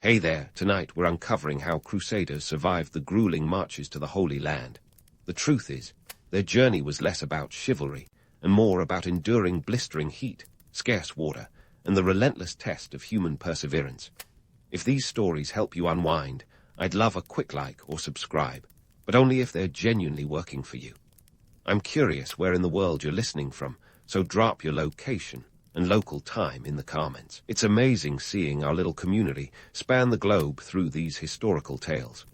Hey there, tonight we're uncovering how Crusaders survived the grueling marches to the Holy Land. The truth is, their journey was less about chivalry and more about enduring blistering heat, scarce water, and the relentless test of human perseverance. If these stories help you unwind, I'd love a quick like or subscribe, but only if they're genuinely working for you. I'm curious where in the world you're listening from, so drop your location and local time in the comments. It's amazing seeing our little community span the globe through these historical tales.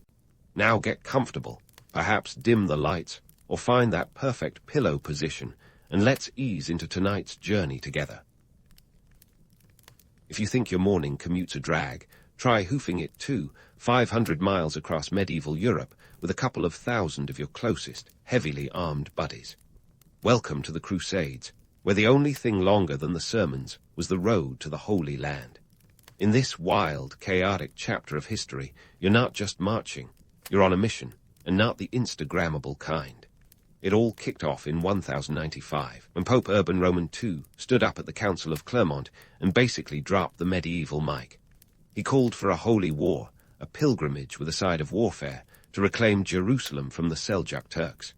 Now get comfortable, perhaps dim the lights, or find that perfect pillow position, and let's ease into tonight's journey together. If you think your morning commute's a drag, try hoofing it too, 500 miles across medieval Europe with a couple of thousand of your closest, heavily armed buddies. Welcome to the Crusades, where the only thing longer than the sermons was the road to the Holy Land. In this wild, chaotic chapter of history, you're not just marching, you're on a mission, and not the Instagrammable kind. It all kicked off in 1095, when Pope Urban Roman II stood up at the Council of Clermont and basically dropped the medieval mic. He called for a holy war, a pilgrimage with a side of warfare, to reclaim Jerusalem from the Seljuk Turks.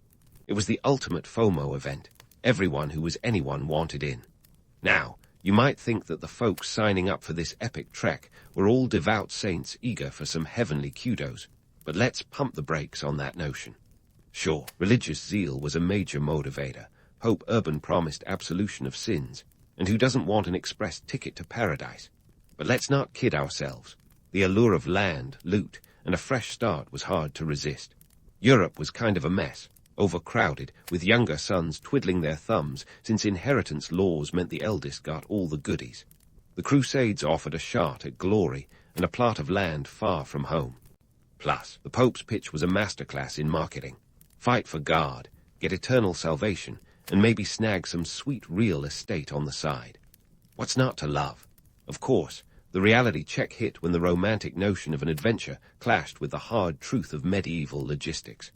It was the ultimate FOMO event. Everyone who was anyone wanted in. Now, you might think that the folks signing up for this epic trek were all devout saints eager for some heavenly kudos, but let's pump the brakes on that notion. Sure, religious zeal was a major motivator. Pope Urban promised absolution of sins, and who doesn't want an express ticket to paradise? But let's not kid ourselves. The allure of land, loot, and a fresh start was hard to resist. Europe was kind of a mess, overcrowded, with younger sons twiddling their thumbs since inheritance laws meant the eldest got all the goodies. The Crusades offered a shot at glory and a plot of land far from home. Plus, the Pope's pitch was a masterclass in marketing. Fight for God, get eternal salvation, and maybe snag some sweet real estate on the side. What's not to love? Of course, the reality check hit when the romantic notion of an adventure clashed with the hard truth of medieval logistics.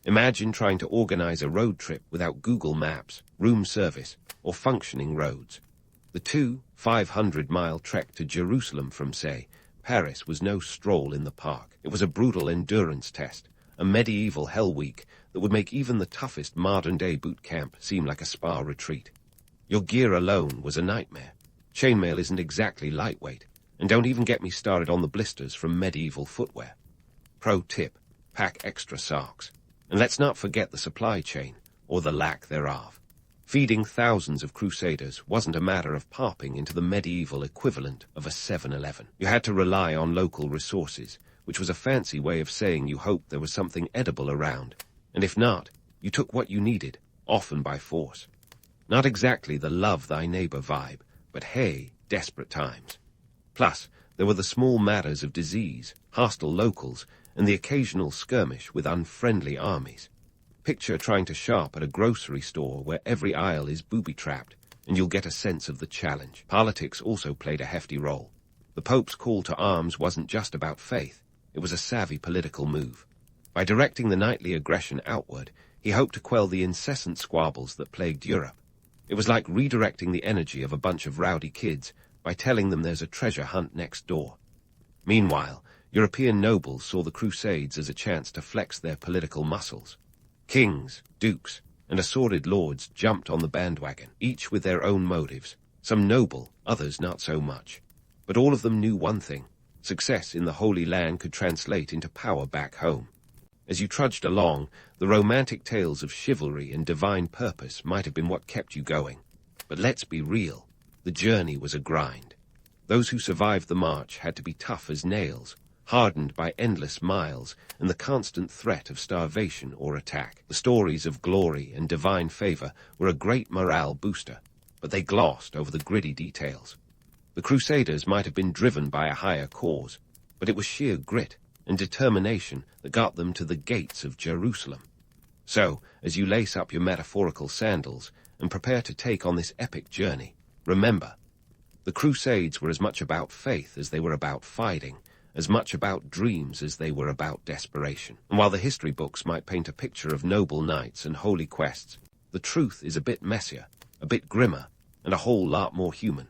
Imagine trying to organize a road trip without Google Maps, room service, or functioning roads. The 500-mile trek to Jerusalem from, say, Paris was no stroll in the park. It was a brutal endurance test, a medieval hell week that would make even the toughest modern-day boot camp seem like a spa retreat. Your gear alone was a nightmare. Chainmail isn't exactly lightweight, and don't even get me started on the blisters from medieval footwear. Pro tip, pack extra socks. And let's not forget the supply chain, or the lack thereof. Feeding thousands of Crusaders wasn't a matter of popping into the medieval equivalent of a 7-Eleven. You had to rely on local resources, which was a fancy way of saying you hoped there was something edible around. And if not, you took what you needed, often by force. Not exactly the love thy neighbor vibe, but hey, desperate times. Plus, there were the small matters of disease, hostile locals, and the occasional skirmish with unfriendly armies. Picture trying to shop at a grocery store where every aisle is booby-trapped, and you'll get a sense of the challenge. Politics also played a hefty role. The Pope's call to arms wasn't just about faith, it was a savvy political move. By directing the nightly aggression outward, he hoped to quell the incessant squabbles that plagued Europe. It was like redirecting the energy of a bunch of rowdy kids by telling them there's a treasure hunt next door. Meanwhile, European nobles saw the Crusades as a chance to flex their political muscles. Kings, dukes, and assorted lords jumped on the bandwagon, each with their own motives, some noble, others not so much. But all of them knew one thing: success in the Holy Land could translate into power back home. As you trudged along, the romantic tales of chivalry and divine purpose might have been what kept you going. But let's be real, the journey was a grind. Those who survived the march had to be tough as nails, hardened by endless miles and the constant threat of starvation or attack. The stories of glory and divine favor were a great morale booster, but they glossed over the gritty details. The Crusaders might have been driven by a higher cause, but it was sheer grit and determination that got them to the gates of Jerusalem. So, as you lace up your metaphorical sandals and prepare to take on this epic journey, remember, the Crusades were as much about faith as they were about fighting, as much about dreams as they were about desperation. And while the history books might paint a picture of noble knights and holy quests, the truth is a bit messier, a bit grimmer, and a whole lot more human.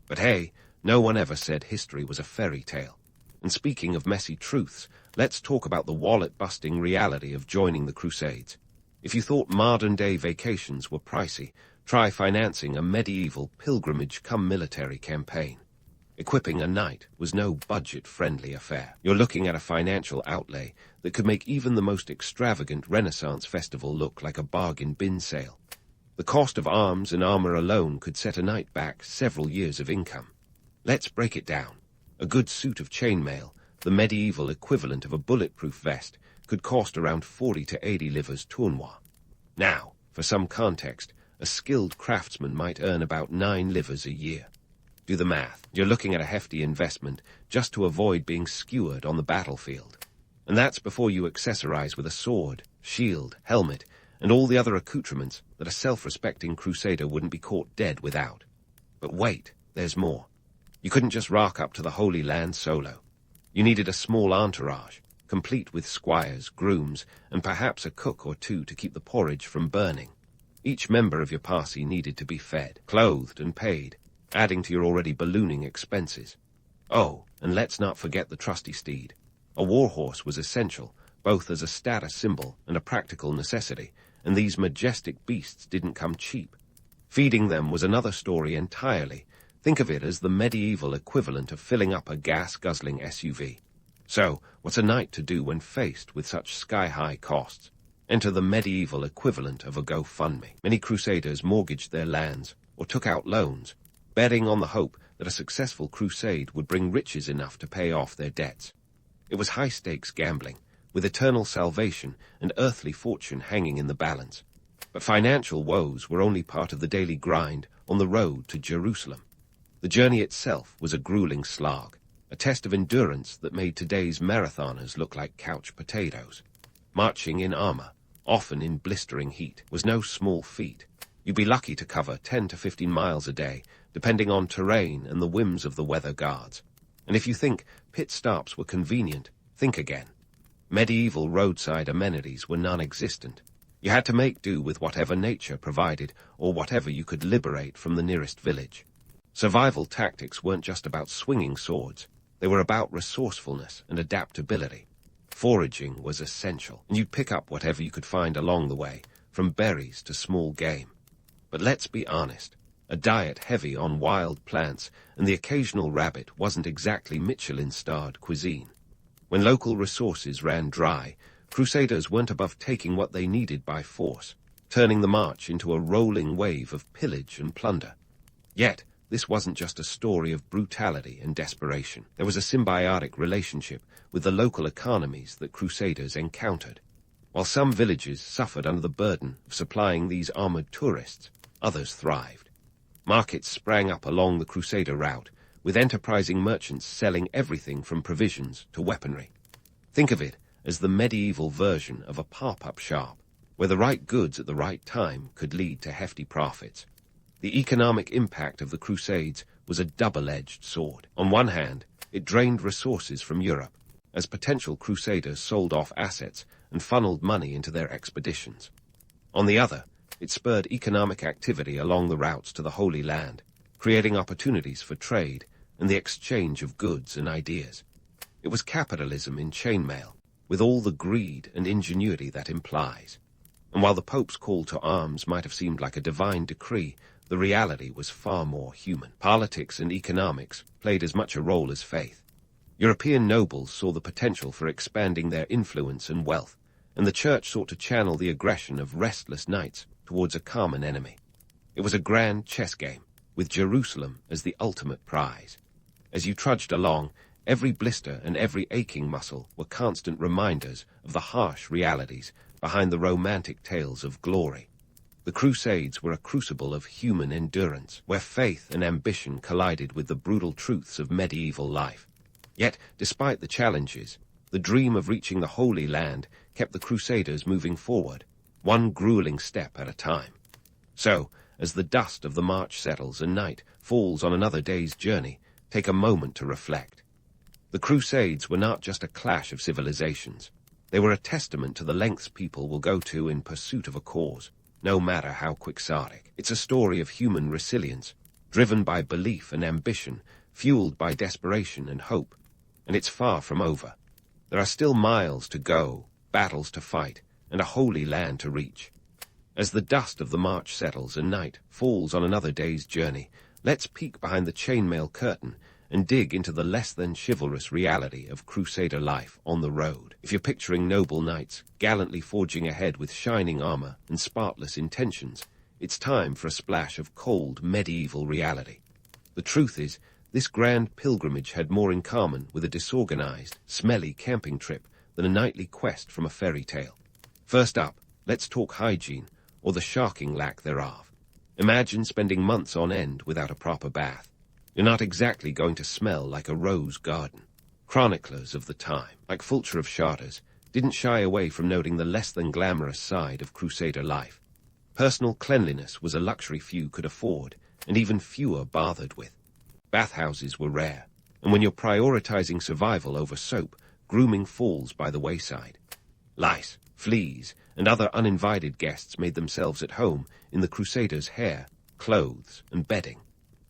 But hey, no one ever said history was a fairy tale. And speaking of messy truths, let's talk about the wallet-busting reality of joining the Crusades. If you thought modern-day vacations were pricey, try financing a medieval pilgrimage-cum-military campaign. Equipping a knight was no budget-friendly affair. You're looking at a financial outlay that could make even the most extravagant Renaissance festival look like a bargain bin sale. The cost of arms and armor alone could set a knight back several years of income. Let's break it down. A good suit of chainmail, the medieval equivalent of a bulletproof vest, could cost around 40 to 80 livres tournois. Now, for some context, a skilled craftsman might earn about 9 livres a year. Do the math. You're looking at a hefty investment just to avoid being skewered on the battlefield. And that's before you accessorize with a sword, shield, helmet, and all the other accoutrements that a self-respecting crusader wouldn't be caught dead without. But wait, there's more. You couldn't just rock up to the Holy Land solo. You needed a small entourage, complete with squires, grooms, and perhaps a cook or two to keep the porridge from burning. Each member of your posse needed to be fed, clothed, and paid, adding to your already ballooning expenses. Oh, and let's not forget the trusty steed. A warhorse was essential, both as a status symbol and a practical necessity, and these majestic beasts didn't come cheap. Feeding them was another story entirely. Think of it as the medieval equivalent of filling up a gas-guzzling SUV. So, what's a knight to do when faced with such sky-high costs? Enter the medieval equivalent of a GoFundMe. Many crusaders mortgaged their lands or took out loans, betting on the hope that a successful crusade would bring riches enough to pay off their debts. It was high-stakes gambling, with eternal salvation and earthly fortune hanging in the balance. But financial woes were only part of the daily grind on the road to Jerusalem. The journey itself was a grueling slog, a test of endurance that made today's marathoners look like couch potatoes. Marching in armor, often in blistering heat, was no small feat. You'd be lucky to cover 10 to 15 miles a day, depending on terrain and the whims of the weather guards. And if you think pit stops were convenient, think again. Medieval roadside amenities were non-existent. You had to make do with whatever nature provided or whatever you could liberate from the nearest village. Survival tactics weren't just about swinging swords. They were about resourcefulness and adaptability. Foraging was essential, and you'd pick up whatever you could find along the way, from berries to small game. But let's be honest, a diet heavy on wild plants and the occasional rabbit wasn't exactly Michelin-starred cuisine. When local resources ran dry, crusaders weren't above taking what they needed by force, turning the march into a rolling wave of pillage and plunder. Yet, this wasn't just a story of brutality and desperation. There was a symbiotic relationship with the local economies that crusaders encountered. While some villages suffered under the burden of supplying these armored tourists, others thrived. Markets sprang up along the crusader route, with enterprising merchants selling everything from provisions to weaponry. Think of it as the medieval version of a pop-up shop, where the right goods at the right time could lead to hefty profits. The economic impact of the Crusades was a double-edged sword. On one hand, it drained resources from Europe, as potential crusaders sold off assets and funneled money into their expeditions. On the other, it spurred economic activity along the routes to the Holy Land, creating opportunities for trade and the exchange of goods and ideas. It was capitalism in chainmail, with all the greed and ingenuity that implies. And while the Pope's call to arms might have seemed like a divine decree, the reality was far more human. Politics and economics played as much a role as faith. European nobles saw the potential for expanding their influence and wealth, and the church sought to channel the aggression of restless knights towards a common enemy. It was a grand chess game, with Jerusalem as the ultimate prize. As you trudged along, every blister and every aching muscle were constant reminders of the harsh realities behind the romantic tales of glory. The Crusades were a crucible of human endurance, where faith and ambition collided with the brutal truths of medieval life. Yet, despite the challenges, the dream of reaching the Holy Land kept the Crusaders moving forward, one grueling step at a time. So, as the dust of the march settles and night falls on another day's journey, take a moment to reflect. The Crusades were not just a clash of civilizations. They were a testament to the lengths people will go to in pursuit of a cause, no matter how quixotic. It's a story of human resilience, driven by belief and ambition, fueled by desperation and hope. And it's far from over. There are still miles to go, battles to fight, and a holy land to reach. As the dust of the march settles and night falls on another day's journey, let's peek behind the chainmail curtain and dig into the less-than-chivalrous reality of Crusader life on the road. If you're picturing noble knights gallantly forging ahead with shining armor and sparkless intentions, it's time for a splash of cold medieval reality. The truth is, this grand pilgrimage had more in common with a disorganized, smelly camping trip than a nightly quest from a fairy tale. First up, let's talk hygiene, or the shocking lack thereof. Imagine spending months on end without a proper bath. You're not exactly going to smell like a rose garden. Chroniclers of the time, like Fulcher of Chartres, didn't shy away from noting the less-than-glamorous side of Crusader life. Personal cleanliness was a luxury few could afford, and even fewer bothered with. Bathhouses were rare, and when you're prioritizing survival over soap, grooming falls by the wayside. Lice, fleas, and other uninvited guests made themselves at home in the Crusaders' hair, clothes, and bedding.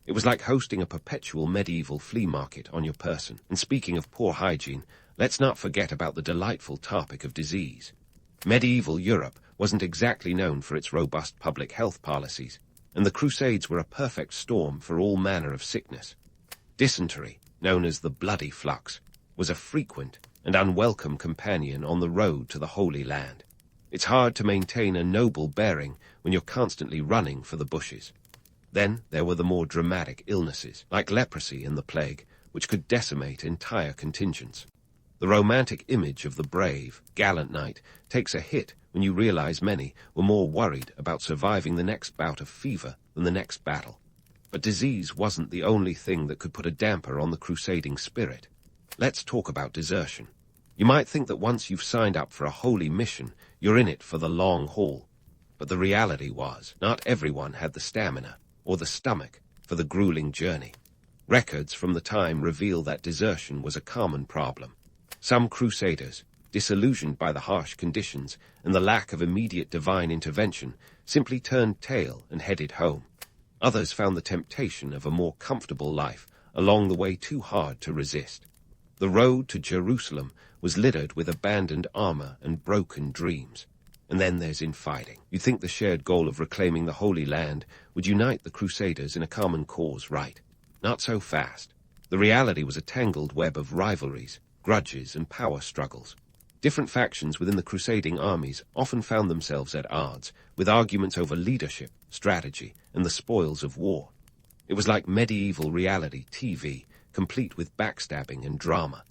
It was like hosting a perpetual medieval flea market on your person. And speaking of poor hygiene, let's not forget about the delightful topic of disease. Medieval Europe wasn't exactly known for its robust public health policies, and the Crusades were a perfect storm for all manner of sickness. Dysentery, known as the bloody flux, was a frequent and unwelcome companion on the road to the Holy Land. It's hard to maintain a noble bearing when you're constantly running for the bushes. Then there were the more dramatic illnesses, like leprosy and the plague, which could decimate entire contingents. The romantic image of the brave, gallant knight takes a hit when you realize many were more worried about surviving the next bout of fever than the next battle. But disease wasn't the only thing that could put a damper on the crusading spirit. Let's talk about desertion. You might think that once you've signed up for a holy mission, you're in it for the long haul. But the reality was, not everyone had the stamina or the stomach for the grueling journey. Records from the time reveal that desertion was a common problem. Some crusaders, disillusioned by the harsh conditions and the lack of immediate divine intervention, simply turned tail and headed home. Others found the temptation of a more comfortable life along the way too hard to resist. The road to Jerusalem was littered with abandoned armor and broken dreams. And then there's infighting. You'd think the shared goal of reclaiming the Holy Land would unite the Crusaders in a common cause, right? Not so fast. The reality was a tangled web of rivalries, grudges, and power struggles. Different factions within the crusading armies often found themselves at odds, with arguments over leadership, strategy, and the spoils of war. It was like medieval reality TV, complete with backstabbing and drama.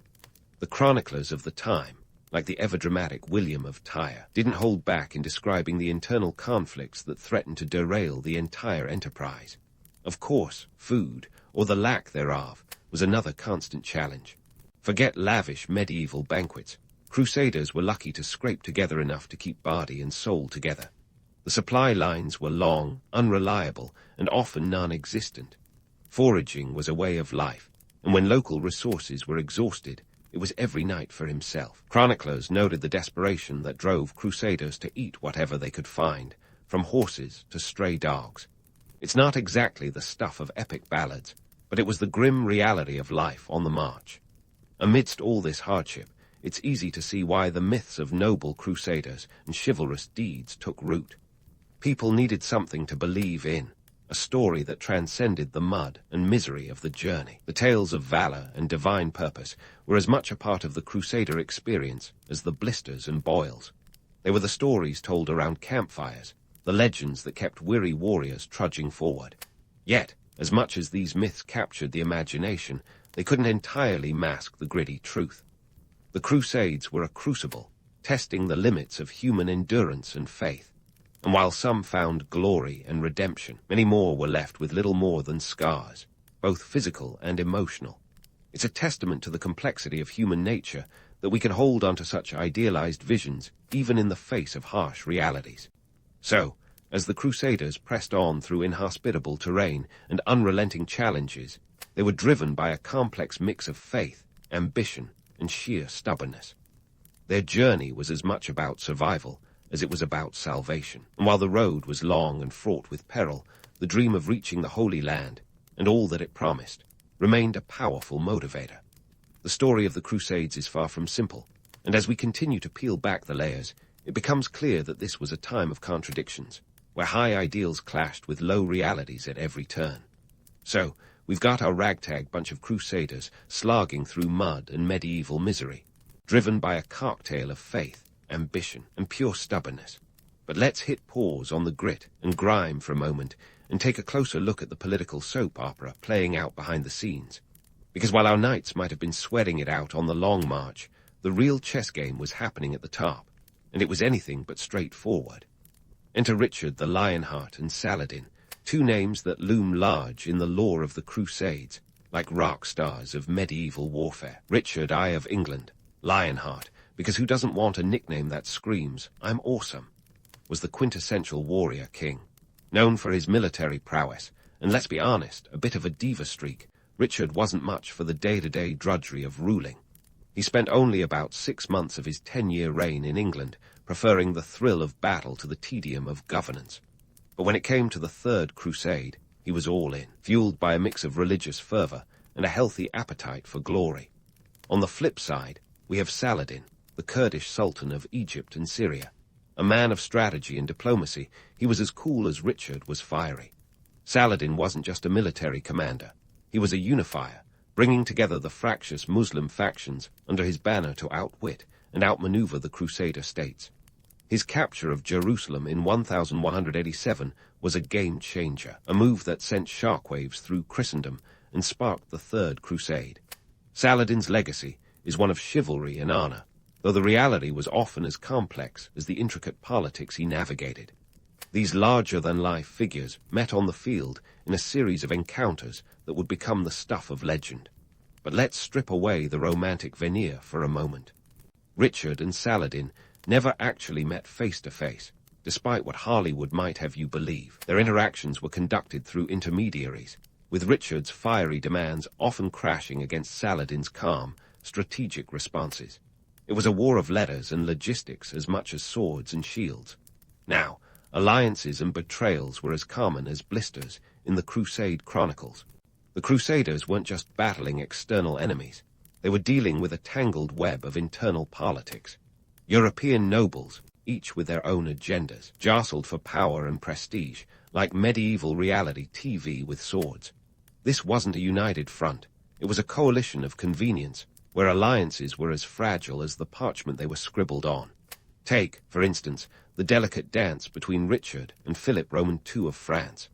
The chroniclers of the time, like the ever-dramatic William of Tyre, didn't hold back in describing the internal conflicts that threatened to derail the entire enterprise. Of course, food, or the lack thereof, was another constant challenge. Forget lavish medieval banquets. Crusaders were lucky to scrape together enough to keep body and soul together. The supply lines were long, unreliable, and often non-existent. Foraging was a way of life, and when local resources were exhausted, it was every knight for himself. Chroniclers noted the desperation that drove Crusaders to eat whatever they could find, from horses to stray dogs. It's not exactly the stuff of epic ballads, but it was the grim reality of life on the march. Amidst all this hardship, it's easy to see why the myths of noble crusaders and chivalrous deeds took root. People needed something to believe in, a story that transcended the mud and misery of the journey. The tales of valor and divine purpose were as much a part of the crusader experience as the blisters and boils. They were the stories told around campfires, the legends that kept weary warriors trudging forward. Yet, as much as these myths captured the imagination, they couldn't entirely mask the gritty truth. The Crusades were a crucible, testing the limits of human endurance and faith. And while some found glory and redemption, many more were left with little more than scars, both physical and emotional. It's a testament to the complexity of human nature that we can hold onto such idealized visions even in the face of harsh realities. So, as the Crusaders pressed on through inhospitable terrain and unrelenting challenges, they were driven by a complex mix of faith, ambition, and sheer stubbornness. Their journey was as much about survival as it was about salvation. And while the road was long and fraught with peril, the dream of reaching the Holy Land, and all that it promised, remained a powerful motivator. The story of the Crusades is far from simple, and as we continue to peel back the layers, it becomes clear that this was a time of contradictions, where high ideals clashed with low realities at every turn. So, we've got our ragtag bunch of Crusaders slogging through mud and medieval misery, driven by a cocktail of faith, ambition, and pure stubbornness. But let's hit pause on the grit and grime for a moment and take a closer look at the political soap opera playing out behind the scenes. Because while our knights might have been sweating it out on the Long March, the real chess game was happening at the top, and it was anything but straightforward. Enter Richard the Lionheart and Saladin, two names that loom large in the lore of the Crusades, like rock stars of medieval warfare. Richard, Eye of England, Lionheart, because who doesn't want a nickname that screams, "I'm awesome," was the quintessential warrior king. Known for his military prowess, and let's be honest, a bit of a diva streak, Richard wasn't much for the day-to-day drudgery of ruling. He spent only about 6 months of his 10-year reign in England, preferring the thrill of battle to the tedium of governance. But when it came to the Third Crusade, he was all in, fueled by a mix of religious fervor and a healthy appetite for glory. On the flip side, we have Saladin, the Kurdish Sultan of Egypt and Syria. A man of strategy and diplomacy, he was as cool as Richard was fiery. Saladin wasn't just a military commander. He was a unifier, bringing together the fractious Muslim factions under his banner to outwit and outmaneuver the Crusader states. His capture of Jerusalem in 1187 was a game-changer, a move that sent shockwaves through Christendom and sparked the Third Crusade. Saladin's legacy is one of chivalry and honor, though the reality was often as complex as the intricate politics he navigated. These larger-than-life figures met on the field in a series of encounters that would become the stuff of legend. But let's strip away the romantic veneer for a moment. Richard and Saladin never actually met face-to-face, despite what Hollywood might have you believe. Their interactions were conducted through intermediaries, with Richard's fiery demands often crashing against Saladin's calm, strategic responses. It was a war of letters and logistics as much as swords and shields. Now, alliances and betrayals were as common as blisters in the Crusade chronicles. The Crusaders weren't just battling external enemies. They were dealing with a tangled web of internal politics. European nobles, each with their own agendas, jostled for power and prestige, like medieval reality TV with swords. This wasn't a united front. It was a coalition of convenience, where alliances were as fragile as the parchment they were scribbled on. Take, for instance, the delicate dance between Richard and Philip Roman II of France.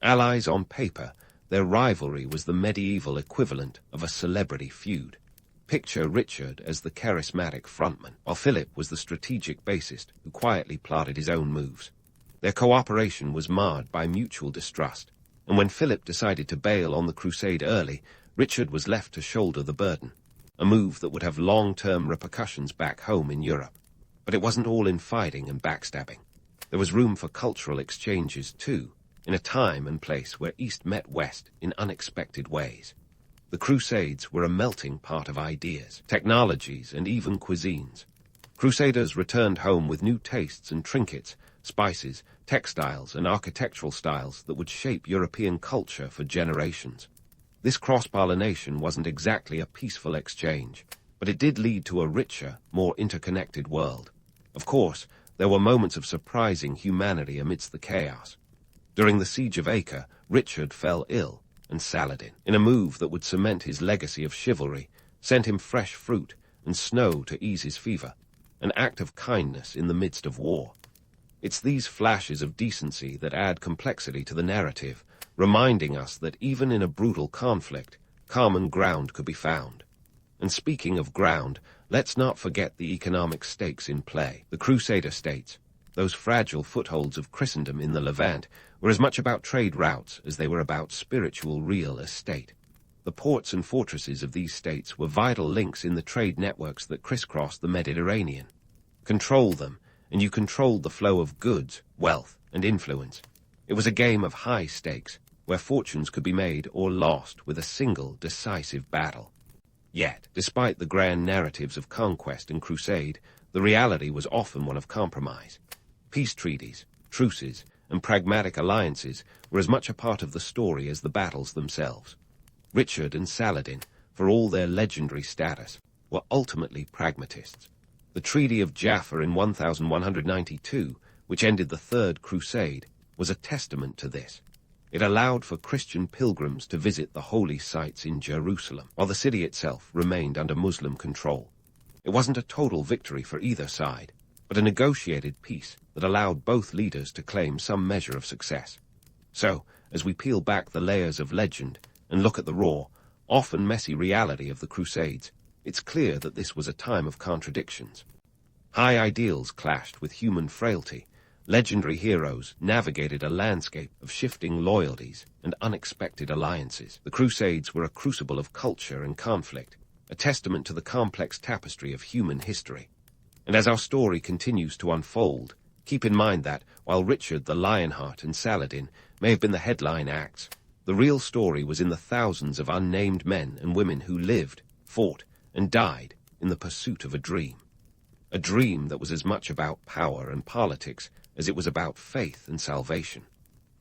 Allies on paper, their rivalry was the medieval equivalent of a celebrity feud. Picture Richard as the charismatic frontman, while Philip was the strategic bassist who quietly plotted his own moves. Their cooperation was marred by mutual distrust, and when Philip decided to bail on the crusade early, Richard was left to shoulder the burden, a move that would have long-term repercussions back home in Europe. But it wasn't all in fighting and backstabbing. There was room for cultural exchanges, too, in a time and place where East met West in unexpected ways. The Crusades were a melting pot of ideas, technologies, and even cuisines. Crusaders returned home with new tastes and trinkets, spices, textiles, and architectural styles that would shape European culture for generations. This cross-pollination wasn't exactly a peaceful exchange, but it did lead to a richer, more interconnected world. Of course, there were moments of surprising humanity amidst the chaos. During the Siege of Acre, Richard fell ill, and Saladin, in a move that would cement his legacy of chivalry, sent him fresh fruit and snow to ease his fever, an act of kindness in the midst of war. It's these flashes of decency that add complexity to the narrative, reminding us that even in a brutal conflict, common ground could be found. And speaking of ground, let's not forget the economic stakes in play. The Crusader states, those fragile footholds of Christendom in the Levant, were as much about trade routes as they were about spiritual real estate. The ports and fortresses of these states were vital links in the trade networks that crisscrossed the Mediterranean. Control them, and you controlled the flow of goods, wealth, and influence. It was a game of high stakes, where fortunes could be made or lost with a single decisive battle. Yet, despite the grand narratives of conquest and crusade, the reality was often one of compromise. Peace treaties, truces, and pragmatic alliances were as much a part of the story as the battles themselves. Richard and Saladin, for all their legendary status, were ultimately pragmatists. The Treaty of Jaffa in 1192, which ended the Third Crusade, was a testament to this. It allowed for Christian pilgrims to visit the holy sites in Jerusalem, while the city itself remained under Muslim control. It wasn't a total victory for either side, but a negotiated peace that allowed both leaders to claim some measure of success. So, as we peel back the layers of legend and look at the raw, often messy reality of the Crusades, it's clear that this was a time of contradictions. High ideals clashed with human frailty. Legendary heroes navigated a landscape of shifting loyalties and unexpected alliances. The Crusades were a crucible of culture and conflict, a testament to the complex tapestry of human history. And as our story continues to unfold, keep in mind that, while Richard the Lionheart and Saladin may have been the headline acts, the real story was in the thousands of unnamed men and women who lived, fought, and died in the pursuit of a dream. A dream that was as much about power and politics as it was about faith and salvation.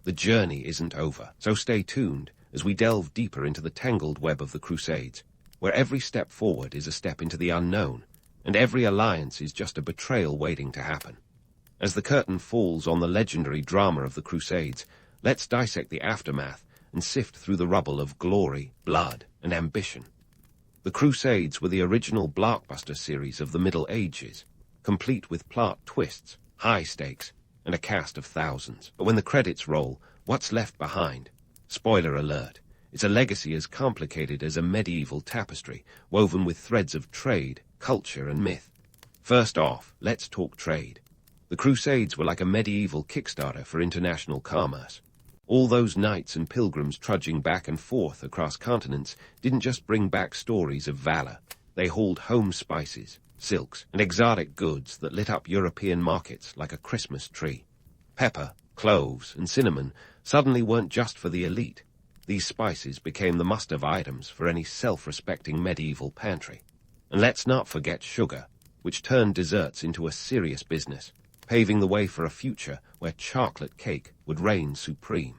The journey isn't over, so stay tuned as we delve deeper into the tangled web of the Crusades, where every step forward is a step into the unknown, and every alliance is just a betrayal waiting to happen. As the curtain falls on the legendary drama of the Crusades, let's dissect the aftermath and sift through the rubble of glory, blood, and ambition. The Crusades were the original blockbuster series of the Middle Ages, complete with plot twists, high stakes, and a cast of thousands. But when the credits roll, what's left behind? Spoiler alert, it's a legacy as complicated as a medieval tapestry, woven with threads of trade, culture, and myth. First off, let's talk trade. The Crusades were like a medieval Kickstarter for international commerce. All those knights and pilgrims trudging back and forth across continents didn't just bring back stories of valor. They hauled home spices, silks, and exotic goods that lit up European markets like a Christmas tree. Pepper, cloves, and cinnamon suddenly weren't just for the elite. These spices became the must-have items for any self-respecting medieval pantry. And let's not forget sugar, which turned desserts into a serious business, paving the way for a future where chocolate cake would reign supreme.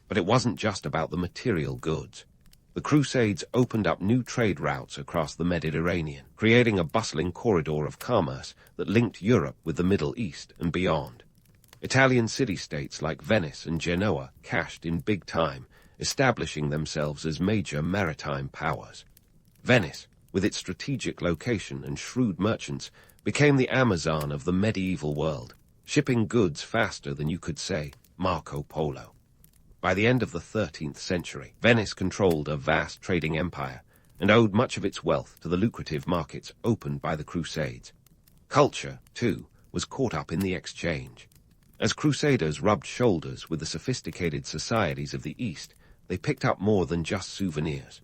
But it wasn't just about the material goods. The Crusades opened up new trade routes across the Mediterranean, creating a bustling corridor of commerce that linked Europe with the Middle East and beyond. Italian city-states like Venice and Genoa cashed in big time, establishing themselves as major maritime powers. Venice, with its strategic location and shrewd merchants, became the Amazon of the medieval world, shipping goods faster than you could say Marco Polo. By the end of the 13th century, Venice controlled a vast trading empire and owed much of its wealth to the lucrative markets opened by the Crusades. Culture, too, was caught up in the exchange. As Crusaders rubbed shoulders with the sophisticated societies of the East, they picked up more than just souvenirs.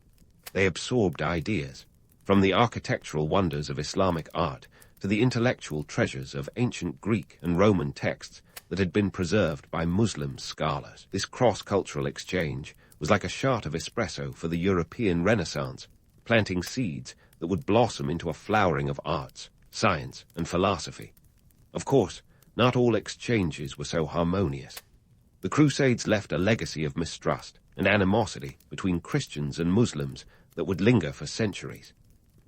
They absorbed ideas, from the architectural wonders of Islamic art to the intellectual treasures of ancient Greek and Roman texts that had been preserved by Muslim scholars. This cross-cultural exchange was like a shot of espresso for the European Renaissance, planting seeds that would blossom into a flowering of arts, science, and philosophy. Of course, not all exchanges were so harmonious. The Crusades left a legacy of mistrust and animosity between Christians and Muslims that would linger for centuries.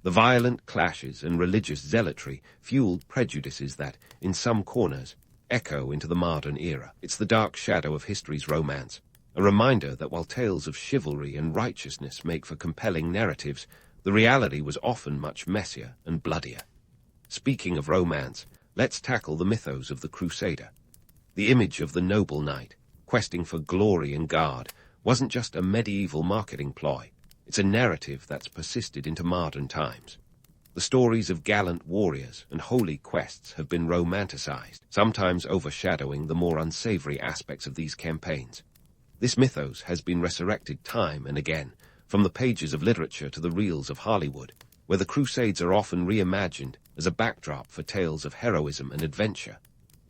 The violent clashes and religious zealotry fueled prejudices that, in some corners, echo into the modern era. It's the dark shadow of history's romance, a reminder that while tales of chivalry and righteousness make for compelling narratives, the reality was often much messier and bloodier. Speaking of romance, let's tackle the mythos of the Crusader. The image of the noble knight, questing for glory and guard, wasn't just a medieval marketing ploy. It's a narrative that's persisted into modern times. The stories of gallant warriors and holy quests have been romanticized, sometimes overshadowing the more unsavory aspects of these campaigns. This mythos has been resurrected time and again, from the pages of literature to the reels of Hollywood, where the Crusades are often reimagined as a backdrop for tales of heroism and adventure.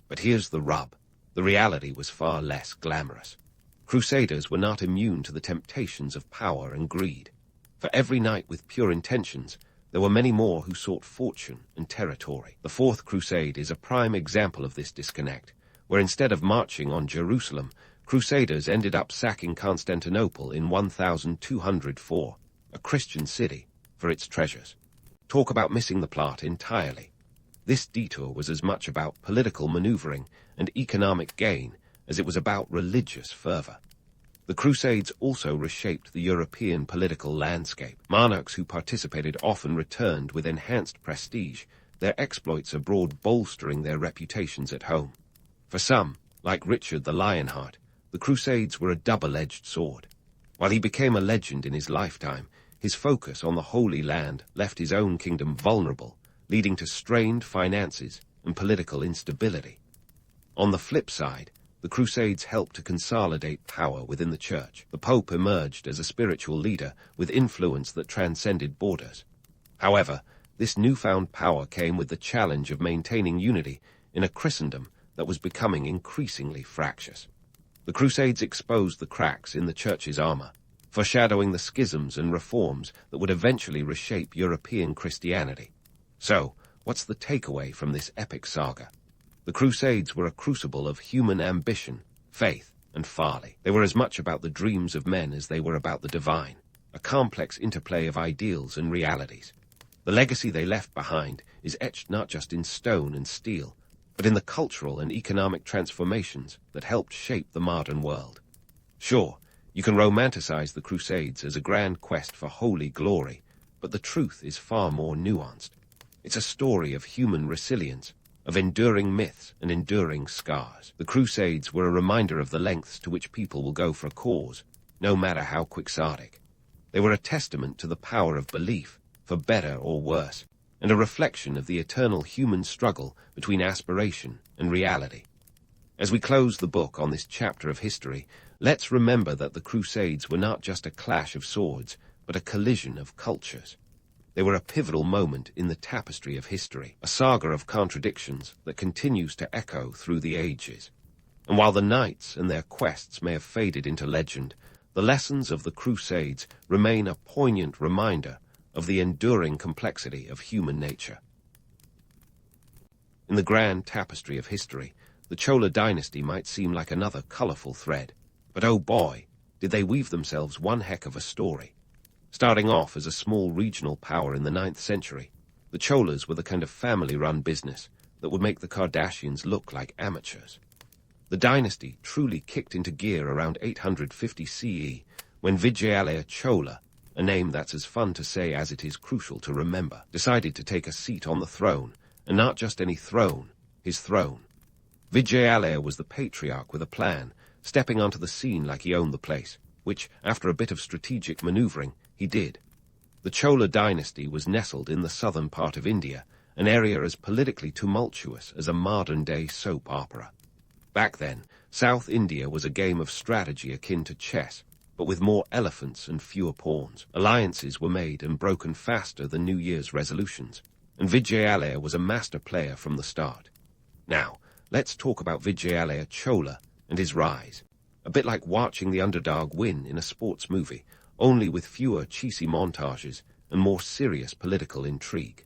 But here's the rub. The reality was far less glamorous. Crusaders were not immune to the temptations of power and greed. For every knight with pure intentions, there were many more who sought fortune and territory. The Fourth Crusade is a prime example of this disconnect, where instead of marching on Jerusalem, Crusaders ended up sacking Constantinople in 1204, a Christian city, for its treasures. Talk about missing the plot entirely. This detour was as much about political maneuvering and economic gain as it was about religious fervor. The Crusades also reshaped the European political landscape. Monarchs who participated often returned with enhanced prestige, their exploits abroad bolstering their reputations at home. For some, like Richard the Lionheart, the Crusades were a double-edged sword. While he became a legend in his lifetime, his focus on the Holy Land left his own kingdom vulnerable, leading to strained finances and political instability. On the flip side, the Crusades helped to consolidate power within the Church. The Pope emerged as a spiritual leader with influence that transcended borders. However, this newfound power came with the challenge of maintaining unity in a Christendom that was becoming increasingly fractious. The Crusades exposed the cracks in the Church's armor, foreshadowing the schisms and reforms that would eventually reshape European Christianity. So, what's the takeaway from this epic saga? The Crusades were a crucible of human ambition, faith, and folly. They were as much about the dreams of men as they were about the divine, a complex interplay of ideals and realities. The legacy they left behind is etched not just in stone and steel, but in the cultural and economic transformations that helped shape the modern world. Sure, you can romanticize the Crusades as a grand quest for holy glory, but the truth is far more nuanced. It's a story of human resilience, of enduring myths and enduring scars. The Crusades were a reminder of the lengths to which people will go for a cause, no matter how quixotic. They were a testament to the power of belief, for better or worse, and a reflection of the eternal human struggle between aspiration and reality. As we close the book on this chapter of history, let's remember that the Crusades were not just a clash of swords, but a collision of cultures. They were a pivotal moment in the tapestry of history, a saga of contradictions that continues to echo through the ages. And while the knights and their quests may have faded into legend, the lessons of the Crusades remain a poignant reminder of the enduring complexity of human nature. In the grand tapestry of history, the Chola dynasty might seem like another colorful thread, but oh boy, did they weave themselves one heck of a story. Starting off as a small regional power in the 9th century, the Cholas were the kind of family-run business that would make the Kardashians look like amateurs. The dynasty truly kicked into gear around 850 CE when Vijayanagara Chola, a name that's as fun to say as it is crucial to remember, decided to take a seat on the throne, and not just any throne, his throne. Vijayanagara was the patriarch with a plan, stepping onto the scene like he owned the place, which, after a bit of strategic maneuvering, he did. The Chola dynasty was nestled in the southern part of India, an area as politically tumultuous as a modern-day soap opera. Back then, South India was a game of strategy akin to chess, but with more elephants and fewer pawns. Alliances were made and broken faster than New Year's resolutions, and Vijayanagara was a master player from the start. Now, let's talk about Vijayanagara Chola and his rise. A bit like watching the underdog win in a sports movie, only with fewer cheesy montages and more serious political intrigue.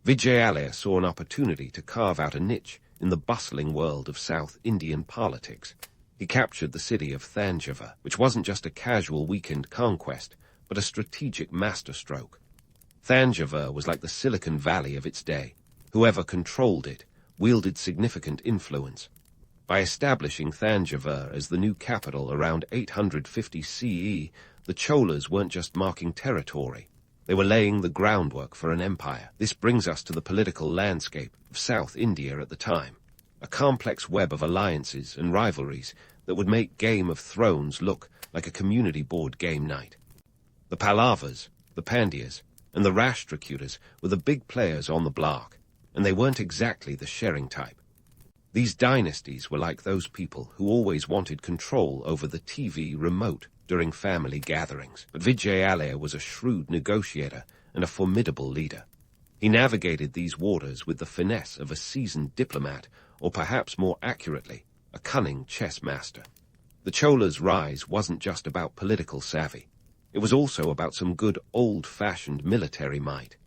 Vijayanagara saw an opportunity to carve out a niche in the bustling world of South Indian politics. He captured the city of Thanjavur, which wasn't just a casual weekend conquest, but a strategic masterstroke. Thanjavur was like the Silicon Valley of its day. Whoever controlled it wielded significant influence. By establishing Thanjavur as the new capital around 850 CE, the Cholas weren't just marking territory. They were laying the groundwork for an empire. This brings us to the political landscape of South India at the time, a complex web of alliances and rivalries that would make Game of Thrones look like a community board game night. The Pallavas, the Pandyas, and the Rashtrakutas were the big players on the block, and they weren't exactly the sharing type. These dynasties were like those people who always wanted control over the TV remote during family gatherings. But Vijayanagara was a shrewd negotiator and a formidable leader. He navigated these waters with the finesse of a seasoned diplomat, or perhaps more accurately, a cunning chess master. The Cholas' rise wasn't just about political savvy. It was also about some good old-fashioned military might.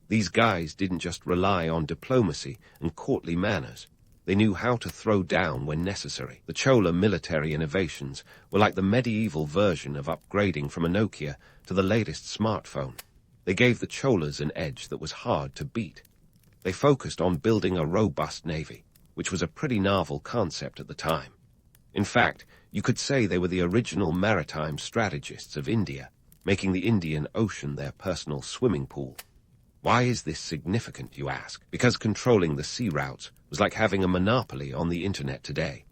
These guys didn't just rely on diplomacy and courtly manners. They knew how to throw down when necessary. The Chola military innovations were like the medieval version of upgrading from a Nokia to the latest smartphone. They gave the Cholas an edge that was hard to beat. They focused on building a robust navy, which was a pretty novel concept at the time. In fact, you could say they were the original maritime strategists of India, making the Indian Ocean their personal swimming pool. Why is this significant, you ask? Because controlling the sea routes was like having a monopoly on the internet today.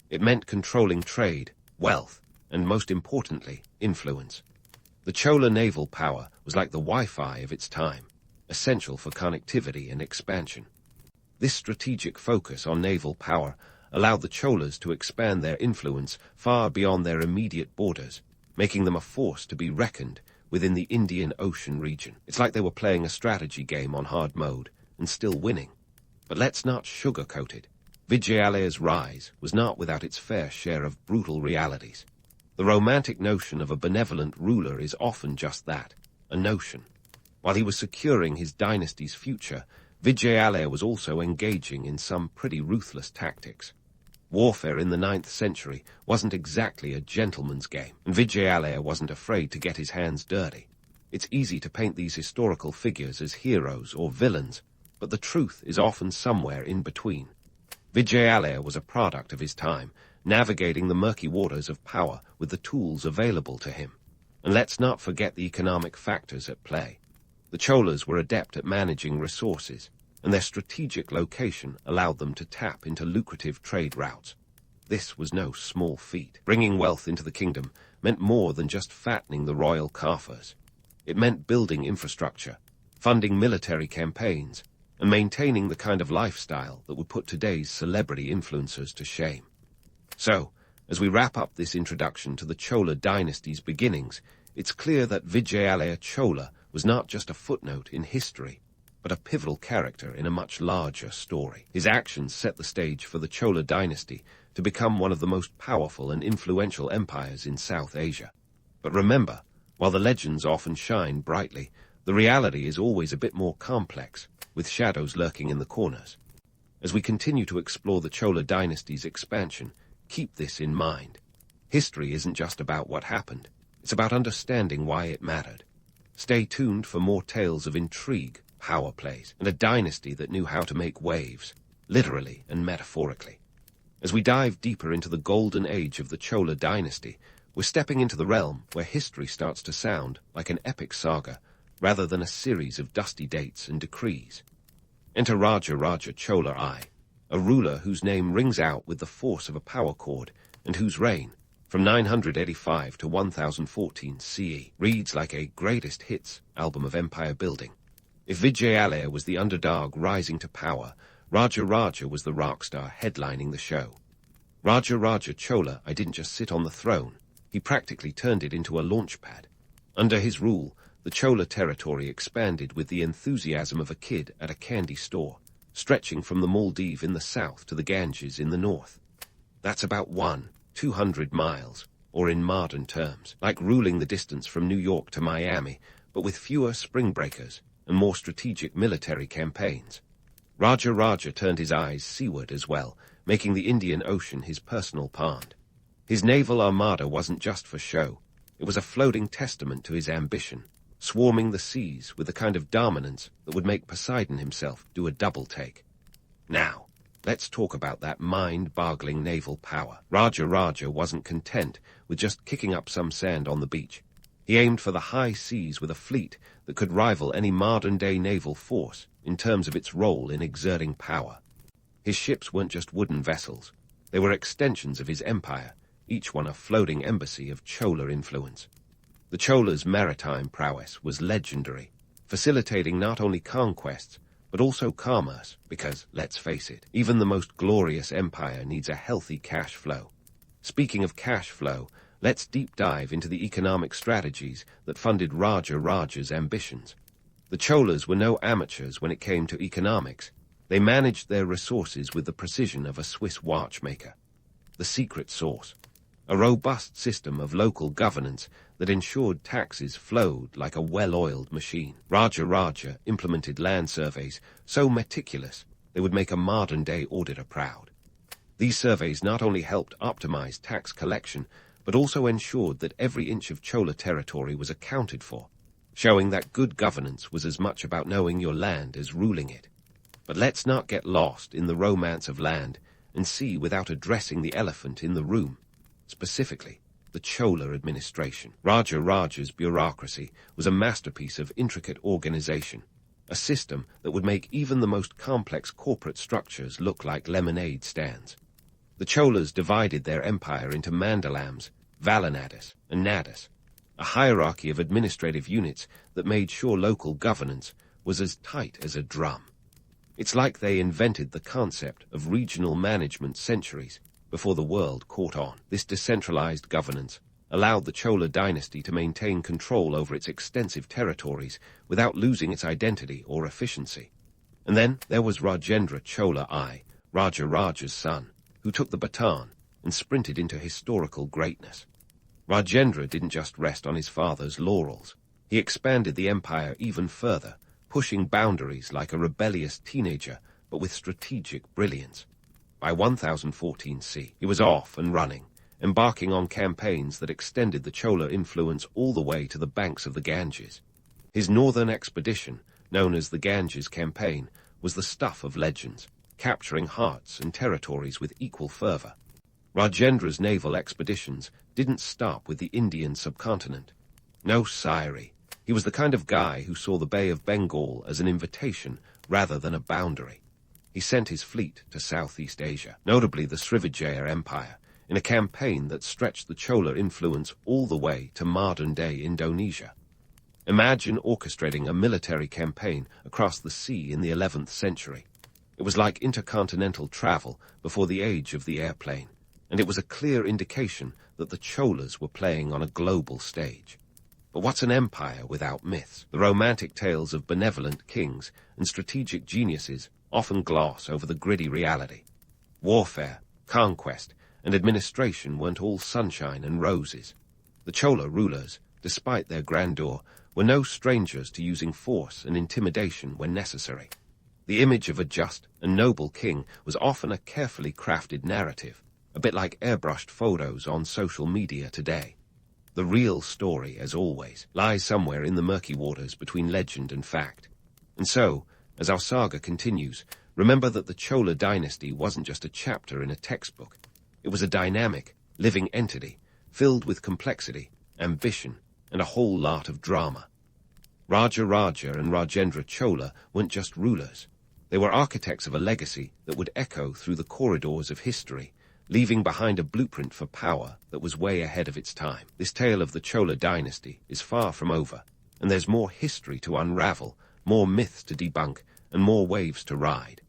It meant controlling trade, wealth, and most importantly, influence. The Chola naval power was like the Wi-Fi of its time, essential for connectivity and expansion. This strategic focus on naval power allowed the Cholas to expand their influence far beyond their immediate borders, making them a force to be reckoned within the Indian Ocean region. It's like they were playing a strategy game on hard mode and still winning. But let's not sugarcoat it. Vijayalayya's rise was not without its fair share of brutal realities. The romantic notion of a benevolent ruler is often just that, a notion. While he was securing his dynasty's future, Vijayalayya was also engaging in some pretty ruthless tactics. Warfare in the 9th century wasn't exactly a gentleman's game, and Vijayalayya wasn't afraid to get his hands dirty. It's easy to paint these historical figures as heroes or villains, but the truth is often somewhere in between. Vijayalayya was a product of his time, navigating the murky waters of power with the tools available to him. And let's not forget the economic factors at play. The Cholas were adept at managing resources, and their strategic location allowed them to tap into lucrative trade routes. This was no small feat. Bringing wealth into the kingdom meant more than just fattening the royal coffers. It meant building infrastructure, funding military campaigns, and maintaining the kind of lifestyle that would put today's celebrity influencers to shame. So, as we wrap up this introduction to the Chola dynasty's beginnings, it's clear that Vijayalayya Chola was not just a footnote in history, but a pivotal character in a much larger story. His actions set the stage for the Chola dynasty to become one of the most powerful and influential empires in South Asia. But remember, while the legends often shine brightly, the reality is always a bit more complex, with shadows lurking in the corners. As we continue to explore the Chola dynasty's expansion, keep this in mind. History isn't just about what happened, it's about understanding why it mattered. Stay tuned for more tales of intrigue, power plays, and a dynasty that knew how to make waves, literally and metaphorically. As we dive deeper into the golden age of the Chola dynasty, we're stepping into the realm where history starts to sound like an epic saga, rather than a series of dusty dates and decrees. Enter Raja Chola I, a ruler whose name rings out with the force of a power chord, and whose reign, from 985 to 1014 CE, reads like a greatest hits album of empire building. If Vijayalayya was the underdog rising to power, Raja was the rockstar headlining the show. Raja Chola I didn't just sit on the throne, he practically turned it into a launchpad. Under his rule, the Chola territory expanded with the enthusiasm of a kid at a candy store, stretching from the Maldives in the south to the Ganges in the north. That's about 200 miles, or in modern terms, like ruling the distance from New York to Miami, but with fewer spring breakers and more strategic military campaigns. Raja turned his eyes seaward as well, making the Indian Ocean his personal pond. His naval armada wasn't just for show, it was a floating testament to his ambition, swarming the seas with the kind of dominance that would make Poseidon himself do a double take. Now, let's talk about that mind-boggling naval power. Raja wasn't content with just kicking up some sand on the beach. He aimed for the high seas with a fleet that could rival any modern-day naval force in terms of its role in exerting power. His ships weren't just wooden vessels. They were extensions of his empire, each one a floating embassy of Chola influence. The Chola's maritime prowess was legendary, facilitating not only conquests, but also commerce, because, let's face it, even the most glorious empire needs a healthy cash flow. Speaking of cash flow, let's deep dive into the economic strategies that funded Raja's ambitions. The Cholas were no amateurs when it came to economics. They managed their resources with the precision of a Swiss watchmaker. The secret sauce: a robust system of local governance that ensured taxes flowed like a well-oiled machine. Raja implemented land surveys so meticulous they would make a modern-day auditor proud. These surveys not only helped optimize tax collection, but also ensured that every inch of Chola territory was accounted for. showing that good governance was as much about knowing your land as ruling it. But let's not get lost in the romance of land and sea without addressing the elephant in the room, specifically the Chola administration. Raja Raja's bureaucracy was a masterpiece of intricate organization, a system that would make even the most complex corporate structures look like lemonade stands. The Cholas divided their empire into mandalams, valanadas, and nadas, a hierarchy of administrative units that made sure local governance was as tight as a drum. It's like they invented the concept of regional management centuries before the world caught on. This decentralized governance allowed the Chola dynasty to maintain control over its extensive territories without losing its identity or efficiency. And then there was Rajendra Chola I, Raja Raja's son, who took the baton and sprinted into historical greatness. Rajendra didn't just rest on his father's laurels. He expanded the empire even further, pushing boundaries like a rebellious teenager, but with strategic brilliance. By 1014 C, he was off and running, embarking on campaigns that extended the Chola influence all the way to the banks of the Ganges. His northern expedition, known as the Ganges Campaign, was the stuff of legends, capturing hearts and territories with equal fervor. Rajendra's naval expeditions didn't stop with the Indian subcontinent. No siree. He was the kind of guy who saw the Bay of Bengal as an invitation rather than a boundary. He sent his fleet to Southeast Asia, notably the Srivijaya Empire, in a campaign that stretched the Chola influence all the way to modern-day Indonesia. Imagine orchestrating a military campaign across the sea in the 11th century. It was like intercontinental travel before the age of the airplane, and it was a clear indication that the Cholas were playing on a global stage. But what's an empire without myths? The romantic tales of benevolent kings and strategic geniuses often gloss over the gritty reality. Warfare, conquest, and administration weren't all sunshine and roses. The Chola rulers, despite their grandeur, were no strangers to using force and intimidation when necessary. The image of a just and noble king was often a carefully crafted narrative, a bit like airbrushed photos on social media today. The real story, as always, lies somewhere in the murky waters between legend and fact. And so, as our saga continues, remember that the Chola dynasty wasn't just a chapter in a textbook. It was a dynamic, living entity, filled with complexity, ambition, and a whole lot of drama. Raja Raja and Rajendra Chola weren't just rulers. They were architects of a legacy that would echo through the corridors of history, leaving behind a blueprint for power that was way ahead of its time. This tale of the Chola dynasty is far from over, and there's more history to unravel, more myths to debunk, and more waves to ride.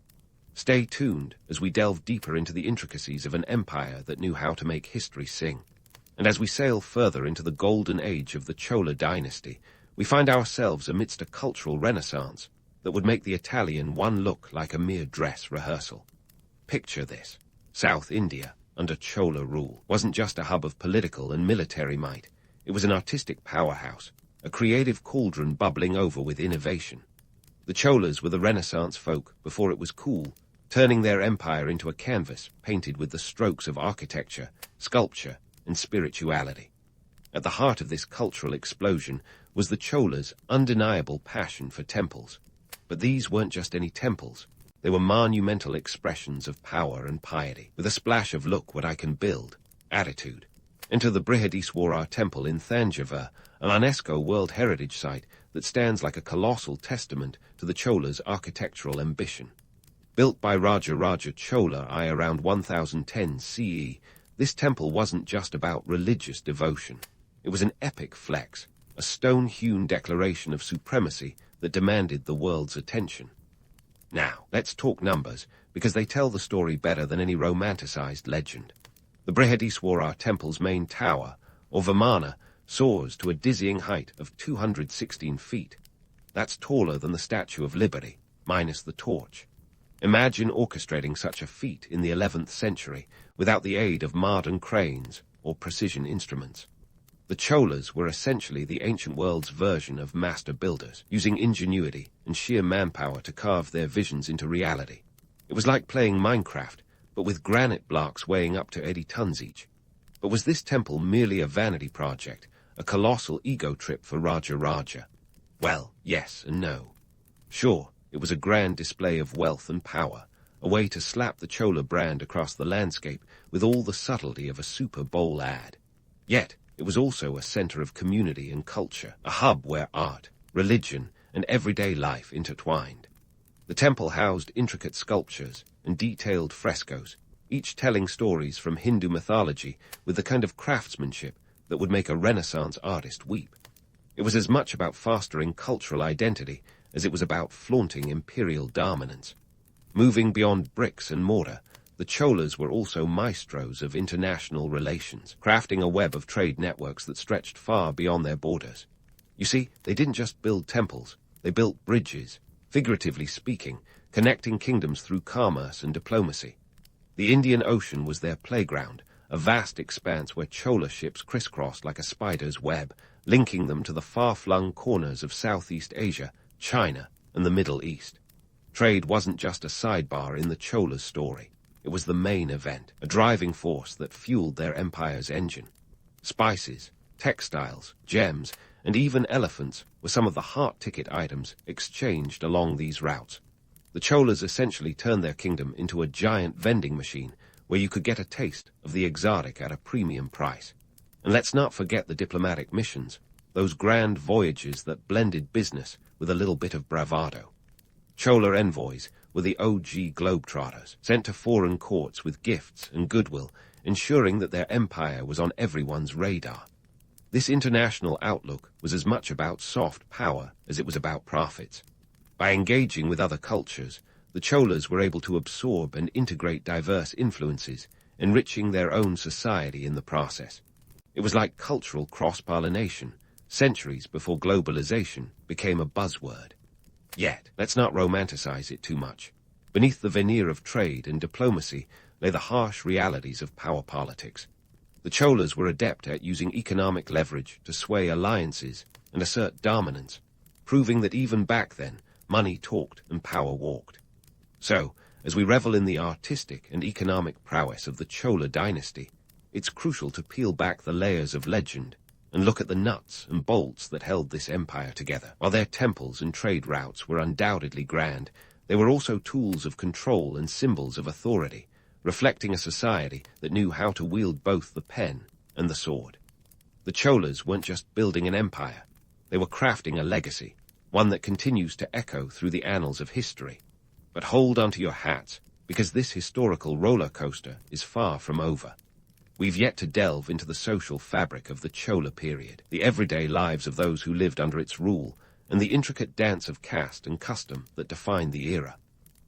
Stay tuned as we delve deeper into the intricacies of an empire that knew how to make history sing. And as we sail further into the golden age of the Chola dynasty, we find ourselves amidst a cultural renaissance that would make the Italian one look like a mere dress rehearsal. Picture this. South India, under Chola rule, wasn't just a hub of political and military might. It was an artistic powerhouse, a creative cauldron bubbling over with innovation. The Cholas were the Renaissance folk before it was cool, turning their empire into a canvas painted with the strokes of architecture, sculpture, and spirituality. At the heart of this cultural explosion was the Cholas' undeniable passion for temples. But these weren't just any temples. They were monumental expressions of power and piety, with a splash of "look what I can build" attitude. Enter the Brihadiswara temple in Thanjavur, an UNESCO World Heritage Site that stands like a colossal testament to the Cholas' architectural ambition. Built by Raja Raja Chola I around 1010 CE, this temple wasn't just about religious devotion. It was an epic flex, a stone-hewn declaration of supremacy that demanded the world's attention. Now, let's talk numbers, because they tell the story better than any romanticized legend. The Brihadiswara temple's main tower, or Vimana, soars to a dizzying height of 216 feet. That's taller than the Statue of Liberty, minus the torch. Imagine orchestrating such a feat in the 11th century without the aid of modern cranes or precision instruments. The Cholas were essentially the ancient world's version of master builders, using ingenuity and sheer manpower to carve their visions into reality. It was like playing Minecraft, but with granite blocks weighing up to 80 tons each. But was this temple merely a vanity project, a colossal ego trip for Raja Raja? Well, yes and no. Sure, it was a grand display of wealth and power, a way to slap the Chola brand across the landscape with all the subtlety of a Super Bowl ad. Yet, it was also a center of community and culture, a hub where art, religion, and everyday life intertwined. The temple housed intricate sculptures and detailed frescoes, each telling stories from Hindu mythology with the kind of craftsmanship that would make a Renaissance artist weep. It was as much about fostering cultural identity as it was about flaunting imperial dominance. Moving beyond bricks and mortar, the Cholas were also maestros of international relations, crafting a web of trade networks that stretched far beyond their borders. You see, they didn't just build temples, they built bridges, figuratively speaking, connecting kingdoms through commerce and diplomacy. The Indian Ocean was their playground, a vast expanse where Chola ships crisscrossed like a spider's web, linking them to the far-flung corners of Southeast Asia, China, and the Middle East. Trade wasn't just a sidebar in the Chola's story. It was the main event, a driving force that fueled their empire's engine. Spices, textiles, gems, and even elephants were some of the heart ticket items exchanged along these routes. The Cholas essentially turned their kingdom into a giant vending machine where you could get a taste of the exotic at a premium price. And let's not forget the diplomatic missions, those grand voyages that blended business with a little bit of bravado. Chola envoys were the OG globetrotters, sent to foreign courts with gifts and goodwill, ensuring that their empire was on everyone's radar. This international outlook was as much about soft power as it was about profits. By engaging with other cultures, the Cholas were able to absorb and integrate diverse influences, enriching their own society in the process. It was like cultural cross-pollination, centuries before globalization became a buzzword. Yet, let's not romanticize it too much. Beneath the veneer of trade and diplomacy lay the harsh realities of power politics. The Cholas were adept at using economic leverage to sway alliances and assert dominance, proving that even back then, money talked and power walked. So, as we revel in the artistic and economic prowess of the Chola dynasty, it's crucial to peel back the layers of legend and look at the nuts and bolts that held this empire together. While their temples and trade routes were undoubtedly grand, they were also tools of control and symbols of authority, reflecting a society that knew how to wield both the pen and the sword. The Cholas weren't just building an empire, they were crafting a legacy, one that continues to echo through the annals of history. But hold onto your hats, because this historical roller coaster is far from over. We've yet to delve into the social fabric of the Chola period, the everyday lives of those who lived under its rule, and the intricate dance of caste and custom that defined the era.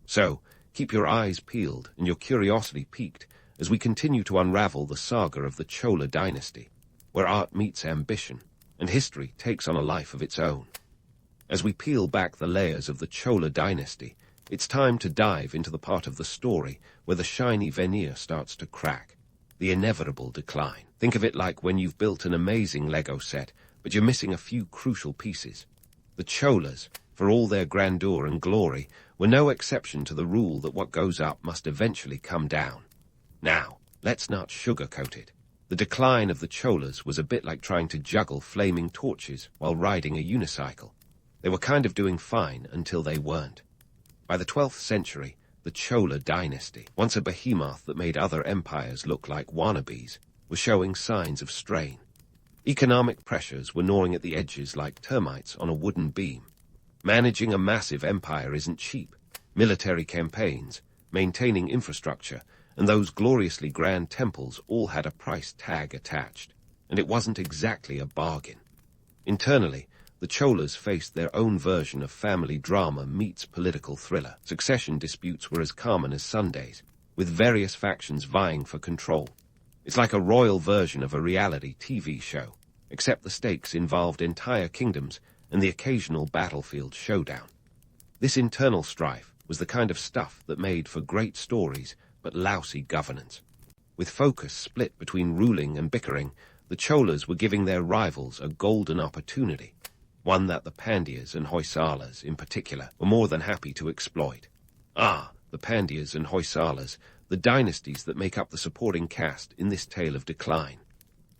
So, keep your eyes peeled and your curiosity piqued as we continue to unravel the saga of the Chola dynasty, where art meets ambition, and history takes on a life of its own. As we peel back the layers of the Chola dynasty, it's time to dive into the part of the story where the shiny veneer starts to crack, the inevitable decline. Think of it like when you've built an amazing Lego set, but you're missing a few crucial pieces. The Cholas, for all their grandeur and glory, were no exception to the rule that what goes up must eventually come down. Now, let's not sugarcoat it. The decline of the Cholas was a bit like trying to juggle flaming torches while riding a unicycle. They were kind of doing fine until they weren't. By the 12th century, the Chola dynasty, once a behemoth that made other empires look like wannabes, was showing signs of strain. Economic pressures were gnawing at the edges like termites on a wooden beam. Managing a massive empire isn't cheap. Military campaigns, maintaining infrastructure, and those gloriously grand temples all had a price tag attached, and it wasn't exactly a bargain. Internally, the Cholas faced their own version of family drama meets political thriller. Succession disputes were as common as Sundays, with various factions vying for control. It's like a royal version of a reality TV show, except the stakes involved entire kingdoms and the occasional battlefield showdown. This internal strife was the kind of stuff that made for great stories but lousy governance. With focus split between ruling and bickering, the Cholas were giving their rivals a golden opportunity, one that the Pandyas and Hoysalas, in particular, were more than happy to exploit. The Pandyas and Hoysalas, the dynasties that make up the supporting cast in this tale of decline.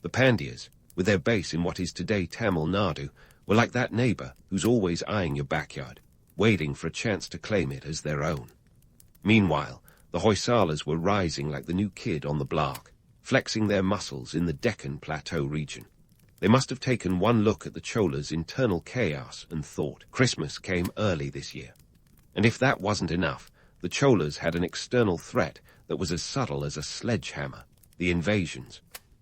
The Pandyas, with their base in what is today Tamil Nadu, were like that neighbor who's always eyeing your backyard, waiting for a chance to claim it as their own. Meanwhile, the Hoysalas were rising like the new kid on the block, flexing their muscles in the Deccan Plateau region. They must have taken one look at the Chola's internal chaos and thought, Christmas came early this year. And if that wasn't enough, the Cholas had an external threat that was as subtle as a sledgehammer: the invasions.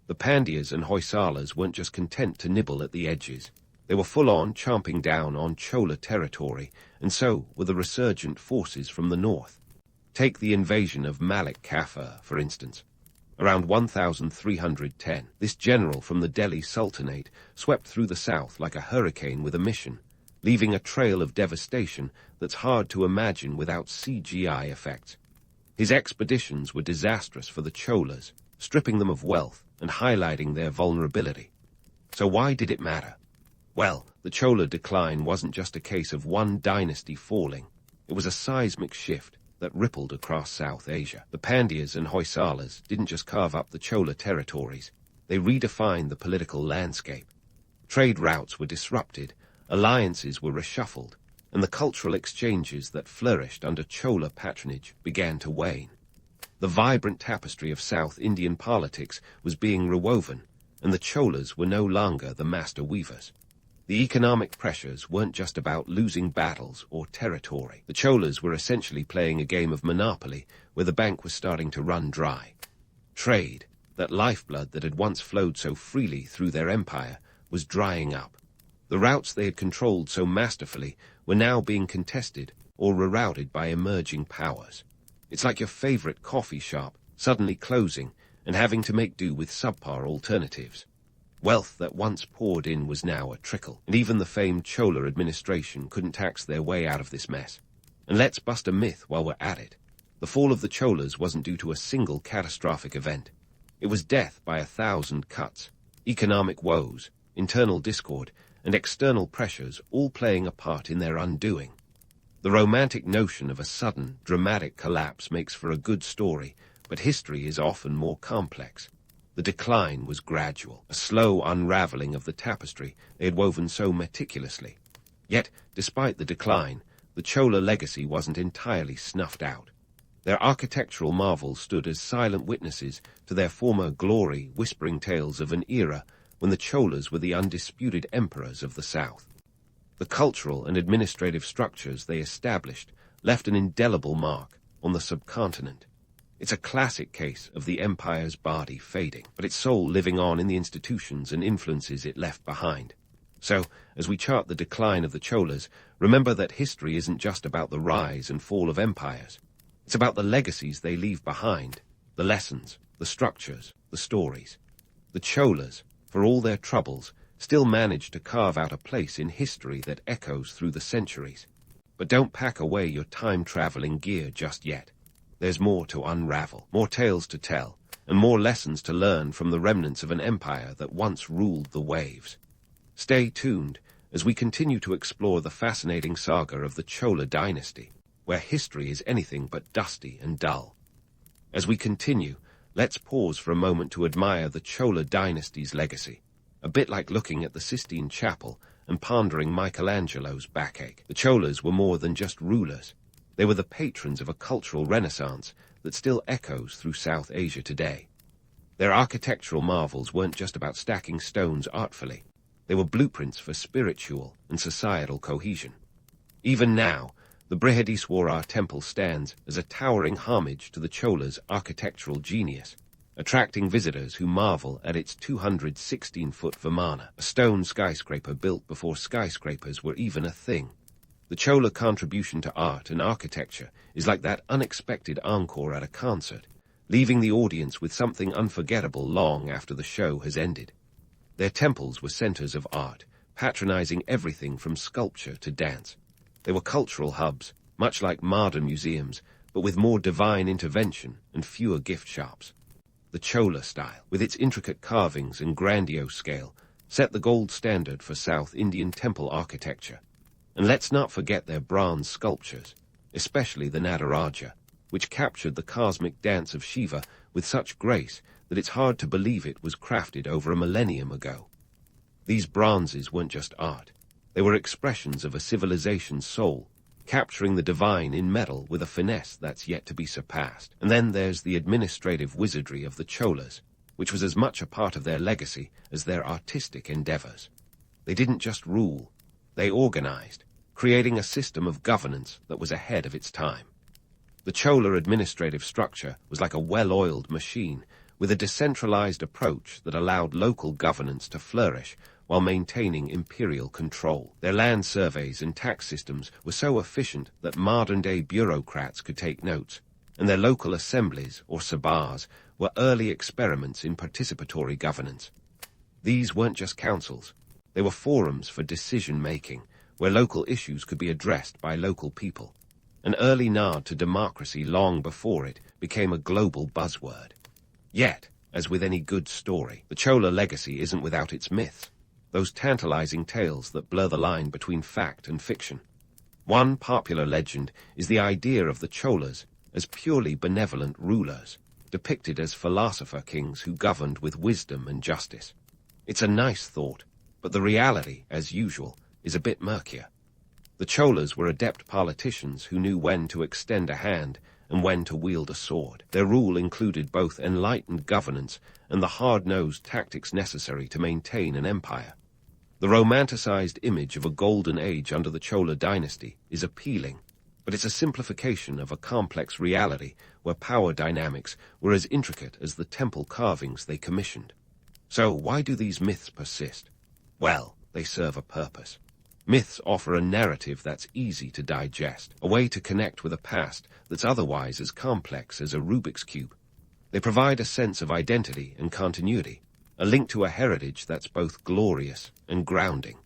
The Pandyas and Hoysalas weren't just content to nibble at the edges. They were full-on chomping down on Chola territory, and so were the resurgent forces from the north. Take the invasion of Malik Kafur, for instance. Around 1310, this general from the Delhi Sultanate swept through the south like a hurricane with a mission, leaving a trail of devastation that's hard to imagine without CGI effects. His expeditions were disastrous for the Cholas, stripping them of wealth and highlighting their vulnerability. So why did it matter? Well, the Chola decline wasn't just a case of one dynasty falling. It was a seismic shift that rippled across South Asia. The Pandyas and Hoysalas didn't just carve up the Chola territories, they redefined the political landscape. Trade routes were disrupted, alliances were reshuffled, and the cultural exchanges that flourished under Chola patronage began to wane. The vibrant tapestry of South Indian politics was being rewoven, and the Cholas were no longer the master weavers. The economic pressures weren't just about losing battles or territory. The Cholas were essentially playing a game of Monopoly where the bank was starting to run dry. Trade, that lifeblood that had once flowed so freely through their empire, was drying up. The routes they had controlled so masterfully were now being contested or rerouted by emerging powers. It's like your favorite coffee shop suddenly closing and having to make do with subpar alternatives. Wealth that once poured in was now a trickle, and even the famed Chola administration couldn't tax their way out of this mess. And let's bust a myth while we're at it. The fall of the Cholas wasn't due to a single catastrophic event. It was death by 1,000 cuts, economic woes, internal discord, and external pressures all playing a part in their undoing. The romantic notion of a sudden, dramatic collapse makes for a good story, but history is often more complex. The decline was gradual, a slow unraveling of the tapestry they had woven so meticulously. Yet, despite the decline, the Chola legacy wasn't entirely snuffed out. Their architectural marvels stood as silent witnesses to their former glory, whispering tales of an era when the Cholas were the undisputed emperors of the south. The cultural and administrative structures they established left an indelible mark on the subcontinent. It's a classic case of the empire's body fading, but its soul living on in the institutions and influences it left behind. So, as we chart the decline of the Cholas, remember that history isn't just about the rise and fall of empires. It's about the legacies they leave behind, the lessons, the structures, the stories. The Cholas, for all their troubles, still manage to carve out a place in history that echoes through the centuries. But don't pack away your time-traveling gear just yet. There's more to unravel, more tales to tell, and more lessons to learn from the remnants of an empire that once ruled the waves. Stay tuned as we continue to explore the fascinating saga of the Chola dynasty, where history is anything but dusty and dull. As we continue, let's pause for a moment to admire the Chola dynasty's legacy, a bit like looking at the Sistine Chapel and pondering Michelangelo's backache. The Cholas were more than just rulers. They were the patrons of a cultural renaissance that still echoes through South Asia today. Their architectural marvels weren't just about stacking stones artfully. They were blueprints for spiritual and societal cohesion. Even now, the Brihadiswara temple stands as a towering homage to the Chola's architectural genius, attracting visitors who marvel at its 216-foot Vimana, a stone skyscraper built before skyscrapers were even a thing. The Chola contribution to art and architecture is like that unexpected encore at a concert, leaving the audience with something unforgettable long after the show has ended. Their temples were centers of art, patronizing everything from sculpture to dance. They were cultural hubs, much like modern museums, but with more divine intervention and fewer gift shops. The Chola style, with its intricate carvings and grandiose scale, set the gold standard for South Indian temple architecture. And let's not forget their bronze sculptures, especially the Nataraja, which captured the cosmic dance of Shiva with such grace that it's hard to believe it was crafted over a millennium ago. These bronzes weren't just art. They were expressions of a civilization's soul, capturing the divine in metal with a finesse that's yet to be surpassed. And then there's the administrative wizardry of the Cholas, which was as much a part of their legacy as their artistic endeavors. They didn't just rule, they organized, creating a system of governance that was ahead of its time. The Chola administrative structure was like a well-oiled machine, with a decentralized approach that allowed local governance to flourish while maintaining imperial control. Their land surveys and tax systems were so efficient that modern-day bureaucrats could take notes, and their local assemblies, or sabars, were early experiments in participatory governance. These weren't just councils. They were forums for decision-making, where local issues could be addressed by local people. An early nod to democracy long before it became a global buzzword. Yet, as with any good story, the Chola legacy isn't without its myths, those tantalizing tales that blur the line between fact and fiction. One popular legend is the idea of the Cholas as purely benevolent rulers, depicted as philosopher kings who governed with wisdom and justice. It's a nice thought, but the reality, as usual, is a bit murkier. The Cholas were adept politicians who knew when to extend a hand and when to wield a sword. Their rule included both enlightened governance and the hard-nosed tactics necessary to maintain an empire. The romanticized image of a golden age under the Chola dynasty is appealing, but it's a simplification of a complex reality where power dynamics were as intricate as the temple carvings they commissioned. So why do these myths persist? Well, they serve a purpose. Myths offer a narrative that's easy to digest, a way to connect with a past that's otherwise as complex as a Rubik's Cube. They provide a sense of identity and continuity, a link to a heritage that's both glorious and grounding.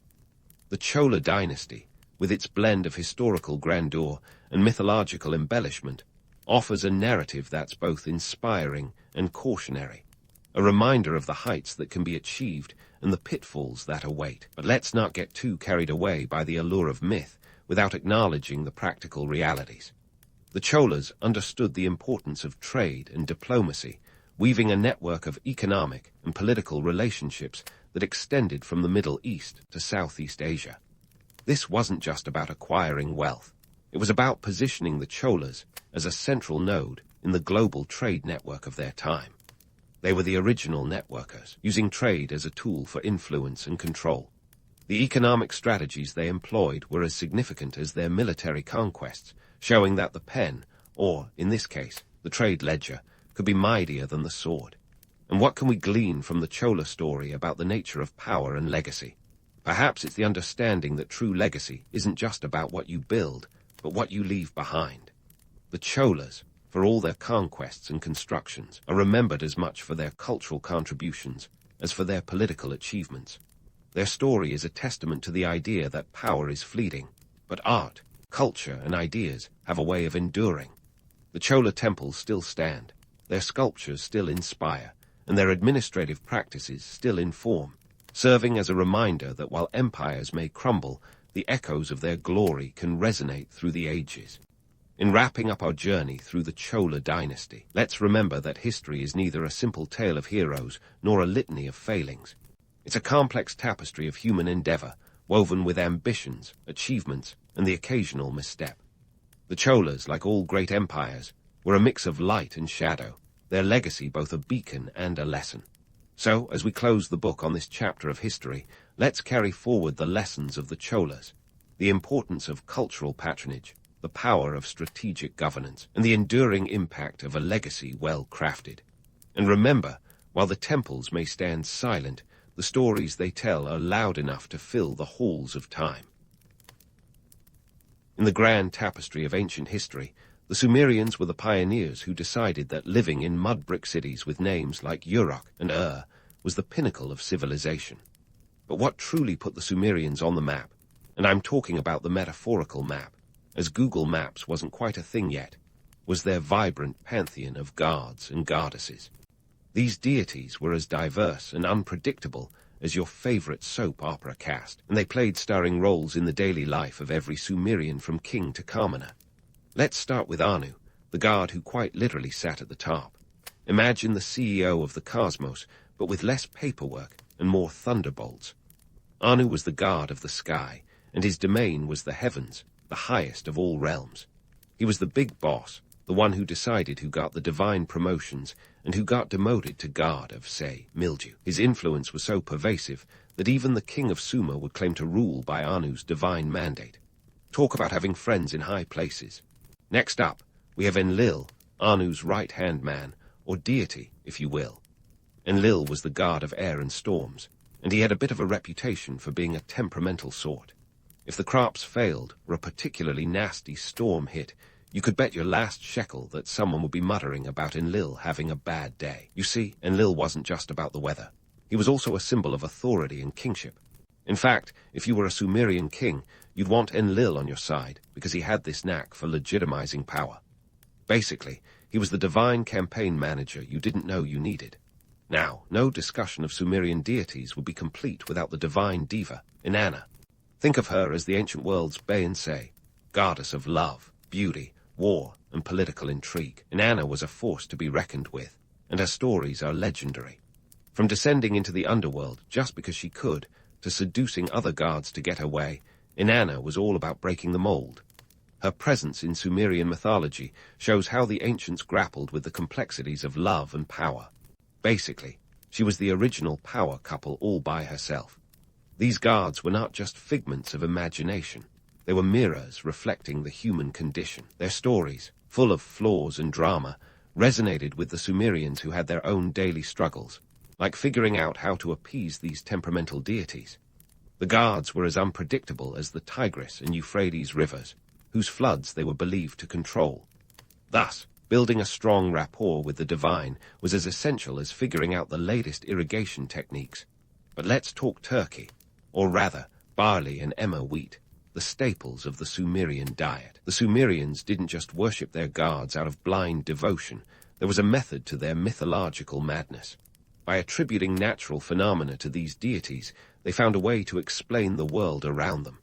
The Chola dynasty, with its blend of historical grandeur and mythological embellishment, offers a narrative that's both inspiring and cautionary, a reminder of the heights that can be achieved and the pitfalls that await. But let's not get too carried away by the allure of myth without acknowledging the practical realities. The Cholas understood the importance of trade and diplomacy, weaving a network of economic and political relationships that extended from the Middle East to Southeast Asia. This wasn't just about acquiring wealth. It was about positioning the Cholas as a central node in the global trade network of their time. They were the original networkers, using trade as a tool for influence and control. The economic strategies they employed were as significant as their military conquests, showing that the pen, or, in this case, the trade ledger, could be mightier than the sword. And what can we glean from the Chola story about the nature of power and legacy? Perhaps it's the understanding that true legacy isn't just about what you build, but what you leave behind. The Cholas, for all their conquests and constructions, are remembered as much for their cultural contributions as for their political achievements. Their story is a testament to the idea that power is fleeting, but art, culture, and ideas have a way of enduring. The Chola temples still stand, their sculptures still inspire, and their administrative practices still inform, serving as a reminder that while empires may crumble, the echoes of their glory can resonate through the ages. In wrapping up our journey through the Chola dynasty, let's remember that history is neither a simple tale of heroes nor a litany of failings. It's a complex tapestry of human endeavor, woven with ambitions, achievements, and the occasional misstep. The Cholas, like all great empires, were a mix of light and shadow, their legacy both a beacon and a lesson. So, as we close the book on this chapter of history, let's carry forward the lessons of the Cholas, the importance of cultural patronage, the power of strategic governance, and the enduring impact of a legacy well crafted. And remember, while the temples may stand silent, the stories they tell are loud enough to fill the halls of time. In the grand tapestry of ancient history, the Sumerians were the pioneers who decided that living in mud-brick cities with names like Uruk and was the pinnacle of civilization. But what truly put the Sumerians on the map, and I'm talking about the metaphorical map, as Google Maps wasn't quite a thing yet, was their vibrant pantheon of gods and goddesses. These deities were as diverse and unpredictable as your favorite soap opera cast, and they played starring roles in the daily life of every Sumerian from king to commoner. Let's start with Anu, the god who quite literally sat at the top. Imagine the CEO of the cosmos, but with less paperwork and more thunderbolts. Anu was the god of the sky, and his domain was the heavens, the highest of all realms. He was the big boss, the one who decided who got the divine promotions and who got demoted to guard of, say, mildew. His influence was so pervasive that even the king of Sumer would claim to rule by Anu's divine mandate. Talk about having friends in high places. Next up, we have Enlil, Anu's right-hand man, or deity, if you will. Enlil was the god of air and storms, and he had a bit of a reputation for being a temperamental sort. If the crops failed, or a particularly nasty storm hit, you could bet your last shekel that someone would be muttering about Enlil having a bad day. You see, Enlil wasn't just about the weather. He was also a symbol of authority and kingship. In fact, if you were a Sumerian king, you'd want Enlil on your side, because he had this knack for legitimizing power. Basically, he was the divine campaign manager you didn't know you needed. Now, no discussion of Sumerian deities would be complete without the divine diva, Inanna. Think of her as the ancient world's Beyoncé, goddess of love, beauty, war, and political intrigue. Inanna was a force to be reckoned with, and her stories are legendary. From descending into the underworld just because she could, to seducing other gods to get her way, Inanna was all about breaking the mold. Her presence in Sumerian mythology shows how the ancients grappled with the complexities of love and power. Basically, she was the original power couple all by herself. These gods were not just figments of imagination. They were mirrors reflecting the human condition. Their stories, full of flaws and drama, resonated with the Sumerians who had their own daily struggles, like figuring out how to appease these temperamental deities. The gods were as unpredictable as the Tigris and Euphrates rivers, whose floods they were believed to control. Thus, building a strong rapport with the divine was as essential as figuring out the latest irrigation techniques. But let's talk turkey, or rather, barley and emmer wheat, the staples of the Sumerian diet. The Sumerians didn't just worship their gods out of blind devotion. There was a method to their mythological madness. By attributing natural phenomena to these deities, they found a way to explain the world around them.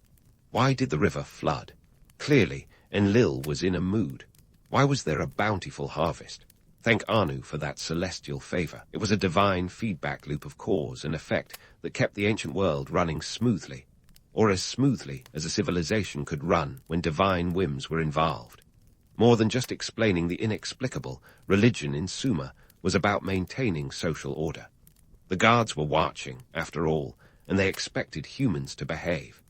Why did the river flood? Clearly, Enlil was in a mood. Why was there a bountiful harvest? Thank Anu for that celestial favor. It was a divine feedback loop of cause and effect that kept the ancient world running smoothly, or as smoothly as a civilization could run when divine whims were involved. More than just explaining the inexplicable, religion in Sumer was about maintaining social order. The gods were watching, after all, and they expected humans to behave.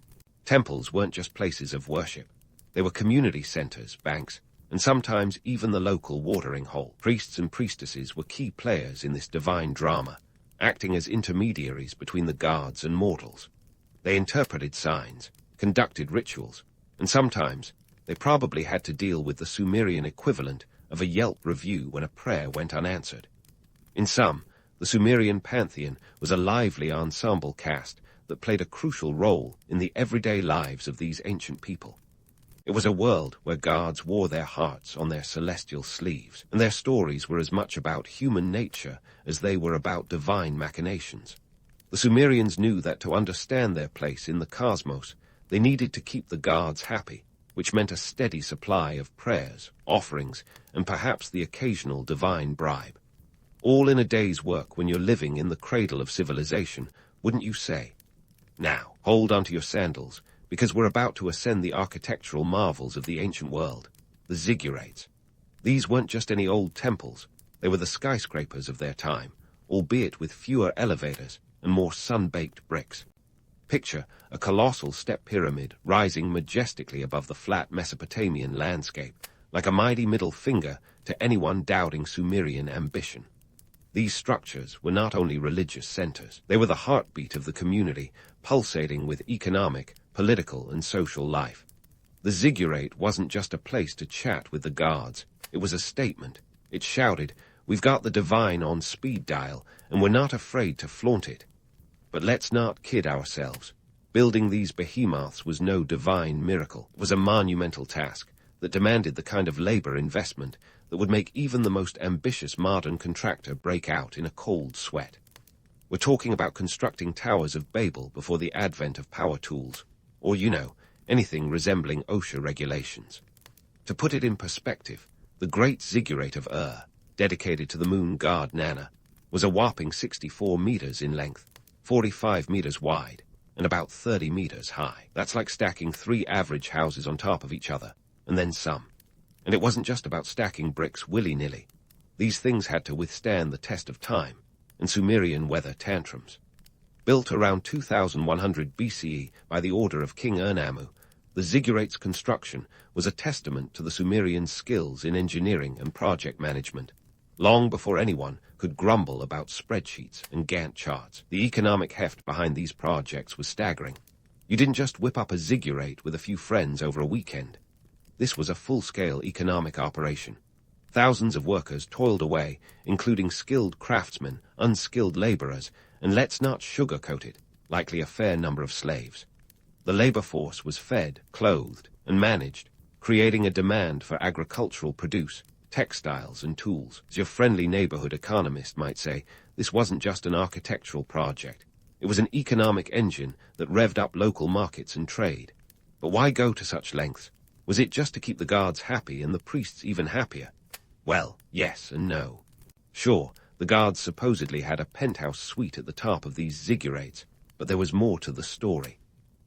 Temples weren't just places of worship. They were community centers, banks, and sometimes even the local watering hole. Priests and priestesses were key players in this divine drama, acting as intermediaries between the gods and mortals. They interpreted signs, conducted rituals, and sometimes they probably had to deal with the Sumerian equivalent of a Yelp review when a prayer went unanswered. In sum, the Sumerian pantheon was a lively ensemble cast that played a crucial role in the everyday lives of these ancient people. It was a world where gods wore their hearts on their celestial sleeves, and their stories were as much about human nature as they were about divine machinations. The Sumerians knew that to understand their place in the cosmos, they needed to keep the gods happy, which meant a steady supply of prayers, offerings, and perhaps the occasional divine bribe. All in a day's work when you're living in the cradle of civilization, wouldn't you say? Now, hold onto your sandals, because we're about to ascend the architectural marvels of the ancient world, the Ziggurats. These weren't just any old temples, they were the skyscrapers of their time, albeit with fewer elevators and more sun-baked bricks. Picture a colossal step pyramid rising majestically above the flat Mesopotamian landscape, like a mighty middle finger to anyone doubting Sumerian ambition. These structures were not only religious centers, they were the heartbeat of the community, pulsating with economic, political, and social life. The Ziggurat wasn't just a place to chat with the gods, it was a statement. It shouted, "We've got the divine on speed dial, and we're not afraid to flaunt it." But let's not kid ourselves. Building these behemoths was no divine miracle. It was a monumental task that demanded the kind of labor investment that would make even the most ambitious modern contractor break out in a cold sweat. We're talking about constructing towers of Babel before the advent of power tools, or, anything resembling OSHA regulations. To put it in perspective, the Great Ziggurat of Ur, dedicated to the moon god Nana, was a whopping 64 meters in length, 45 meters wide, and about 30 meters high. That's like stacking 3 average houses on top of each other, and then some. And it wasn't just about stacking bricks willy-nilly. These things had to withstand the test of time and Sumerian weather tantrums. Built around 2100 BCE by the order of King Urnamu, the Ziggurats' construction was a testament to the Sumerian skills in engineering and project management. Long before anyone could grumble about spreadsheets and Gantt charts, the economic heft behind these projects was staggering. You didn't just whip up a ziggurat with a few friends over a weekend. This was a full-scale economic operation. Thousands of workers toiled away, including skilled craftsmen, unskilled laborers, and let's not sugarcoat it, likely a fair number of slaves. The labor force was fed, clothed, and managed, creating a demand for agricultural produce, textiles, and tools. As your friendly neighborhood economist might say, this wasn't just an architectural project. It was an economic engine that revved up local markets and trade. But why go to such lengths? Was it just to keep the guards happy and the priests even happier? Well, yes and no. Sure, the guards supposedly had a penthouse suite at the top of these ziggurats, but there was more to the story.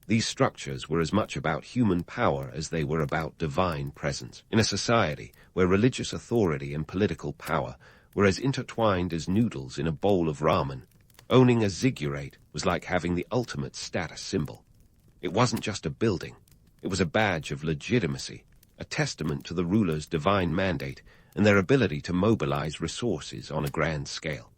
These structures were as much about human power as they were about divine presence. In a society where religious authority and political power were as intertwined as noodles in a bowl of ramen, owning a ziggurat was like having the ultimate status symbol. It wasn't just a building. It was a badge of legitimacy, a testament to the ruler's divine mandate and their ability to mobilize resources on a grand scale.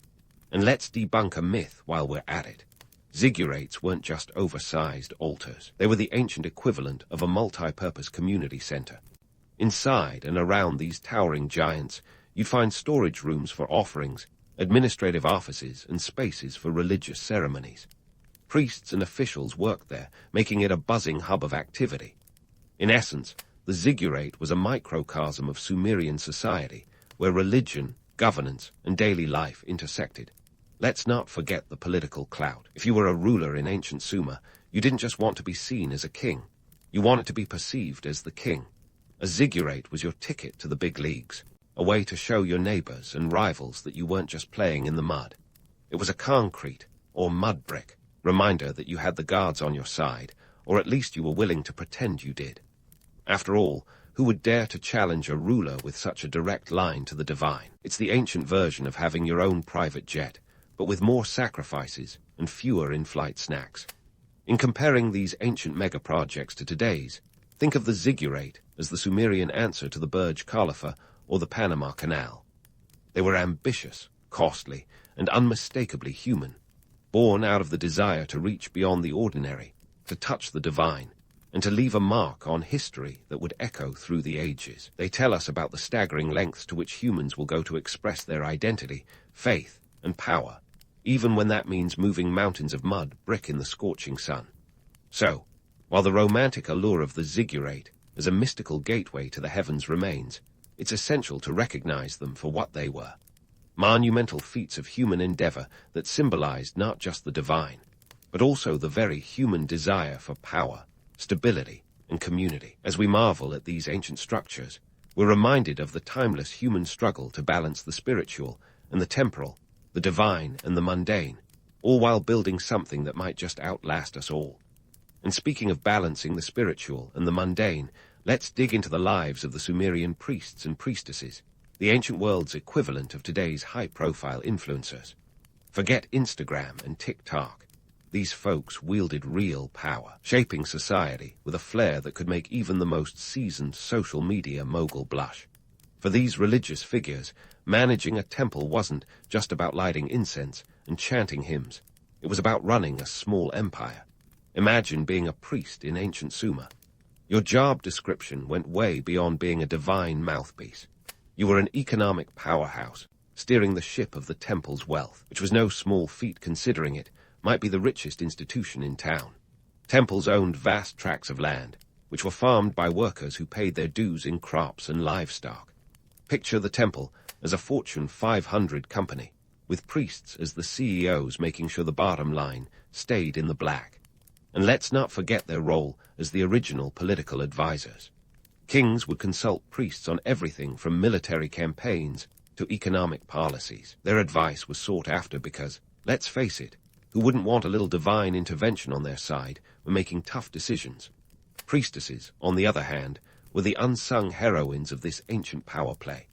And let's debunk a myth while we're at it. Ziggurats weren't just oversized altars. They were the ancient equivalent of a multi-purpose community center. Inside and around these towering giants, you'd find storage rooms for offerings, administrative offices, and spaces for religious ceremonies. Priests and officials worked there, making it a buzzing hub of activity. In essence, the ziggurat was a microcosm of Sumerian society, where religion, governance, and daily life intersected. Let's not forget the political clout. If you were a ruler in ancient Sumer, you didn't just want to be seen as a king. You wanted to be perceived as the king. A ziggurat was your ticket to the big leagues, a way to show your neighbors and rivals that you weren't just playing in the mud. It was a concrete, or mud brick, reminder that you had the guards on your side, or at least you were willing to pretend you did. After all, who would dare to challenge a ruler with such a direct line to the divine? It's the ancient version of having your own private jet, but with more sacrifices and fewer in-flight snacks. In comparing these ancient mega-projects to today's, think of the ziggurat as the Sumerian answer to the Burj Khalifa or the Panama Canal. They were ambitious, costly, and unmistakably human, born out of the desire to reach beyond the ordinary, to touch the divine, and to leave a mark on history that would echo through the ages. They tell us about the staggering lengths to which humans will go to express their identity, faith, and power, even when that means moving mountains of mud, brick in the scorching sun. So, while the romantic allure of the ziggurat as a mystical gateway to the heavens remains, it's essential to recognize them for what they were. Monumental feats of human endeavor that symbolized not just the divine, but also the very human desire for power, stability, and community. As we marvel at these ancient structures, we're reminded of the timeless human struggle to balance the spiritual and the temporal, the divine and the mundane, all while building something that might just outlast us all. And speaking of balancing the spiritual and the mundane, let's dig into the lives of the Sumerian priests and priestesses, the ancient world's equivalent of today's high-profile influencers. Forget Instagram and TikTok. These folks wielded real power, shaping society with a flair that could make even the most seasoned social media mogul blush. For these religious figures, managing a temple wasn't just about lighting incense and chanting hymns. It was about running a small empire. Imagine being a priest in ancient Sumer. Your job description went way beyond being a divine mouthpiece. You were an economic powerhouse, steering the ship of the temple's wealth, which was no small feat considering it might be the richest institution in town. Temples owned vast tracts of land, which were farmed by workers who paid their dues in crops and livestock. Picture the temple as a Fortune 500 company, with priests as the CEOs making sure the bottom line stayed in the black. And let's not forget their role as the original political advisors. Kings would consult priests on everything from military campaigns to economic policies. Their advice was sought after because, let's face it, who wouldn't want a little divine intervention on their side when making tough decisions. Priestesses, on the other hand, were the unsung heroines of this ancient power play.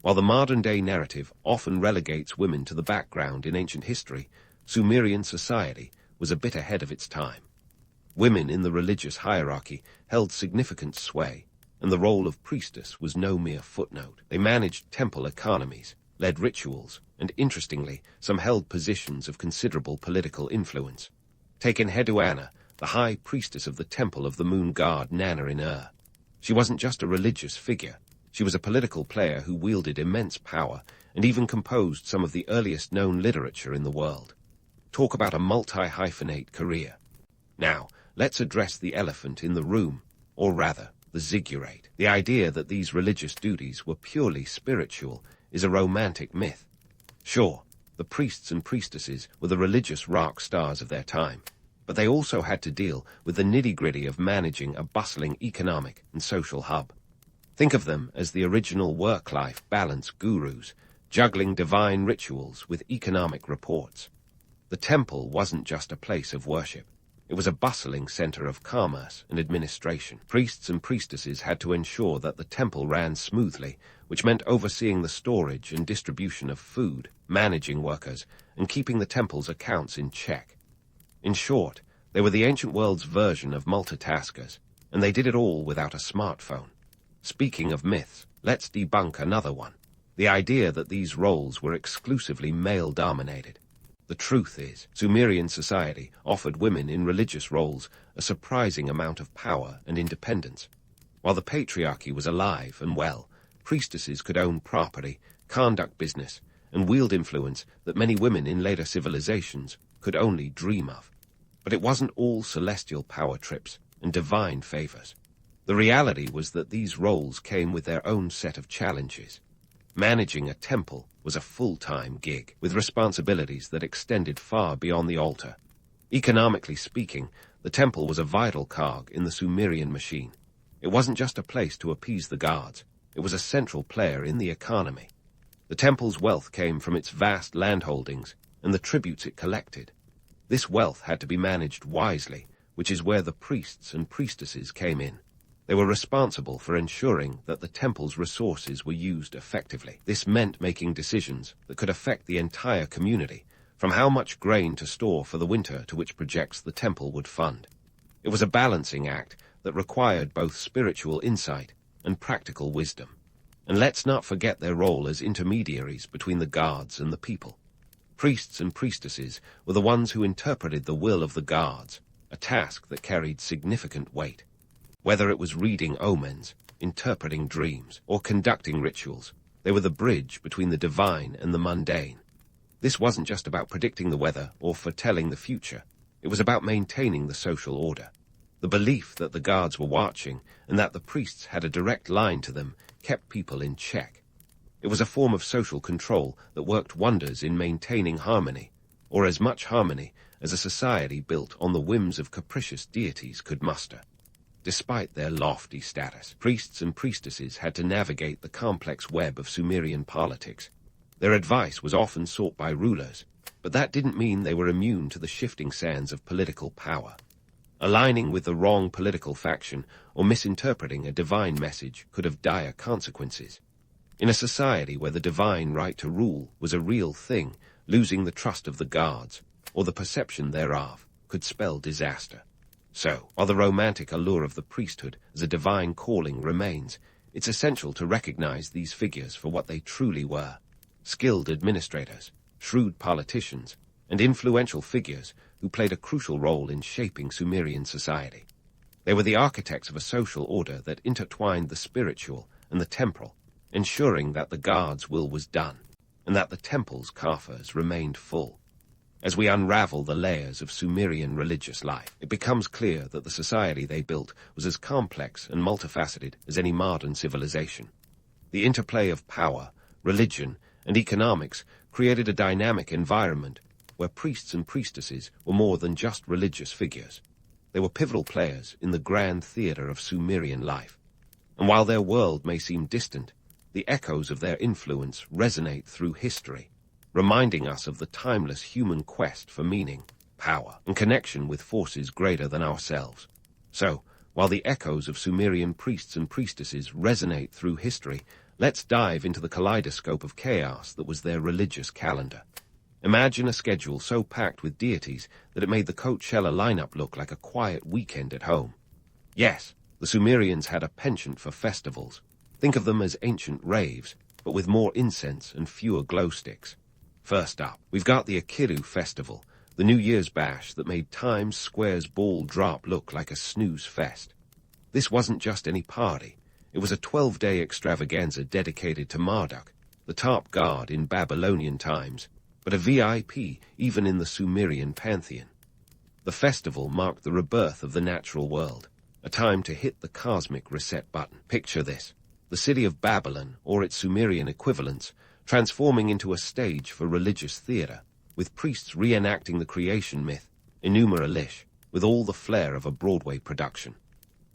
While the modern-day narrative often relegates women to the background in ancient history, Sumerian society was a bit ahead of its time. Women in the religious hierarchy held significant sway, and the role of priestess was no mere footnote. They managed temple economies, led rituals, and interestingly, some held positions of considerable political influence. Take Enheduanna, the high priestess of the temple of the moon god Nana in Ur. She wasn't just a religious figure, she was a political player who wielded immense power and even composed some of the earliest known literature in the world. Talk about a multi-hyphenate career. Now, let's address the elephant in the room, or rather, the ziggurat. The idea that these religious duties were purely spiritual is a romantic myth. Sure, the priests and priestesses were the religious rock stars of their time, but they also had to deal with the nitty-gritty of managing a bustling economic and social hub. Think of them as the original work-life balance gurus, juggling divine rituals with economic reports. The temple wasn't just a place of worship. It was a bustling center of commerce and administration. Priests and priestesses had to ensure that the temple ran smoothly, which meant overseeing the storage and distribution of food, managing workers, and keeping the temple's accounts in check. In short, they were the ancient world's version of multitaskers, and they did it all without a smartphone. Speaking of myths, let's debunk another one. The idea that these roles were exclusively male-dominated. The truth is, Sumerian society offered women in religious roles a surprising amount of power and independence. While the patriarchy was alive and well, priestesses could own property, conduct business, and wield influence that many women in later civilizations could only dream of. But it wasn't all celestial power trips and divine favors. The reality was that these roles came with their own set of challenges. Managing a temple was a full-time gig, with responsibilities that extended far beyond the altar. Economically speaking, the temple was a vital cog in the Sumerian machine. It wasn't just a place to appease the gods, it was a central player in the economy. The temple's wealth came from its vast landholdings and the tributes it collected. This wealth had to be managed wisely, which is where the priests and priestesses came in. They were responsible for ensuring that the temple's resources were used effectively. This meant making decisions that could affect the entire community, from how much grain to store for the winter to which projects the temple would fund. It was a balancing act that required both spiritual insight and practical wisdom. And let's not forget their role as intermediaries between the gods and the people. Priests and priestesses were the ones who interpreted the will of the gods, a task that carried significant weight. Whether it was reading omens, interpreting dreams, or conducting rituals, they were the bridge between the divine and the mundane. This wasn't just about predicting the weather or foretelling the future. It was about maintaining the social order. The belief that the gods were watching and that the priests had a direct line to them kept people in check. It was a form of social control that worked wonders in maintaining harmony, or as much harmony as a society built on the whims of capricious deities could muster. Despite their lofty status, priests and priestesses had to navigate the complex web of Sumerian politics. Their advice was often sought by rulers, but that didn't mean they were immune to the shifting sands of political power. Aligning with the wrong political faction or misinterpreting a divine message could have dire consequences. In a society where the divine right to rule was a real thing, losing the trust of the gods, or the perception thereof, could spell disaster. So, while the romantic allure of the priesthood as a divine calling remains, it's essential to recognize these figures for what they truly were: skilled administrators, shrewd politicians, and influential figures who played a crucial role in shaping Sumerian society. They were the architects of a social order that intertwined the spiritual and the temporal, ensuring that the gods' will was done, and that the temple's coffers remained full. As we unravel the layers of Sumerian religious life, it becomes clear that the society they built was as complex and multifaceted as any modern civilization. The interplay of power, religion, and economics created a dynamic environment where priests and priestesses were more than just religious figures. They were pivotal players in the grand theater of Sumerian life. And while their world may seem distant, the echoes of their influence resonate through history, reminding us of the timeless human quest for meaning, power, and connection with forces greater than ourselves. So, while the echoes of Sumerian priests and priestesses resonate through history, let's dive into the kaleidoscope of chaos that was their religious calendar. Imagine a schedule so packed with deities that it made the Coachella lineup look like a quiet weekend at home. Yes, the Sumerians had a penchant for festivals. Think of them as ancient raves, but with more incense and fewer glow sticks. First up, we've got the Akiru Festival, the New Year's bash that made Times Square's ball drop look like a snooze fest. This wasn't just any party. It was a 12-day extravaganza dedicated to Marduk, the top god in Babylonian times, but a VIP even in the Sumerian pantheon. The festival marked the rebirth of the natural world, a time to hit the cosmic reset button. Picture this: the city of Babylon, or its Sumerian equivalents, transforming into a stage for religious theater, with priests reenacting the creation myth, Enuma Elish, with all the flair of a Broadway production.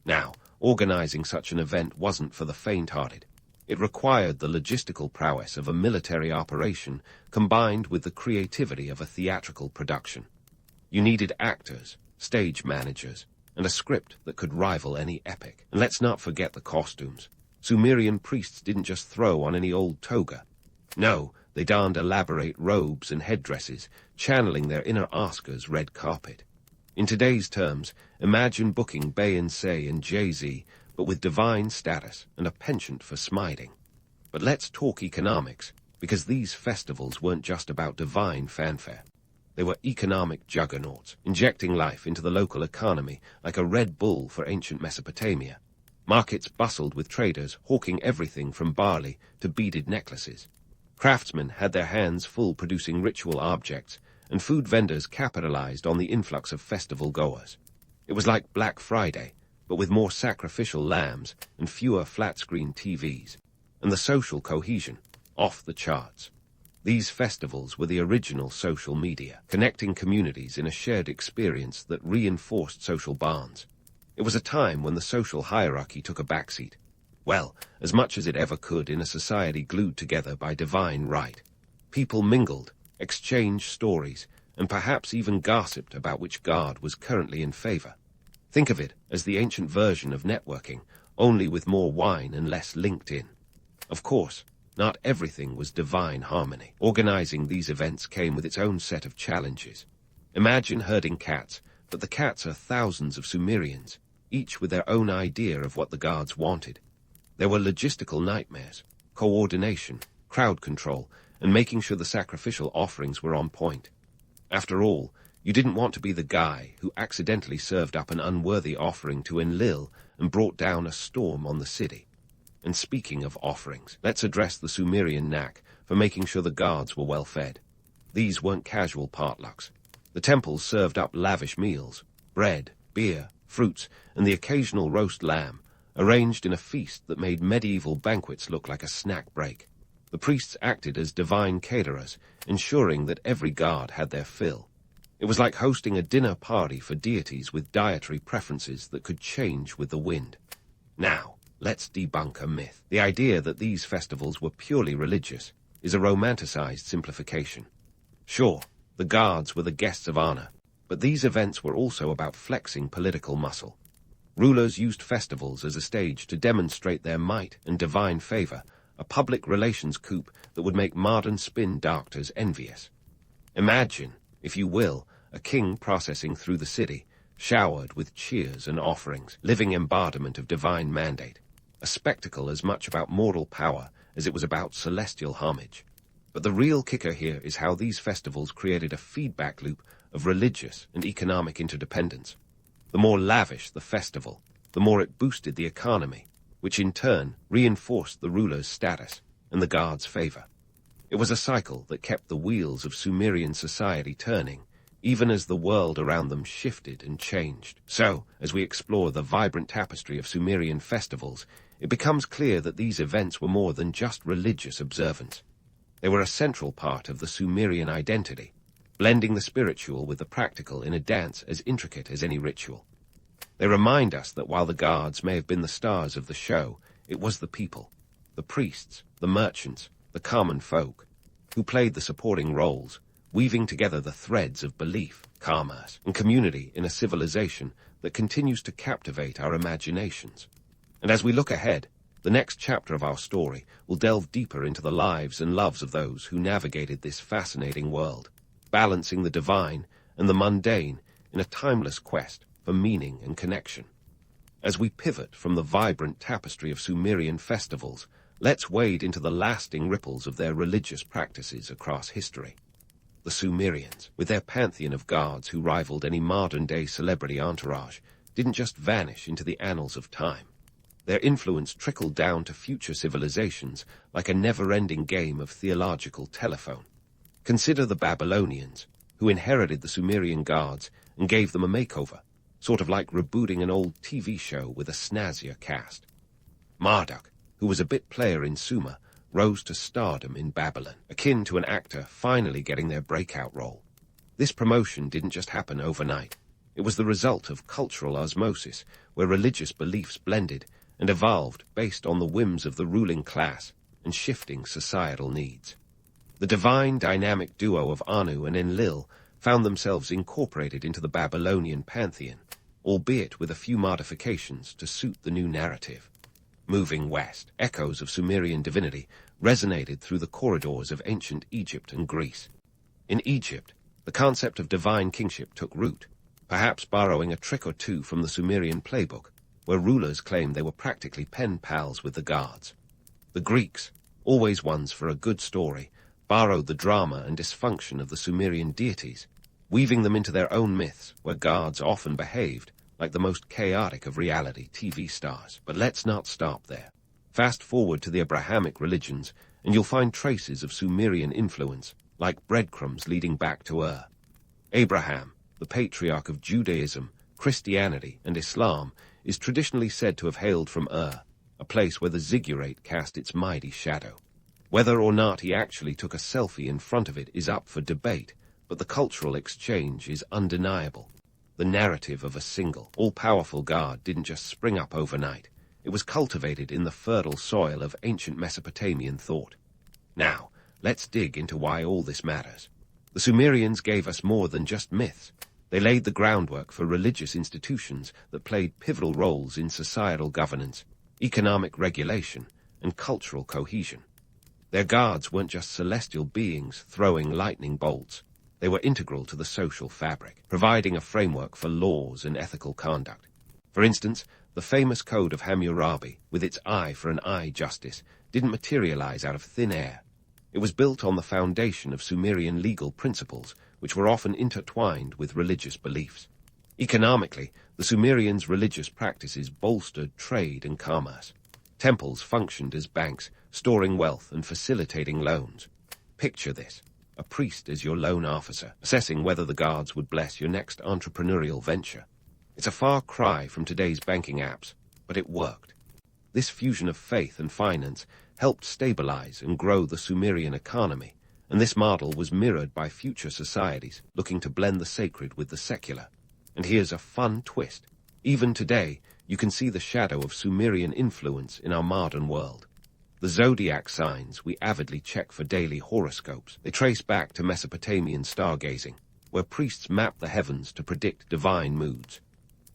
Now, organizing such an event wasn't for the faint-hearted. It required the logistical prowess of a military operation combined with the creativity of a theatrical production. You needed actors, stage managers, and a script that could rival any epic. And let's not forget the costumes. Sumerian priests didn't just throw on any old toga. No, they donned elaborate robes and headdresses, channeling their inner Oscar's red carpet. In today's terms, imagine booking Beyoncé and Jay-Z, but with divine status and a penchant for smiting. But let's talk economics, because these festivals weren't just about divine fanfare. They were economic juggernauts, injecting life into the local economy like a Red Bull for ancient Mesopotamia. Markets bustled with traders hawking everything from barley to beaded necklaces. Craftsmen had their hands full producing ritual objects, and food vendors capitalized on the influx of festival goers. It was like Black Friday, but with more sacrificial lambs and fewer flat-screen TVs. And the social cohesion, off the charts. These festivals were the original social media, connecting communities in a shared experience that reinforced social bonds. It was a time when the social hierarchy took a backseat. Well, as much as it ever could in a society glued together by divine right. People mingled, exchanged stories, and perhaps even gossiped about which god was currently in favor. Think of it as the ancient version of networking, only with more wine and less LinkedIn. Of course, not everything was divine harmony. Organizing these events came with its own set of challenges. Imagine herding cats, but the cats are thousands of Sumerians, each with their own idea of what the gods wanted. There were logistical nightmares, coordination, crowd control, and making sure the sacrificial offerings were on point. After all, you didn't want to be the guy who accidentally served up an unworthy offering to Enlil and brought down a storm on the city. And speaking of offerings, let's address the Sumerian knack for making sure the gods were well fed. These weren't casual potlucks. The temples served up lavish meals, bread, beer, fruits, and the occasional roast lamb, arranged in a feast that made medieval banquets look like a snack break. The priests acted as divine caterers, ensuring that every god had their fill. It was like hosting a dinner party for deities with dietary preferences that could change with the wind. Now, let's debunk a myth. The idea that these festivals were purely religious is a romanticized simplification. Sure, the gods were the guests of honor, but these events were also about flexing political muscle. Rulers used festivals as a stage to demonstrate their might and divine favor, a public relations coup that would make modern spin doctors envious. Imagine, if you will, a king processing through the city, showered with cheers and offerings, living embodiment of divine mandate, a spectacle as much about mortal power as it was about celestial homage. But the real kicker here is how these festivals created a feedback loop of religious and economic interdependence. The more lavish the festival, the more it boosted the economy, which in turn reinforced the ruler's status and the god's favor. It was a cycle that kept the wheels of Sumerian society turning, even as the world around them shifted and changed. So, as we explore the vibrant tapestry of Sumerian festivals, it becomes clear that these events were more than just religious observance. They were a central part of the Sumerian identity, blending the spiritual with the practical in a dance as intricate as any ritual. They remind us that while the gods may have been the stars of the show, it was the people, the priests, the merchants, the common folk, who played the supporting roles, weaving together the threads of belief, commerce, and community in a civilization that continues to captivate our imaginations. And as we look ahead, the next chapter of our story will delve deeper into the lives and loves of those who navigated this fascinating world, balancing the divine and the mundane in a timeless quest for meaning and connection. As we pivot from the vibrant tapestry of Sumerian festivals, let's wade into the lasting ripples of their religious practices across history. The Sumerians, with their pantheon of gods who rivaled any modern-day celebrity entourage, didn't just vanish into the annals of time. Their influence trickled down to future civilizations like a never-ending game of theological telephone. Consider the Babylonians, who inherited the Sumerian gods and gave them a makeover, sort of like rebooting an old TV show with a snazzier cast. Marduk, who was a bit player in Sumer, rose to stardom in Babylon, akin to an actor finally getting their breakout role. This promotion didn't just happen overnight. It was the result of cultural osmosis, where religious beliefs blended and evolved based on the whims of the ruling class and shifting societal needs. The divine dynamic duo of Anu and Enlil found themselves incorporated into the Babylonian pantheon, albeit with a few modifications to suit the new narrative. Moving west, echoes of Sumerian divinity resonated through the corridors of ancient Egypt and Greece. In Egypt, the concept of divine kingship took root, perhaps borrowing a trick or two from the Sumerian playbook, where rulers claimed they were practically pen pals with the gods. The Greeks, always ones for a good story, borrowed the drama and dysfunction of the Sumerian deities, weaving them into their own myths where gods often behaved like the most chaotic of reality TV stars. But let's not stop there. Fast forward to the Abrahamic religions, and you'll find traces of Sumerian influence, like breadcrumbs leading back to Ur. Abraham, the patriarch of Judaism, Christianity, and Islam, is traditionally said to have hailed from Ur, a place where the Ziggurat cast its mighty shadow. Whether or not he actually took a selfie in front of it is up for debate, but the cultural exchange is undeniable. The narrative of a single, all-powerful god didn't just spring up overnight. It was cultivated in the fertile soil of ancient Mesopotamian thought. Now, let's dig into why all this matters. The Sumerians gave us more than just myths. They laid the groundwork for religious institutions that played pivotal roles in societal governance, economic regulation, and cultural cohesion. Their gods weren't just celestial beings throwing lightning bolts. They were integral to the social fabric, providing a framework for laws and ethical conduct. For instance, the famous Code of Hammurabi, with its eye for an eye justice, didn't materialize out of thin air. It was built on the foundation of Sumerian legal principles, which were often intertwined with religious beliefs. Economically, the Sumerians' religious practices bolstered trade and commerce. Temples functioned as banks, storing wealth and facilitating loans. Picture this: a priest as your loan officer, assessing whether the gods would bless your next entrepreneurial venture. It's a far cry from today's banking apps, but it worked. This fusion of faith and finance helped stabilize and grow the Sumerian economy, and this model was mirrored by future societies looking to blend the sacred with the secular. And here's a fun twist. Even today, you can see the shadow of Sumerian influence in our modern world. The zodiac signs we avidly check for daily horoscopes, they trace back to Mesopotamian stargazing, where priests map the heavens to predict divine moods.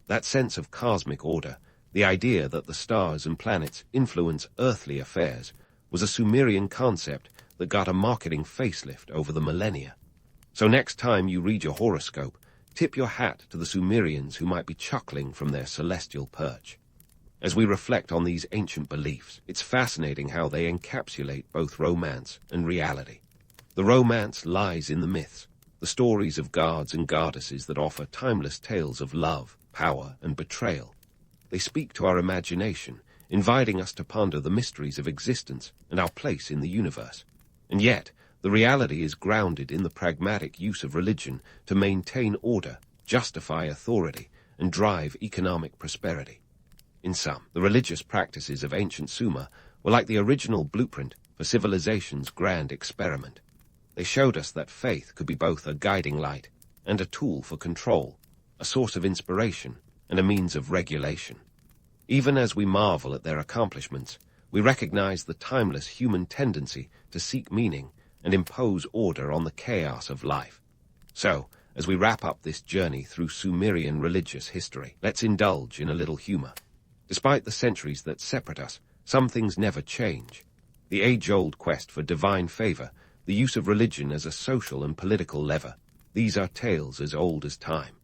That sense of cosmic order, the idea that the stars and planets influence earthly affairs, was a Sumerian concept that got a marketing facelift over the millennia. So next time you read your horoscope, tip your hat to the Sumerians who might be chuckling from their celestial perch. As we reflect on these ancient beliefs, it's fascinating how they encapsulate both romance and reality. The romance lies in the myths, the stories of gods and goddesses that offer timeless tales of love, power, and betrayal. They speak to our imagination, inviting us to ponder the mysteries of existence and our place in the universe. And yet, the reality is grounded in the pragmatic use of religion to maintain order, justify authority, and drive economic prosperity. In sum, the religious practices of ancient Sumer were like the original blueprint for civilization's grand experiment. They showed us that faith could be both a guiding light and a tool for control, a source of inspiration and a means of regulation. Even as we marvel at their accomplishments, we recognize the timeless human tendency to seek meaning and impose order on the chaos of life. So, as we wrap up this journey through Sumerian religious history, let's indulge in a little humor. Despite the centuries that separate us, some things never change. The age-old quest for divine favor, the use of religion as a social and political lever, these are tales as old as time.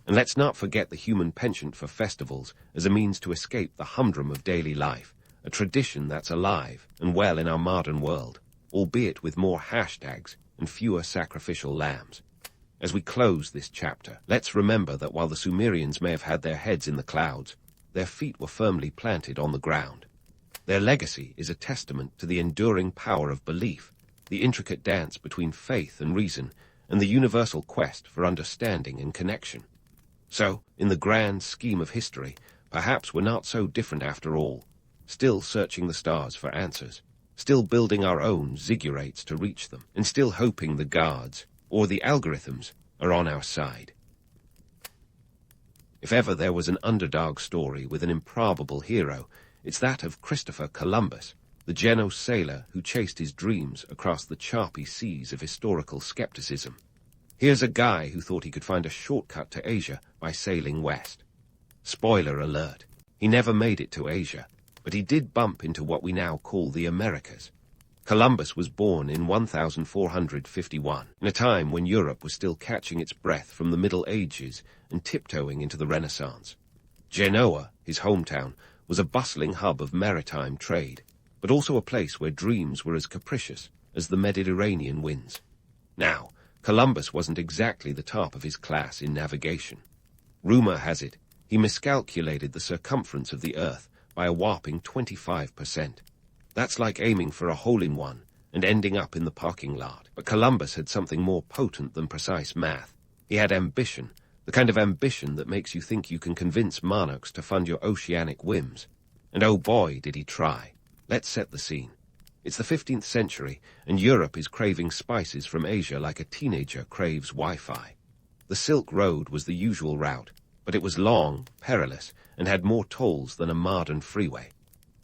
And let's not forget the human penchant for festivals as a means to escape the humdrum of daily life, a tradition that's alive and well in our modern world, albeit with more hashtags and fewer sacrificial lambs. As we close this chapter, let's remember that while the Sumerians may have had their heads in the clouds, their feet were firmly planted on the ground. Their legacy is a testament to the enduring power of belief, the intricate dance between faith and reason, and the universal quest for understanding and connection. So, in the grand scheme of history, perhaps we're not so different after all, still searching the stars for answers, still building our own Ziggurats to reach them, and still hoping the gods, or the algorithms, are on our side. If ever there was an underdog story with an improbable hero, it's that of Christopher Columbus, the Genoese sailor who chased his dreams across the choppy seas of historical skepticism. Here's a guy who thought he could find a shortcut to Asia by sailing west. Spoiler alert, he never made it to Asia, but he did bump into what we now call the Americas. Columbus was born in 1451, in a time when Europe was still catching its breath from the Middle Ages and tiptoeing into the Renaissance. Genoa, his hometown, was a bustling hub of maritime trade, but also a place where dreams were as capricious as the Mediterranean winds. Now, Columbus wasn't exactly the top of his class in navigation. Rumor has it, he miscalculated the circumference of the Earth by a whopping 25%. That's like aiming for a hole-in-one and ending up in the parking lot. But Columbus had something more potent than precise math. He had ambition, the kind of ambition that makes you think you can convince monarchs to fund your oceanic whims. And oh boy, did he try. Let's set the scene. It's the 15th century, and Europe is craving spices from Asia like a teenager craves Wi-Fi. The Silk Road was the usual route, but it was long, perilous, and had more tolls than a modern freeway.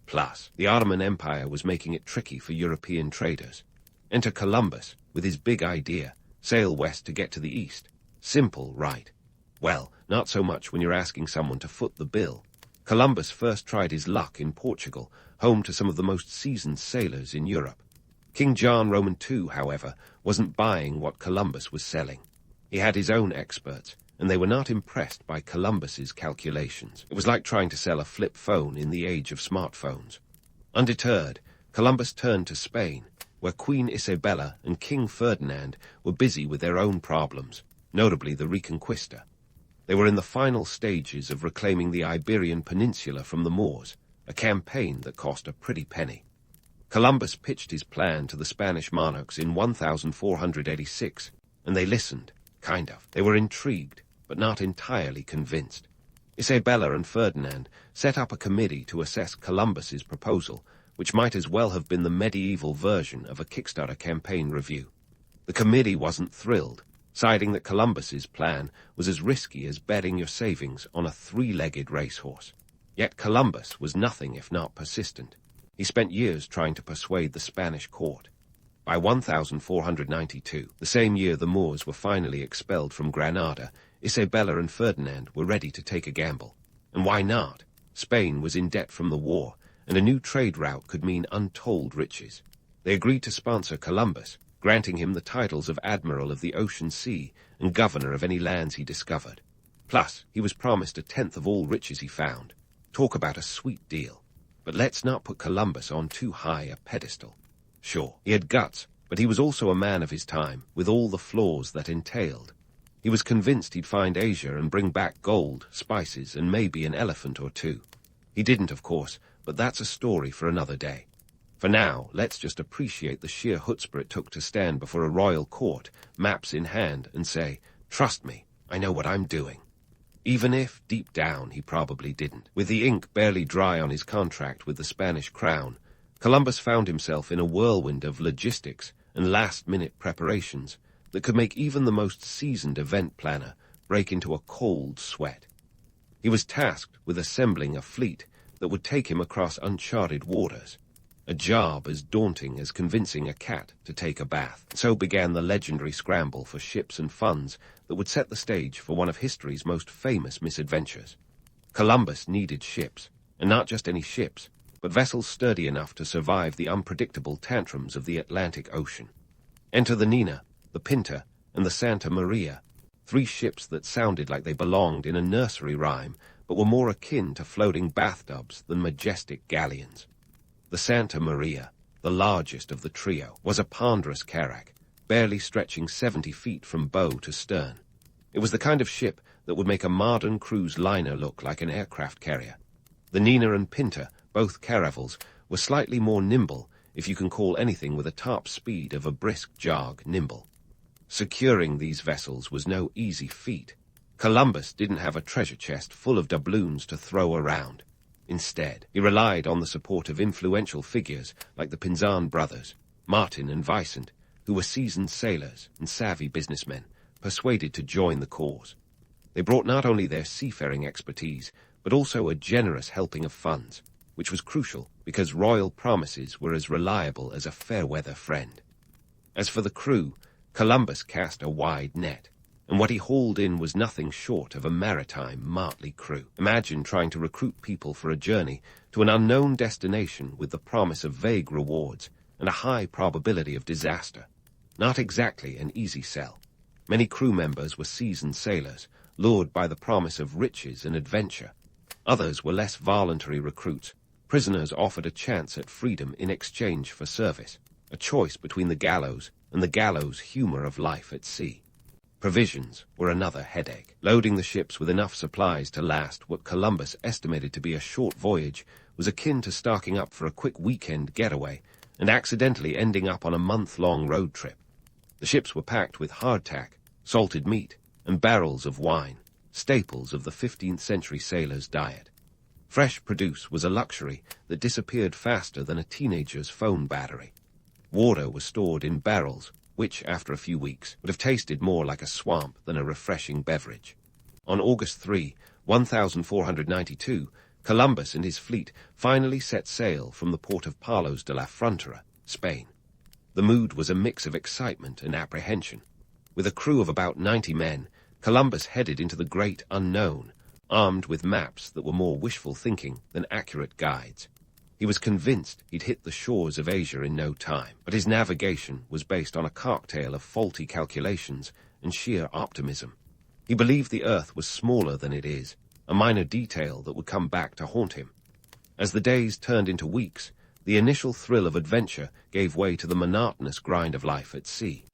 Plus, the Ottoman Empire was making it tricky for European traders. Enter Columbus, with his big idea, sail west to get to the east. Simple, right? Well, not so much when you're asking someone to foot the bill. Columbus first tried his luck in Portugal, home to some of the most seasoned sailors in Europe. King John Roman II, however, wasn't buying what Columbus was selling. He had his own experts, and they were not impressed by Columbus's calculations. It was like trying to sell a flip phone in the age of smartphones. Undeterred, Columbus turned to Spain, where Queen Isabella and King Ferdinand were busy with their own problems, notably the Reconquista. They were in the final stages of reclaiming the Iberian Peninsula from the Moors, a campaign that cost a pretty penny. Columbus pitched his plan to the Spanish monarchs in 1486, and they listened, kind of. They were intrigued, but not entirely convinced. Isabella and Ferdinand set up a committee to assess Columbus's proposal, which might as well have been the medieval version of a Kickstarter campaign review. The committee wasn't thrilled, citing that Columbus's plan was as risky as betting your savings on a three-legged racehorse. Yet Columbus was nothing if not persistent. He spent years trying to persuade the Spanish court. By 1492, the same year the Moors were finally expelled from Granada, Isabella and Ferdinand were ready to take a gamble. And why not? Spain was in debt from the war, and a new trade route could mean untold riches. They agreed to sponsor Columbus, granting him the titles of Admiral of the Ocean Sea and Governor of any lands he discovered. Plus, he was promised a tenth of all riches he found. Talk about a sweet deal. But let's not put Columbus on too high a pedestal. Sure, he had guts, but he was also a man of his time, with all the flaws that entailed. He was convinced he'd find Asia and bring back gold, spices, and maybe an elephant or two. He didn't, of course, but that's a story for another day. For now, let's just appreciate the sheer chutzpah it took to stand before a royal court, maps in hand, and say, "Trust me, I know what I'm doing." Even if, deep down, he probably didn't. With the ink barely dry on his contract with the Spanish crown, Columbus found himself in a whirlwind of logistics and last-minute preparations that could make even the most seasoned event planner break into a cold sweat. He was tasked with assembling a fleet that would take him across uncharted waters. a job as daunting as convincing a cat to take a bath. So began the legendary scramble for ships and funds that would set the stage for one of history's most famous misadventures. Columbus needed ships, and not just any ships, but vessels sturdy enough to survive the unpredictable tantrums of the Atlantic Ocean. Enter the Nina, the Pinta, and the Santa Maria, three ships that sounded like they belonged in a nursery rhyme, but were more akin to floating bathtubs than majestic galleons. The Santa Maria, the largest of the trio, was a ponderous carrack, barely stretching 70 feet from bow to stern. It was the kind of ship that would make a modern cruise liner look like an aircraft carrier. The Nina and Pinta, both caravels, were slightly more nimble, if you can call anything with a top speed of a brisk jog nimble. Securing these vessels was no easy feat. Columbus didn't have a treasure chest full of doubloons to throw around. Instead, he relied on the support of influential figures like the Pinzon brothers, Martin and Vicent, who were seasoned sailors and savvy businessmen, persuaded to join the cause. They brought not only their seafaring expertise, but also a generous helping of funds, which was crucial because royal promises were as reliable as a fair-weather friend. As for the crew, Columbus cast a wide net, and what he hauled in was nothing short of a maritime motley crew. Imagine trying to recruit people for a journey to an unknown destination with the promise of vague rewards and a high probability of disaster. Not exactly an easy sell. Many crew members were seasoned sailors, lured by the promise of riches and adventure. Others were less voluntary recruits. Prisoners offered a chance at freedom in exchange for service, a choice between the gallows and the gallows humor of life at sea. Provisions were another headache. Loading the ships with enough supplies to last what Columbus estimated to be a short voyage was akin to stocking up for a quick weekend getaway and accidentally ending up on a month-long road trip. The ships were packed with hardtack, salted meat, and barrels of wine, staples of the 15th century sailor's diet. Fresh produce was a luxury that disappeared faster than a teenager's phone battery. Water was stored in barrels, which, after a few weeks, would have tasted more like a swamp than a refreshing beverage. On August 3, 1492, Columbus and his fleet finally set sail from the port of Palos de la Frontera, Spain. The mood was a mix of excitement and apprehension. With a crew of about 90 men, Columbus headed into the great unknown, armed with maps that were more wishful thinking than accurate guides. He was convinced he'd hit the shores of Asia in no time, but his navigation was based on a cocktail of faulty calculations and sheer optimism. He believed the Earth was smaller than it is, a minor detail that would come back to haunt him. As the days turned into weeks, the initial thrill of adventure gave way to the monotonous grind of life at sea.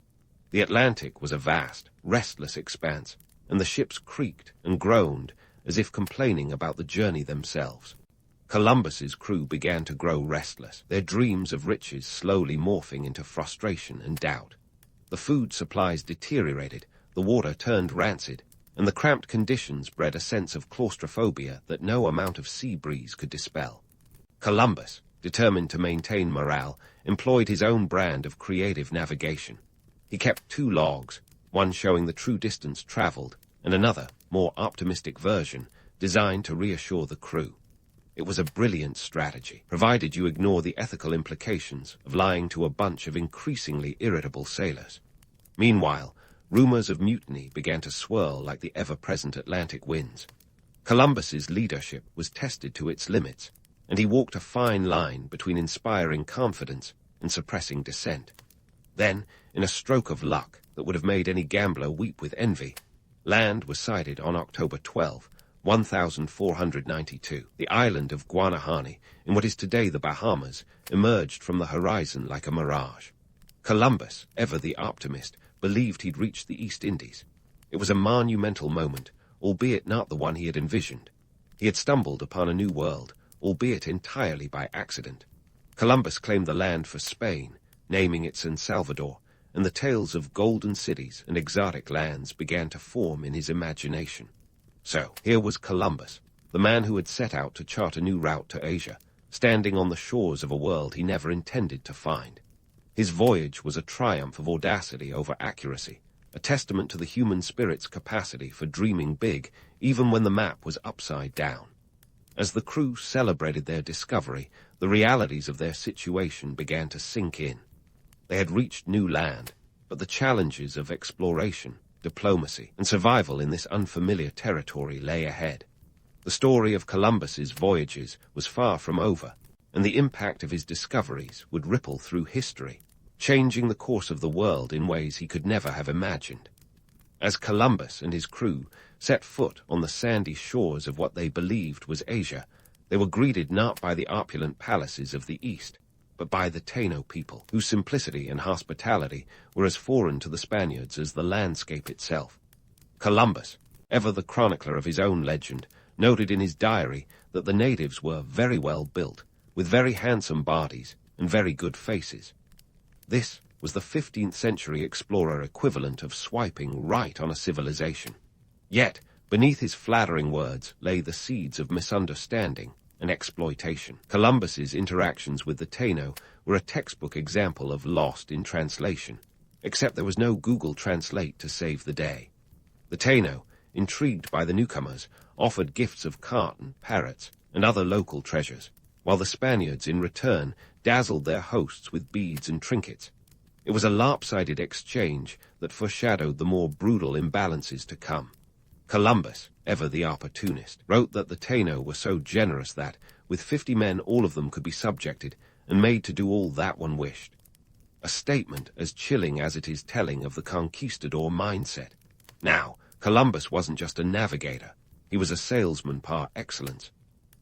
The Atlantic was a vast, restless expanse, and the ships creaked and groaned as if complaining about the journey themselves. Columbus's crew began to grow restless, their dreams of riches slowly morphing into frustration and doubt. The food supplies deteriorated, the water turned rancid, and the cramped conditions bred a sense of claustrophobia that no amount of sea breeze could dispel. Columbus, determined to maintain morale, employed his own brand of creative navigation. He kept 2 logs, one showing the true distance traveled, and another, more optimistic version, designed to reassure the crew. It was a brilliant strategy, provided you ignore the ethical implications of lying to a bunch of increasingly irritable sailors. Meanwhile, rumors of mutiny began to swirl like the ever-present Atlantic winds. Columbus's leadership was tested to its limits, and he walked a fine line between inspiring confidence and suppressing dissent. Then, in a stroke of luck that would have made any gambler weep with envy, land was sighted on October 12, 1492. The island of Guanahani, in what is today the Bahamas, emerged from the horizon like a mirage. Columbus, ever the optimist, believed he'd reached the East Indies. It was a monumental moment, albeit not the one he had envisioned. He had stumbled upon a new world, albeit entirely by accident. Columbus claimed the land for Spain, naming it San Salvador, and the tales of golden cities and exotic lands began to form in his imagination. So, here was Columbus, the man who had set out to chart a new route to Asia, standing on the shores of a world he never intended to find. His voyage was a triumph of audacity over accuracy, a testament to the human spirit's capacity for dreaming big, even when the map was upside down. As the crew celebrated their discovery, the realities of their situation began to sink in. They had reached new land, but the challenges of exploration, diplomacy, and survival in this unfamiliar territory lay ahead. The story of Columbus's voyages was far from over, and the impact of his discoveries would ripple through history, changing the course of the world in ways he could never have imagined. As Columbus and his crew set foot on the sandy shores of what they believed was Asia, they were greeted not by the opulent palaces of the East, but by the Taino people, whose simplicity and hospitality were as foreign to the Spaniards as the landscape itself. Columbus, ever the chronicler of his own legend, noted in his diary that the natives were very well built, with very handsome bodies and very good faces. This was the 15th century explorer equivalent of swiping right on a civilization. Yet, beneath his flattering words lay the seeds of misunderstanding and exploitation. Columbus's interactions with the Taino were a textbook example of lost in translation, except there was no Google Translate to save the day. The Taino, intrigued by the newcomers, offered gifts of cotton, parrots, and other local treasures, while the Spaniards, in return, dazzled their hosts with beads and trinkets. It was a lopsided exchange that foreshadowed the more brutal imbalances to come. Columbus, ever the opportunist, wrote that the Taino were so generous that, with 50 men, all of them could be subjected and made to do all that one wished. A statement as chilling as it is telling of the conquistador mindset. Now, Columbus wasn't just a navigator. He was a salesman par excellence.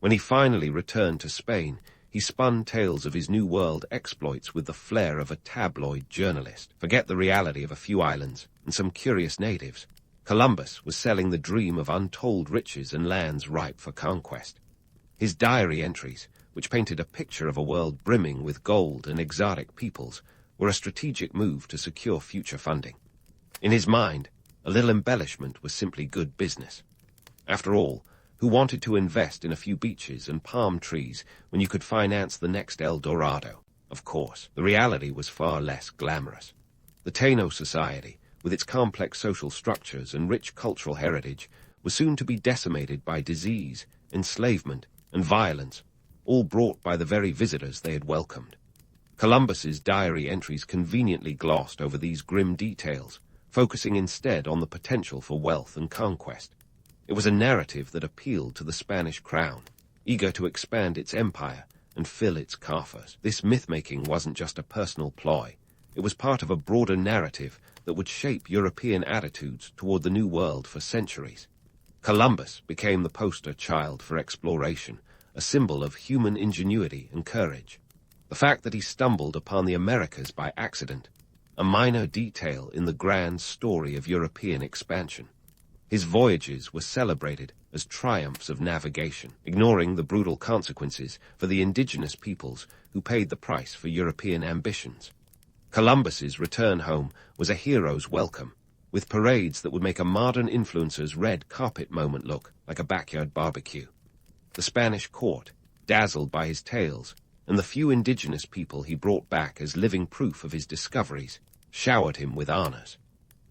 When he finally returned to Spain, he spun tales of his New World exploits with the flair of a tabloid journalist. Forget the reality of a few islands and some curious natives. Columbus was selling the dream of untold riches and lands ripe for conquest. His diary entries, which painted a picture of a world brimming with gold and exotic peoples, were a strategic move to secure future funding. In his mind, a little embellishment was simply good business. After all, who wanted to invest in a few beaches and palm trees when you could finance the next El Dorado? Of course, the reality was far less glamorous. The Taino society, with its complex social structures and rich cultural heritage, was soon to be decimated by disease, enslavement, and violence, all brought by the very visitors they had welcomed. Columbus's diary entries conveniently glossed over these grim details, focusing instead on the potential for wealth and conquest. It was a narrative that appealed to the Spanish crown, eager to expand its empire and fill its coffers. This myth-making wasn't just a personal ploy. It was part of a broader narrative that would shape European attitudes toward the New World for centuries. Columbus became the poster child for exploration, a symbol of human ingenuity and courage. The fact that he stumbled upon the Americas by accident, a minor detail in the grand story of European expansion. His voyages were celebrated as triumphs of navigation, ignoring the brutal consequences for the indigenous peoples who paid the price for European ambitions. Columbus's return home was a hero's welcome, with parades that would make a modern influencer's red carpet moment look like a backyard barbecue. The Spanish court, dazzled by his tales, and the few indigenous people he brought back as living proof of his discoveries, showered him with honors.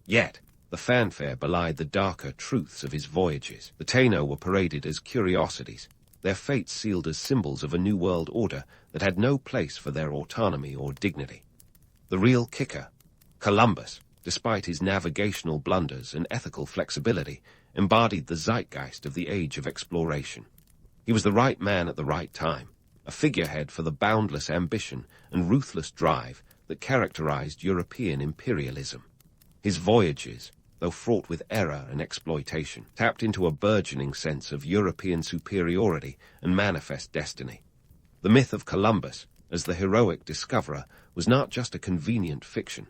Yet, the fanfare belied the darker truths of his voyages. The Taino were paraded as curiosities, their fates sealed as symbols of a new world order that had no place for their autonomy or dignity. The real kicker, Columbus, despite his navigational blunders and ethical flexibility, embodied the zeitgeist of the age of exploration. He was the right man at the right time, a figurehead for the boundless ambition and ruthless drive that characterized European imperialism. His voyages, though fraught with error and exploitation, tapped into a burgeoning sense of European superiority and manifest destiny. The myth of Columbus, as the heroic discoverer, was not just a convenient fiction.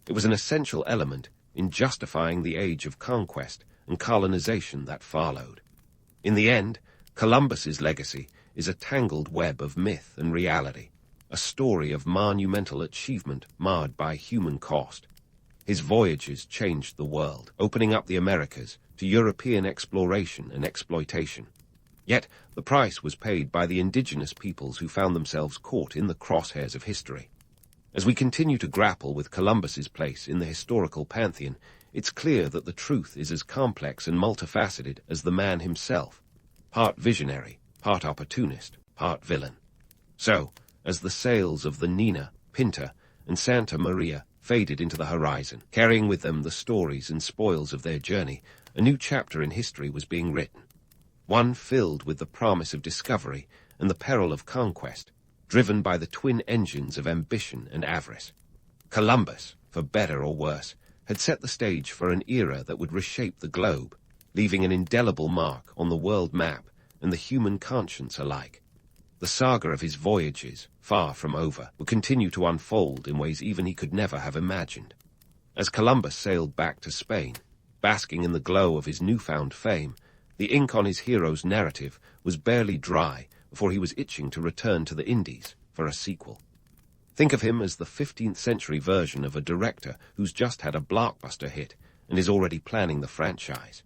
It was an essential element in justifying the age of conquest and colonization that followed. In the end, Columbus's legacy is a tangled web of myth and reality, a story of monumental achievement marred by human cost. His voyages changed the world, opening up the Americas to European exploration and exploitation. Yet the price was paid by the indigenous peoples who found themselves caught in the crosshairs of history. As we continue to grapple with Columbus's place in the historical pantheon, it's clear that the truth is as complex and multifaceted as the man himself, part visionary, part opportunist, part villain. So, as the sails of the Nina, Pinta, and Santa Maria faded into the horizon, carrying with them the stories and spoils of their journey, a new chapter in history was being written. One filled with the promise of discovery and the peril of conquest, driven by the twin engines of ambition and avarice. Columbus, for better or worse, had set the stage for an era that would reshape the globe, leaving an indelible mark on the world map and the human conscience alike. The saga of his voyages, far from over, would continue to unfold in ways even he could never have imagined. As Columbus sailed back to Spain, basking in the glow of his newfound fame, the ink on his hero's narrative was barely dry before he was itching to return to the Indies for a sequel. Think of him as the 15th century version of a director who's just had a blockbuster hit and is already planning the franchise.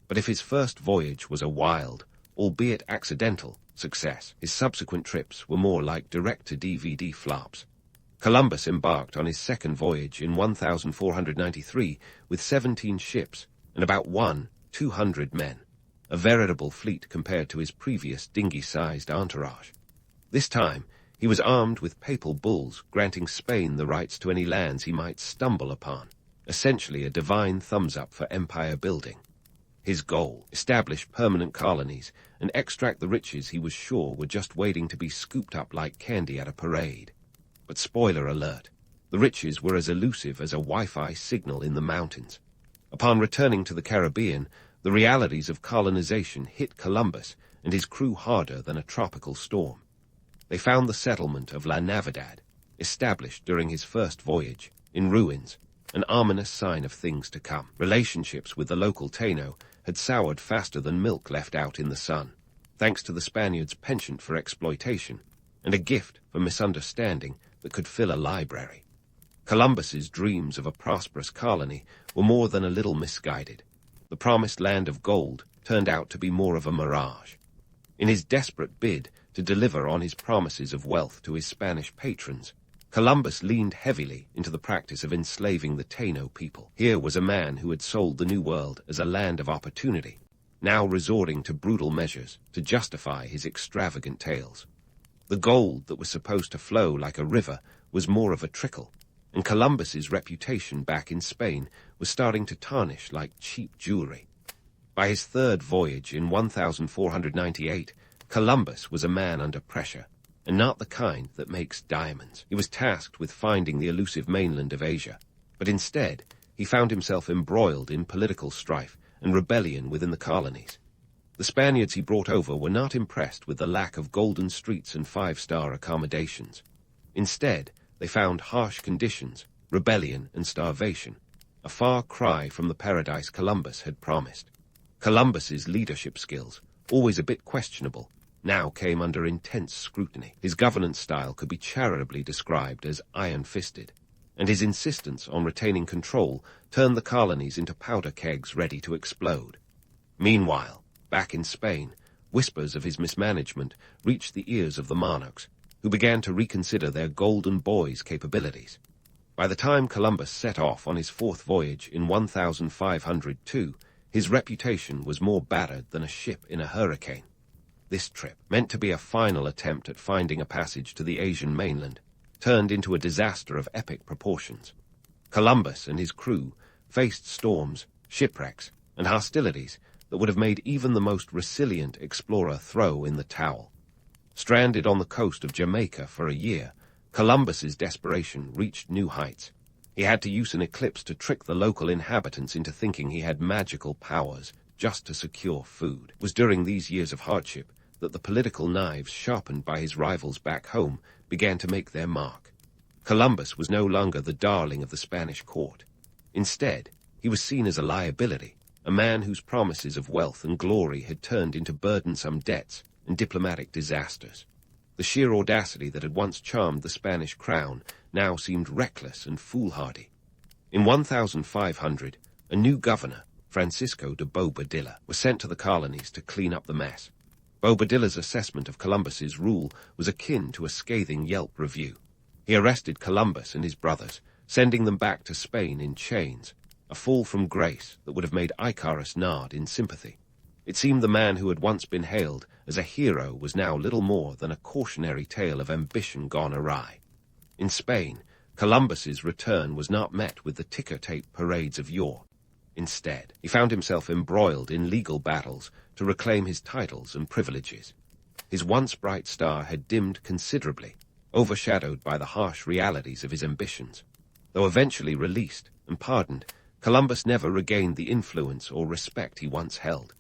But if his first voyage was a wild, albeit accidental, success, his subsequent trips were more like direct-to-DVD flops. Columbus embarked on his second voyage in 1493 with 17 ships and about 200 men, a veritable fleet compared to his previous dinghy-sized entourage. This time, he was armed with papal bulls granting Spain the rights to any lands he might stumble upon, essentially a divine thumbs-up for empire building. His goal, establish permanent colonies and extract the riches he was sure were just waiting to be scooped up like candy at a parade. But spoiler alert, the riches were as elusive as a Wi-Fi signal in the mountains. Upon returning to the Caribbean, the realities of colonization hit Columbus and his crew harder than a tropical storm. They found the settlement of La Navidad, established during his first voyage, in ruins, an ominous sign of things to come. Relationships with the local Taino had soured faster than milk left out in the sun, thanks to the Spaniards' penchant for exploitation and a gift for misunderstanding that could fill a library. Columbus's dreams of a prosperous colony were more than a little misguided. The promised land of gold turned out to be more of a mirage. In his desperate bid to deliver on his promises of wealth to his Spanish patrons, Columbus leaned heavily into the practice of enslaving the Taino people. Here was a man who had sold the New World as a land of opportunity, now resorting to brutal measures to justify his extravagant tales. The gold that was supposed to flow like a river was more of a trickle, and Columbus's reputation back in Spain was starting to tarnish like cheap jewelry. By his third voyage in 1498, Columbus was a man under pressure, and not the kind that makes diamonds. He was tasked with finding the elusive mainland of Asia, but instead he found himself embroiled in political strife and rebellion within the colonies. The Spaniards he brought over were not impressed with the lack of golden streets and five-star accommodations. Instead, they found harsh conditions, rebellion and starvation, a far cry from the paradise Columbus had promised. Columbus's leadership skills, always a bit questionable, now came under intense scrutiny. His governance style could be charitably described as iron-fisted, and his insistence on retaining control turned the colonies into powder kegs ready to explode. Meanwhile, back in Spain, whispers of his mismanagement reached the ears of the monarchs, who began to reconsider their golden boy's capabilities. By the time Columbus set off on his fourth voyage in 1502, his reputation was more battered than a ship in a hurricane. This trip, meant to be a final attempt at finding a passage to the Asian mainland, turned into a disaster of epic proportions. Columbus and his crew faced storms, shipwrecks, and hostilities that would have made even the most resilient explorer throw in the towel. Stranded on the coast of Jamaica for a year, Columbus's desperation reached new heights. He had to use an eclipse to trick the local inhabitants into thinking he had magical powers just to secure food. It was during these years of hardship that the political knives sharpened by his rivals back home began to make their mark. Columbus was no longer the darling of the Spanish court. Instead, he was seen as a liability, a man whose promises of wealth and glory had turned into burdensome debts and diplomatic disasters. The sheer audacity that had once charmed the Spanish crown now seemed reckless and foolhardy. In 1500, a new governor, Francisco de Bobadilla, was sent to the colonies to clean up the mess. Bobadilla's assessment of Columbus's rule was akin to a scathing Yelp review. He arrested Columbus and his brothers, sending them back to Spain in chains, a fall from grace that would have made Icarus nod in sympathy. It seemed the man who had once been hailed as a hero was now little more than a cautionary tale of ambition gone awry. In Spain, Columbus's return was not met with the ticker-tape parades of yore. Instead, he found himself embroiled in legal battles to reclaim his titles and privileges. His once bright star had dimmed considerably, overshadowed by the harsh realities of his ambitions. Though eventually released and pardoned, Columbus never regained the influence or respect he once held.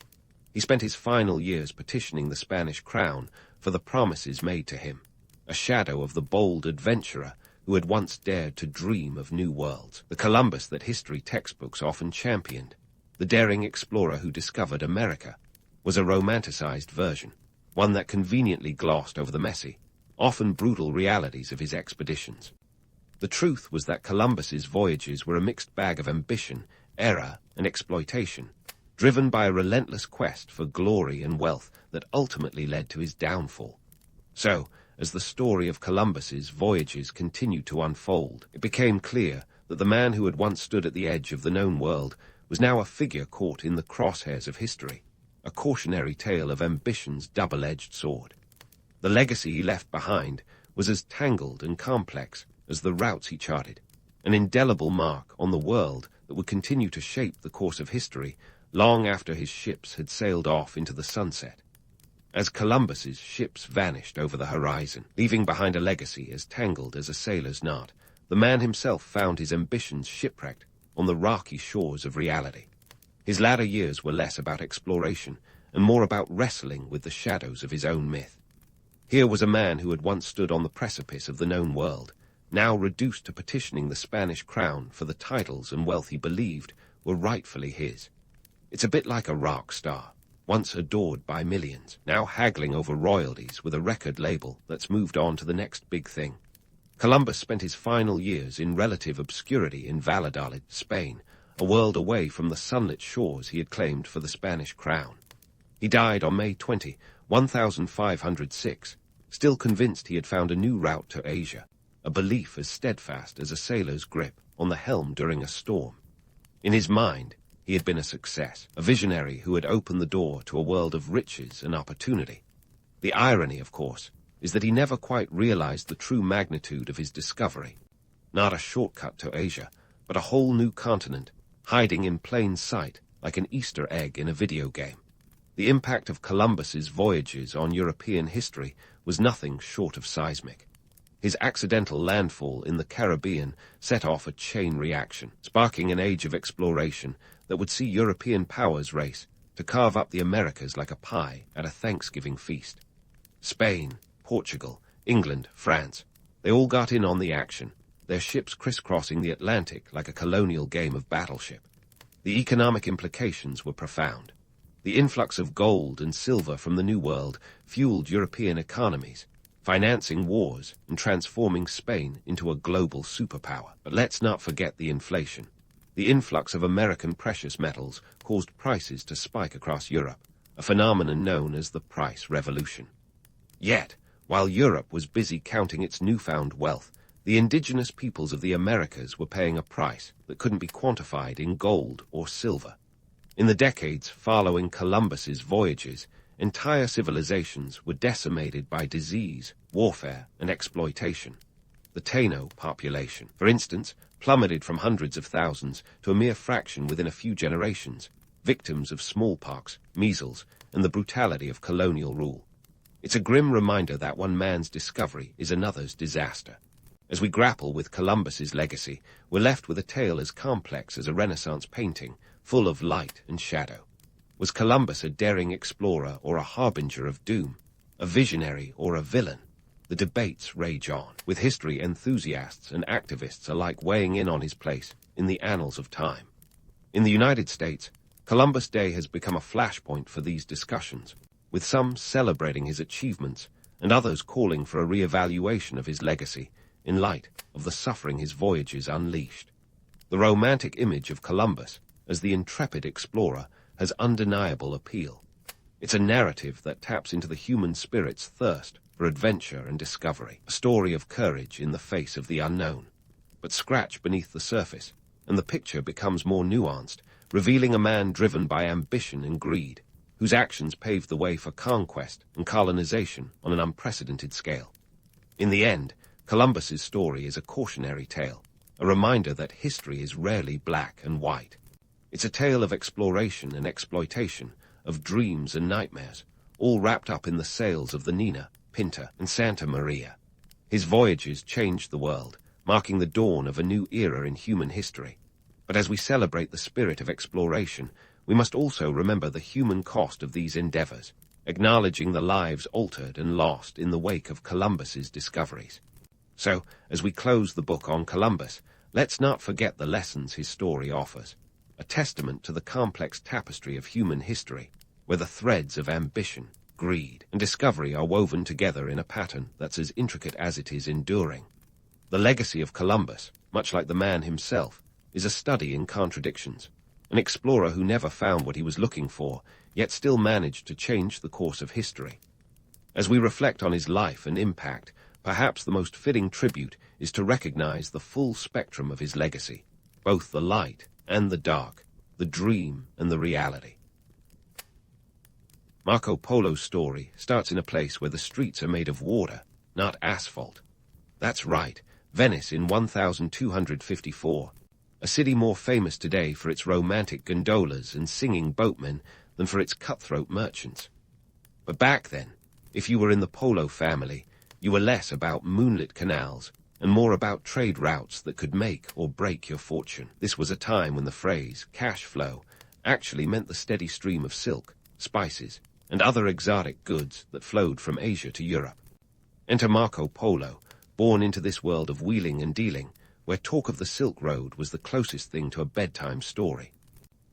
He spent his final years petitioning the Spanish crown for the promises made to him, a shadow of the bold adventurer who had once dared to dream of new worlds, the Columbus that history textbooks often championed. The daring explorer who discovered America was a romanticized version, one that conveniently glossed over the messy, often brutal realities of his expeditions. The truth was that Columbus's voyages were a mixed bag of ambition, error, and exploitation, driven by a relentless quest for glory and wealth that ultimately led to his downfall. So, as the story of Columbus's voyages continued to unfold, it became clear that the man who had once stood at the edge of the known world was now a figure caught in the crosshairs of history, a cautionary tale of ambition's double-edged sword. The legacy he left behind was as tangled and complex as the routes he charted, an indelible mark on the world that would continue to shape the course of history long after his ships had sailed off into the sunset. As Columbus's ships vanished over the horizon, leaving behind a legacy as tangled as a sailor's knot, the man himself found his ambitions shipwrecked on the rocky shores of reality. His latter years were less about exploration and more about wrestling with the shadows of his own myth. Here was a man who had once stood on the precipice of the known world, now reduced to petitioning the Spanish crown for the titles and wealth he believed were rightfully his. It's a bit like a rock star, once adored by millions, now haggling over royalties with a record label that's moved on to the next big thing. Columbus spent his final years in relative obscurity in Valladolid, Spain, a world away from the sunlit shores he had claimed for the Spanish crown. He died on May 20, 1506, still convinced he had found a new route to Asia, a belief as steadfast as a sailor's grip on the helm during a storm. In his mind, he had been a success, a visionary who had opened the door to a world of riches and opportunity. The irony, of course, is that he never quite realized the true magnitude of his discovery. Not a shortcut to Asia, but a whole new continent, hiding in plain sight like an Easter egg in a video game. The impact of Columbus's voyages on European history was nothing short of seismic. His accidental landfall in the Caribbean set off a chain reaction, sparking an age of exploration that would see European powers race to carve up the Americas like a pie at a Thanksgiving feast. Spain, Portugal, England, France, they all got in on the action, their ships crisscrossing the Atlantic like a colonial game of battleship. The economic implications were profound. The influx of gold and silver from the New World fueled European economies, financing wars and transforming Spain into a global superpower. But let's not forget the inflation. The influx of American precious metals caused prices to spike across Europe, a phenomenon known as the price revolution. Yet, while Europe was busy counting its newfound wealth, the indigenous peoples of the Americas were paying a price that couldn't be quantified in gold or silver. In the decades following Columbus's voyages, entire civilizations were decimated by disease, warfare, and exploitation. The Taino population, for instance, plummeted from hundreds of thousands to a mere fraction within a few generations, victims of smallpox, measles, and the brutality of colonial rule. It's a grim reminder that one man's discovery is another's disaster. As we grapple with Columbus's legacy, we're left with a tale as complex as a Renaissance painting, full of light and shadow. Was Columbus a daring explorer or a harbinger of doom, a visionary or a villain? The debates rage on, with history enthusiasts and activists alike weighing in on his place in the annals of time. In the United States, Columbus Day has become a flashpoint for these discussions, with some celebrating his achievements and others calling for a re-evaluation of his legacy in light of the suffering his voyages unleashed. The romantic image of Columbus as the intrepid explorer has undeniable appeal. It's a narrative that taps into the human spirit's thirst for adventure and discovery, a story of courage in the face of the unknown. But scratch beneath the surface, and the picture becomes more nuanced, revealing a man driven by ambition and greed. whose actions paved the way for conquest and colonization on an unprecedented scale. In the end, Columbus's story is a cautionary tale, a reminder that history is rarely black and white. It's a tale of exploration and exploitation, of dreams and nightmares, all wrapped up in the sails of the Nina, Pinta, and Santa Maria. His voyages changed the world, marking the dawn of a new era in human history. But as we celebrate the spirit of exploration, we must also remember the human cost of these endeavors, acknowledging the lives altered and lost in the wake of Columbus's discoveries. So, as we close the book on Columbus, let's not forget the lessons his story offers, a testament to the complex tapestry of human history, where the threads of ambition, greed, and discovery are woven together in a pattern that's as intricate as it is enduring. The legacy of Columbus, much like the man himself, is a study in contradictions, an explorer who never found what he was looking for, yet still managed to change the course of history. As we reflect on his life and impact, perhaps the most fitting tribute is to recognize the full spectrum of his legacy, both the light and the dark, the dream and the reality. Marco Polo's story starts in a place where the streets are made of water, not asphalt. That's right, Venice in 1254, a city more famous today for its romantic gondolas and singing boatmen than for its cutthroat merchants. But back then, if you were in the Polo family, you were less about moonlit canals and more about trade routes that could make or break your fortune. This was a time when the phrase cash flow actually meant the steady stream of silk, spices, and other exotic goods that flowed from Asia to Europe. Enter Marco Polo, born into this world of wheeling and dealing, where talk of the Silk Road was the closest thing to a bedtime story.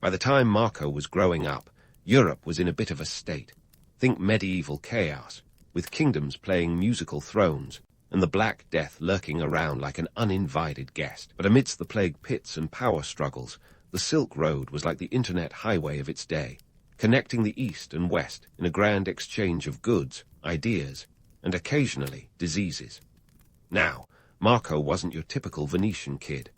By the time Marco was growing up, Europe was in a bit of a state. Think medieval chaos, with kingdoms playing musical thrones, and the Black Death lurking around like an uninvited guest. But amidst the plague pits and power struggles, the Silk Road was like the internet highway of its day, connecting the East and West in a grand exchange of goods, ideas, and occasionally diseases. Now, Marco wasn't your typical Venetian kid.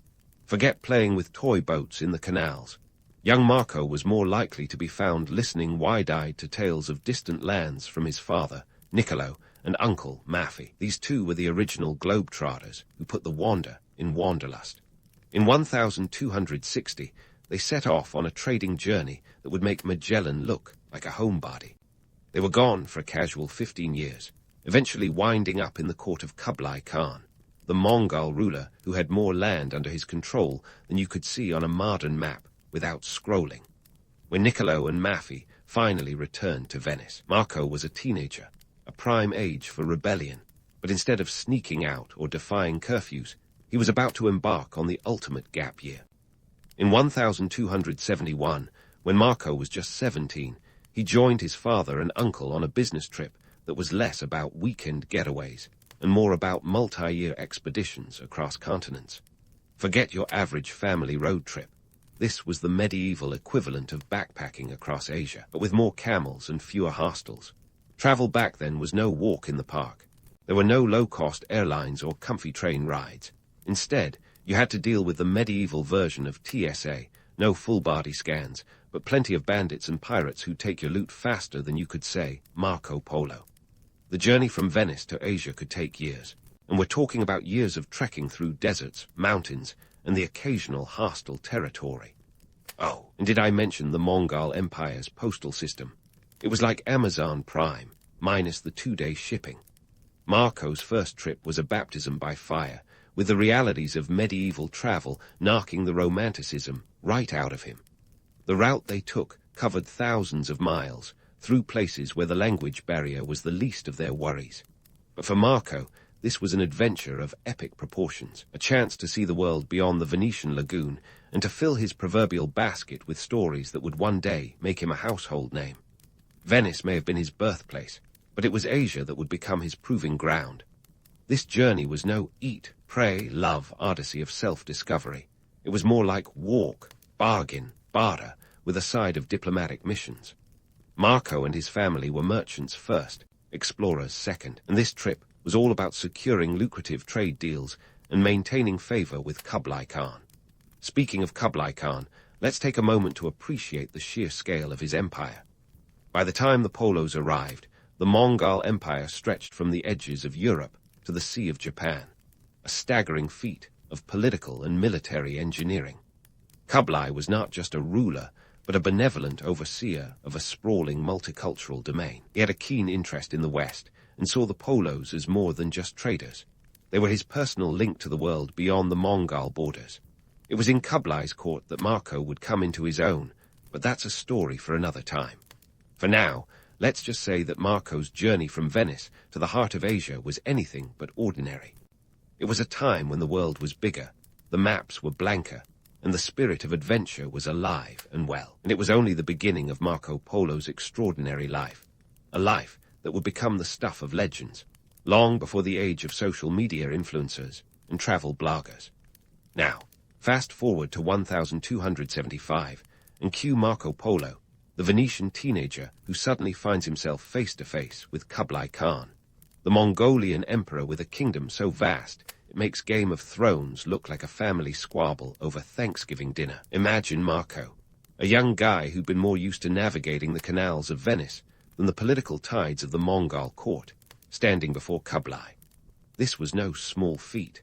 Forget playing with toy boats in the canals. Young Marco was more likely to be found listening wide-eyed to tales of distant lands from his father, Niccolo, and uncle, Maffei. These two were the original globetrotters who put the wander in wanderlust. In 1260, they set off on a trading journey that would make Magellan look like a homebody. They were gone for a casual 15 years, eventually winding up in the court of Kublai Khan, the Mongol ruler who had more land under his control than you could see on a modern map without scrolling. When Niccolo and Maffei finally returned to Venice, Marco was a teenager, a prime age for rebellion, but instead of sneaking out or defying curfews, he was about to embark on the ultimate gap year. In 1271, when Marco was just 17, he joined his father and uncle on a business trip that was less about weekend getaways and more about multi-year expeditions across continents. Forget your average family road trip. This was the medieval equivalent of backpacking across Asia, but with more camels and fewer hostels. Travel back then was no walk in the park. There were no low-cost airlines or comfy train rides. Instead, you had to deal with the medieval version of TSA, no full-body scans, but plenty of bandits and pirates who take your loot faster than you could say Marco Polo. The journey from Venice to Asia could take years, and we're talking about years of trekking through deserts, mountains, and the occasional hostile territory. Oh, and did I mention the Mongol Empire's postal system? It was like Amazon Prime, minus the 2-day shipping. Marco's first trip was a baptism by fire, with the realities of medieval travel knocking the romanticism right out of him. The route they took covered thousands of miles, through places where the language barrier was the least of their worries. But for Marco, this was an adventure of epic proportions, a chance to see the world beyond the Venetian lagoon and to fill his proverbial basket with stories that would one day make him a household name. Venice may have been his birthplace, but it was Asia that would become his proving ground. This journey was no eat, pray, love odyssey of self-discovery. It was more like walk, bargain, barter, with a side of diplomatic missions. Marco and his family were merchants first, explorers second, and this trip was all about securing lucrative trade deals and maintaining favor with Kublai Khan. Speaking of Kublai Khan, let's take a moment to appreciate the sheer scale of his empire. By the time the Polos arrived, the Mongol Empire stretched from the edges of Europe to the Sea of Japan, a staggering feat of political and military engineering. Kublai was not just a ruler, but a benevolent overseer of a sprawling multicultural domain. He had a keen interest in the West and saw the Polos as more than just traders. They were his personal link to the world beyond the Mongol borders. It was in Kublai's court that Marco would come into his own, but that's a story for another time. For now, let's just say that Marco's journey from Venice to the heart of Asia was anything but ordinary. It was a time when the world was bigger, the maps were blanker, and the spirit of adventure was alive and well. And it was only the beginning of Marco Polo's extraordinary life, a life that would become the stuff of legends, long before the age of social media influencers and travel bloggers. Now, fast forward to 1275, and cue Marco Polo, the Venetian teenager who suddenly finds himself face-to-face with Kublai Khan, the Mongolian emperor with a kingdom so vast it makes Game of Thrones look like a family squabble over Thanksgiving dinner. Imagine Marco, a young guy who'd been more used to navigating the canals of Venice than the political tides of the Mongol court, standing before Kublai. This was no small feat.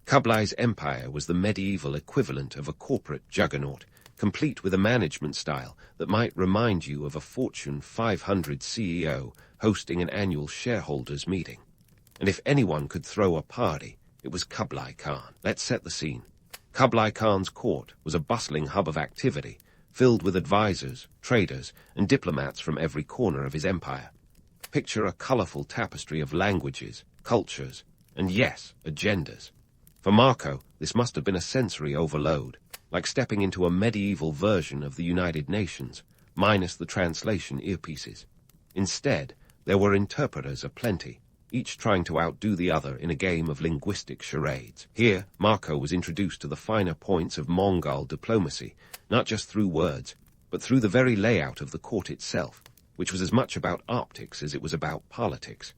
Kublai's empire was the medieval equivalent of a corporate juggernaut, complete with a management style that might remind you of a Fortune 500 CEO hosting an annual shareholders meeting. And if anyone could throw a party, it was Kublai Khan. Let's set the scene. Kublai Khan's court was a bustling hub of activity, filled with advisors, traders, and diplomats from every corner of his empire. Picture a colorful tapestry of languages, cultures, and yes, agendas. For Marco, this must have been a sensory overload, like stepping into a medieval version of the United Nations, minus the translation earpieces. Instead, there were interpreters aplenty, each trying to outdo the other in a game of linguistic charades. Here, Marco was introduced to the finer points of Mongol diplomacy, not just through words, but through the very layout of the court itself, which was as much about optics as it was about politics.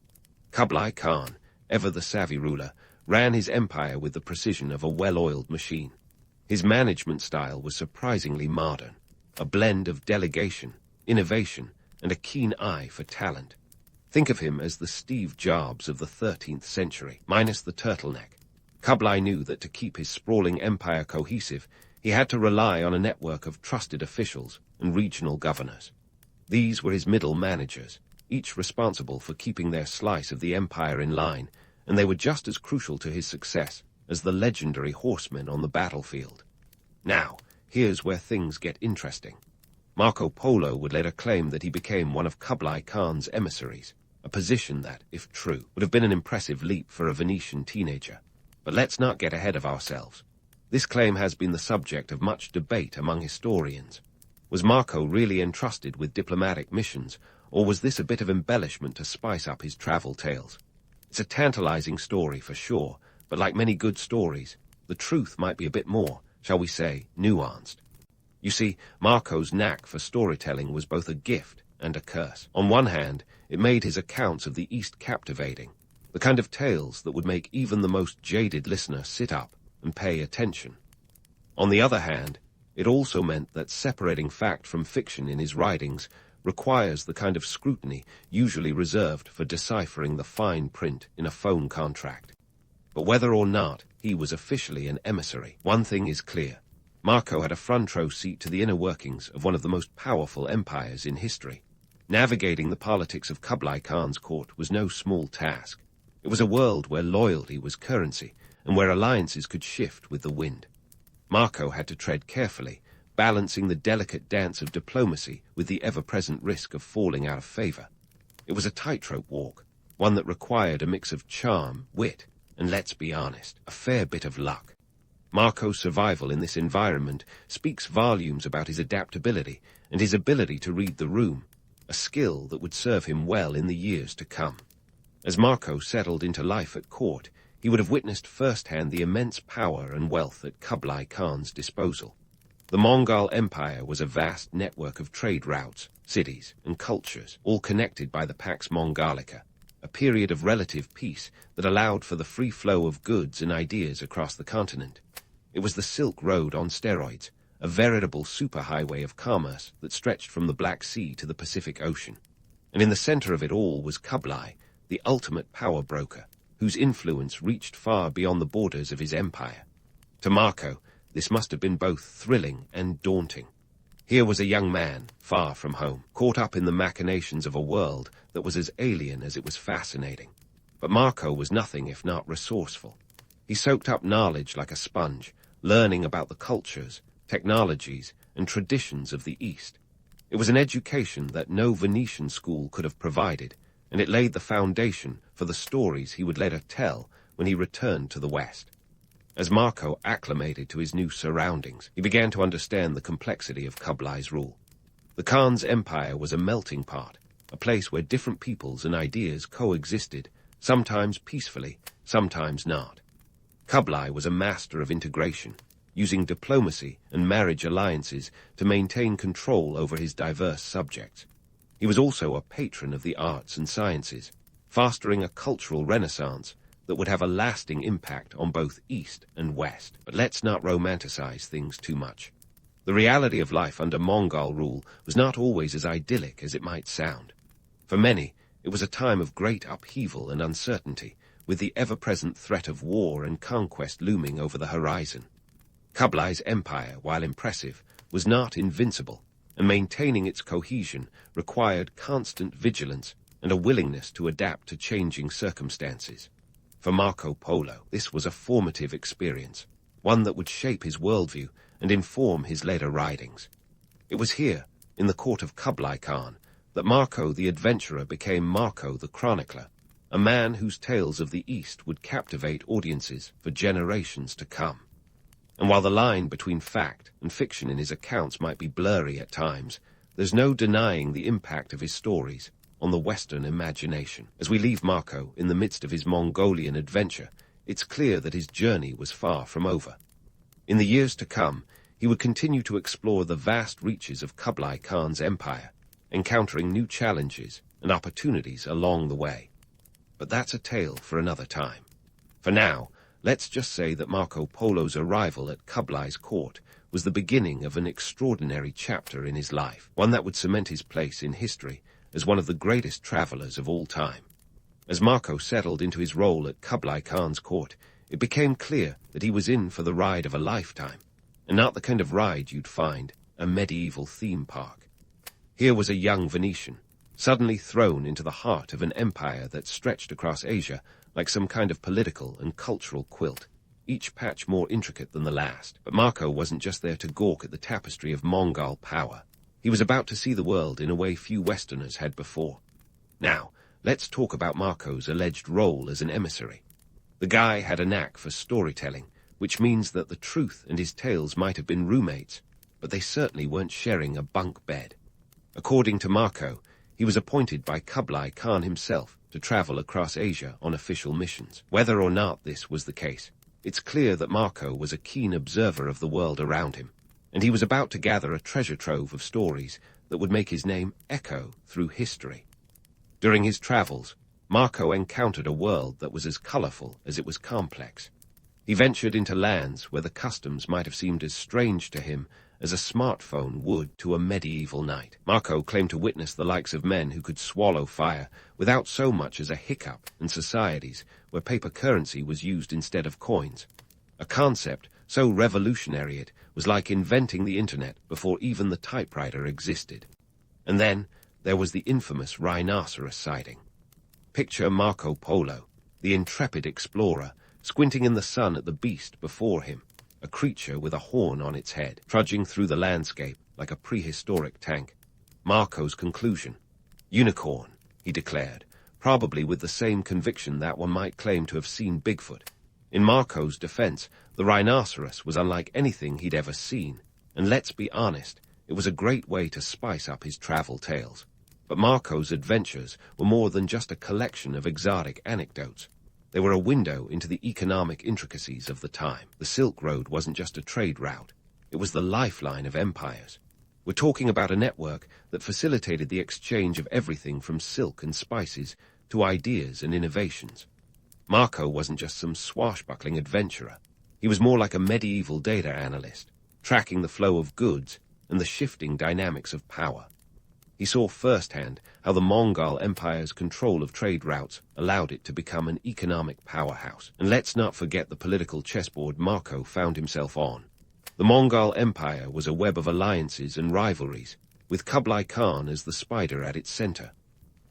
Kublai Khan, ever the savvy ruler, ran his empire with the precision of a well-oiled machine. His management style was surprisingly modern, a blend of delegation, innovation, and a keen eye for talent. Think of him as the Steve Jobs of the 13th century, minus the turtleneck. Kublai knew that to keep his sprawling empire cohesive, he had to rely on a network of trusted officials and regional governors. These were his middle managers, each responsible for keeping their slice of the empire in line, and they were just as crucial to his success as the legendary horsemen on the battlefield. Now, here's where things get interesting. Marco Polo would later claim that he became one of Kublai Khan's emissaries, a position that, if true, would have been an impressive leap for a Venetian teenager. But let's not get ahead of ourselves. This claim has been the subject of much debate among historians. Was Marco really entrusted with diplomatic missions, or was this a bit of embellishment to spice up his travel tales? It's a tantalizing story for sure, but like many good stories, the truth might be a bit more, shall we say, nuanced. You see, Marco's knack for storytelling was both a gift and a curse. On one hand, it made his accounts of the East captivating, the kind of tales that would make even the most jaded listener sit up and pay attention. On the other hand, it also meant that separating fact from fiction in his writings requires the kind of scrutiny usually reserved for deciphering the fine print in a phone contract. But whether or not he was officially an emissary, one thing is clear. Marco had a front-row seat to the inner workings of one of the most powerful empires in history. Navigating the politics of Kublai Khan's court was no small task. It was a world where loyalty was currency and where alliances could shift with the wind. Marco had to tread carefully, balancing the delicate dance of diplomacy with the ever-present risk of falling out of favor. It was a tightrope walk, one that required a mix of charm, wit, and let's be honest, a fair bit of luck. Marco's survival in this environment speaks volumes about his adaptability and his ability to read the room, a skill that would serve him well in the years to come. As Marco settled into life at court, he would have witnessed firsthand the immense power and wealth at Kublai Khan's disposal. The Mongol Empire was a vast network of trade routes, cities, and cultures, all connected by the Pax Mongolica, a period of relative peace that allowed for the free flow of goods and ideas across the continent. It was the Silk Road on steroids, a veritable superhighway of commerce that stretched from the Black Sea to the Pacific Ocean. And in the center of it all was Kublai, the ultimate power broker, whose influence reached far beyond the borders of his empire. To Marco, this must have been both thrilling and daunting. Here was a young man, far from home, caught up in the machinations of a world that was as alien as it was fascinating. But Marco was nothing if not resourceful. He soaked up knowledge like a sponge, learning about the cultures, technologies, and traditions of the East. It was an education that no Venetian school could have provided, and it laid the foundation for the stories he would later tell when he returned to the West. As Marco acclimated to his new surroundings, he began to understand the complexity of Kublai's rule. The Khan's empire was a melting pot, a place where different peoples and ideas coexisted, sometimes peacefully, sometimes not. Kublai was a master of integration, using diplomacy and marriage alliances to maintain control over his diverse subjects. He was also a patron of the arts and sciences, fostering a cultural renaissance that would have a lasting impact on both East and West. But let's not romanticize things too much. The reality of life under Mongol rule was not always as idyllic as it might sound. For many, it was a time of great upheaval and uncertainty, with the ever-present threat of war and conquest looming over the horizon. Kublai's empire, while impressive, was not invincible, and maintaining its cohesion required constant vigilance and a willingness to adapt to changing circumstances. For Marco Polo, this was a formative experience, one that would shape his worldview and inform his later writings. It was here, in the court of Kublai Khan, that Marco the adventurer became Marco the chronicler, a man whose tales of the East would captivate audiences for generations to come. And while the line between fact and fiction in his accounts might be blurry at times, there's no denying the impact of his stories on the Western imagination. As we leave Marco in the midst of his Mongolian adventure, it's clear that his journey was far from over. In the years to come, he would continue to explore the vast reaches of Kublai Khan's empire, encountering new challenges and opportunities along the way. But that's a tale for another time. For now, let's just say that Marco Polo's arrival at Kublai's court was the beginning of an extraordinary chapter in his life, one that would cement his place in history as one of the greatest travelers of all time. As Marco settled into his role at Kublai Khan's court, it became clear that he was in for the ride of a lifetime, and not the kind of ride you'd find at a medieval theme park. Here was a young Venetian, suddenly thrown into the heart of an empire that stretched across Asia like some kind of political and cultural quilt, each patch more intricate than the last. But Marco wasn't just there to gawk at the tapestry of Mongol power. He was about to see the world in a way few Westerners had before. Now, let's talk about Marco's alleged role as an emissary. The guy had a knack for storytelling, which means that the truth and his tales might have been roommates, but they certainly weren't sharing a bunk bed. According to Marco, he was appointed by Kublai Khan himself to travel across Asia on official missions. Whether or not this was the case, it's clear that Marco was a keen observer of the world around him, and he was about to gather a treasure trove of stories that would make his name echo through history. During his travels, Marco encountered a world that was as colorful as it was complex. He ventured into lands where the customs might have seemed as strange to him as a smartphone would to a medieval knight. Marco claimed to witness the likes of men who could swallow fire without so much as a hiccup in societies where paper currency was used instead of coins, a concept so revolutionary it was like inventing the internet before even the typewriter existed. And then there was the infamous rhinoceros sighting. Picture Marco Polo, the intrepid explorer, squinting in the sun at the beast before him, a creature with a horn on its head, trudging through the landscape like a prehistoric tank. Marco's conclusion: unicorn, he declared, probably with the same conviction that one might claim to have seen Bigfoot. In Marco's defense, the rhinoceros was unlike anything he'd ever seen, and let's be honest, it was a great way to spice up his travel tales. But Marco's adventures were more than just a collection of exotic anecdotes. They were a window into the economic intricacies of the time. The Silk Road wasn't just a trade route. It was the lifeline of empires. We're talking about a network that facilitated the exchange of everything from silk and spices to ideas and innovations. Marco wasn't just some swashbuckling adventurer. He was more like a medieval data analyst, tracking the flow of goods and the shifting dynamics of power. He saw firsthand how the Mongol Empire's control of trade routes allowed it to become an economic powerhouse. And let's not forget the political chessboard Marco found himself on. The Mongol Empire was a web of alliances and rivalries, with Kublai Khan as the spider at its center.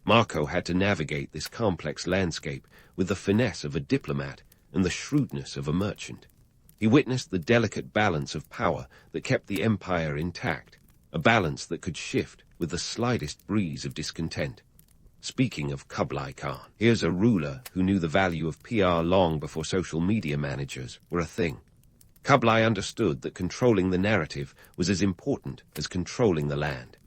Marco had to navigate this complex landscape with the finesse of a diplomat and the shrewdness of a merchant. He witnessed the delicate balance of power that kept the empire intact, a balance that could shift with the slightest breeze of discontent. Speaking of Kublai Khan, here's a ruler who knew the value of PR long before social media managers were a thing. Kublai understood that controlling the narrative was as important as controlling the land.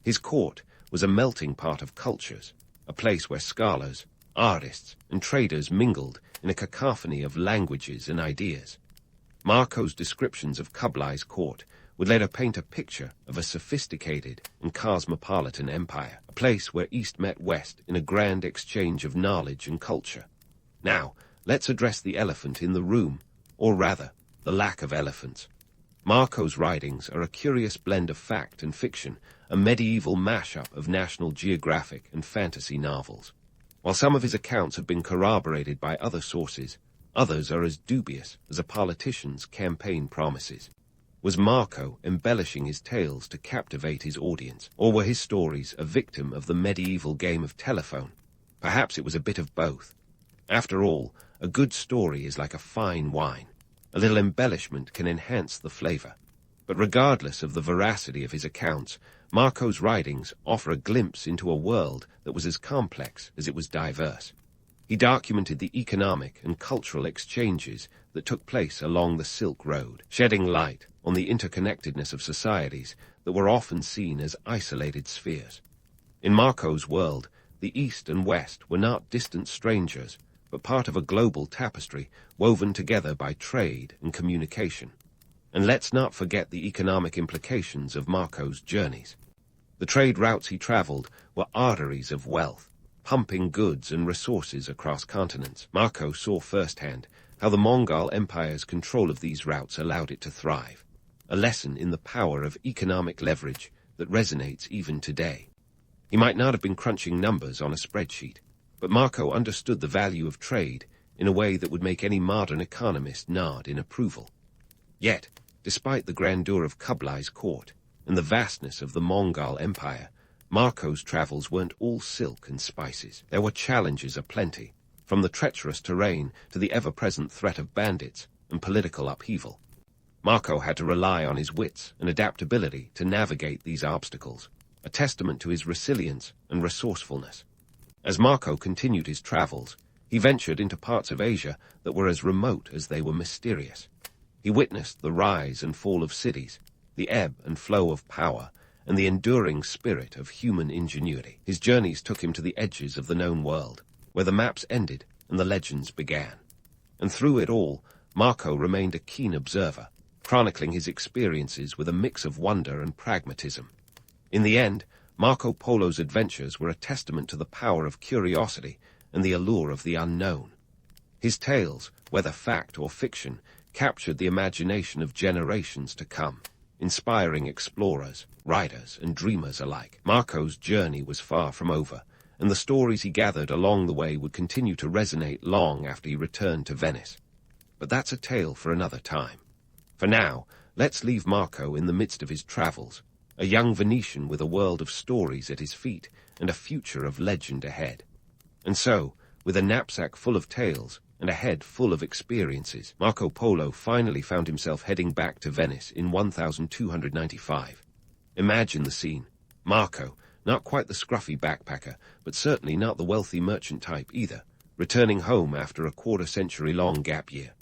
His court was a melting pot of cultures, a place where scholars, artists, and traders mingled in a cacophony of languages and ideas. Marco's descriptions of Kublai's court would later paint a picture of a sophisticated and cosmopolitan empire, a place where East met West in a grand exchange of knowledge and culture. Now, let's address the elephant in the room, or rather, the lack of elephants. Marco's writings are a curious blend of fact and fiction, a medieval mashup of National Geographic and fantasy novels. While some of his accounts have been corroborated by other sources, others are as dubious as a politician's campaign promises. Was Marco embellishing his tales to captivate his audience, or were his stories a victim of the medieval game of telephone? Perhaps it was a bit of both. After all, a good story is like a fine wine. A little embellishment can enhance the flavor. But regardless of the veracity of his accounts, Marco's writings offer a glimpse into a world that was as complex as it was diverse. He documented the economic and cultural exchanges that took place along the Silk Road, shedding light on the interconnectedness of societies that were often seen as isolated spheres. In Marco's world, the East and West were not distant strangers, but part of a global tapestry woven together by trade and communication. And let's not forget the economic implications of Marco's journeys. The trade routes he traveled were arteries of wealth, pumping goods and resources across continents. Marco saw firsthand how the Mongol Empire's control of these routes allowed it to thrive, a lesson in the power of economic leverage that resonates even today. He might not have been crunching numbers on a spreadsheet, but Marco understood the value of trade in a way that would make any modern economist nod in approval. Yet, despite the grandeur of Kublai's court and the vastness of the Mongol Empire, Marco's travels weren't all silk and spices. There were challenges aplenty, from the treacherous terrain to the ever-present threat of bandits and political upheaval. Marco had to rely on his wits and adaptability to navigate these obstacles, a testament to his resilience and resourcefulness. As Marco continued his travels, he ventured into parts of Asia that were as remote as they were mysterious. He witnessed the rise and fall of cities, the ebb and flow of power, and the enduring spirit of human ingenuity. His journeys took him to the edges of the known world, where the maps ended and the legends began. And through it all, Marco remained a keen observer, chronicling his experiences with a mix of wonder and pragmatism. In the end, Marco Polo's adventures were a testament to the power of curiosity and the allure of the unknown. His tales, whether fact or fiction, captured the imagination of generations to come, inspiring explorers, writers, and dreamers alike. Marco's journey was far from over, and the stories he gathered along the way would continue to resonate long after he returned to Venice. But that's a tale for another time. For now, let's leave Marco in the midst of his travels, a young Venetian with a world of stories at his feet and a future of legend ahead. And so, with a knapsack full of tales and a head full of experiences, Marco Polo finally found himself heading back to Venice in 1295. Imagine the scene. Marco, not quite the scruffy backpacker, but certainly not the wealthy merchant type either, returning home after a quarter-century-long gap year.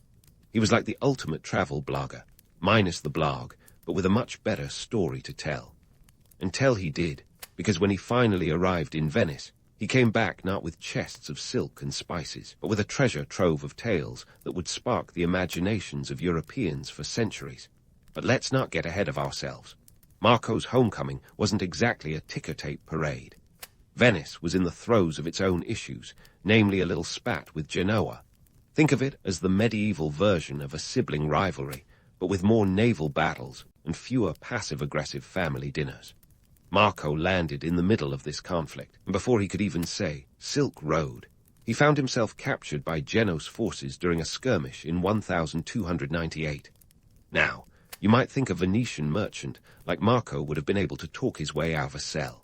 He was like the ultimate travel blogger, minus the blog, but with a much better story to tell. And tell he did, because when he finally arrived in Venice, he came back not with chests of silk and spices, but with a treasure trove of tales that would spark the imaginations of Europeans for centuries. But let's not get ahead of ourselves. Marco's homecoming wasn't exactly a ticker-tape parade. Venice was in the throes of its own issues, namely a little spat with Genoa. Think of it as the medieval version of a sibling rivalry, but with more naval battles, and fewer passive-aggressive family dinners. Marco landed in the middle of this conflict, and before he could even say Silk Road, he found himself captured by Geno's forces during a skirmish in 1298. Now, you might think a Venetian merchant like Marco would have been able to talk his way out of a cell.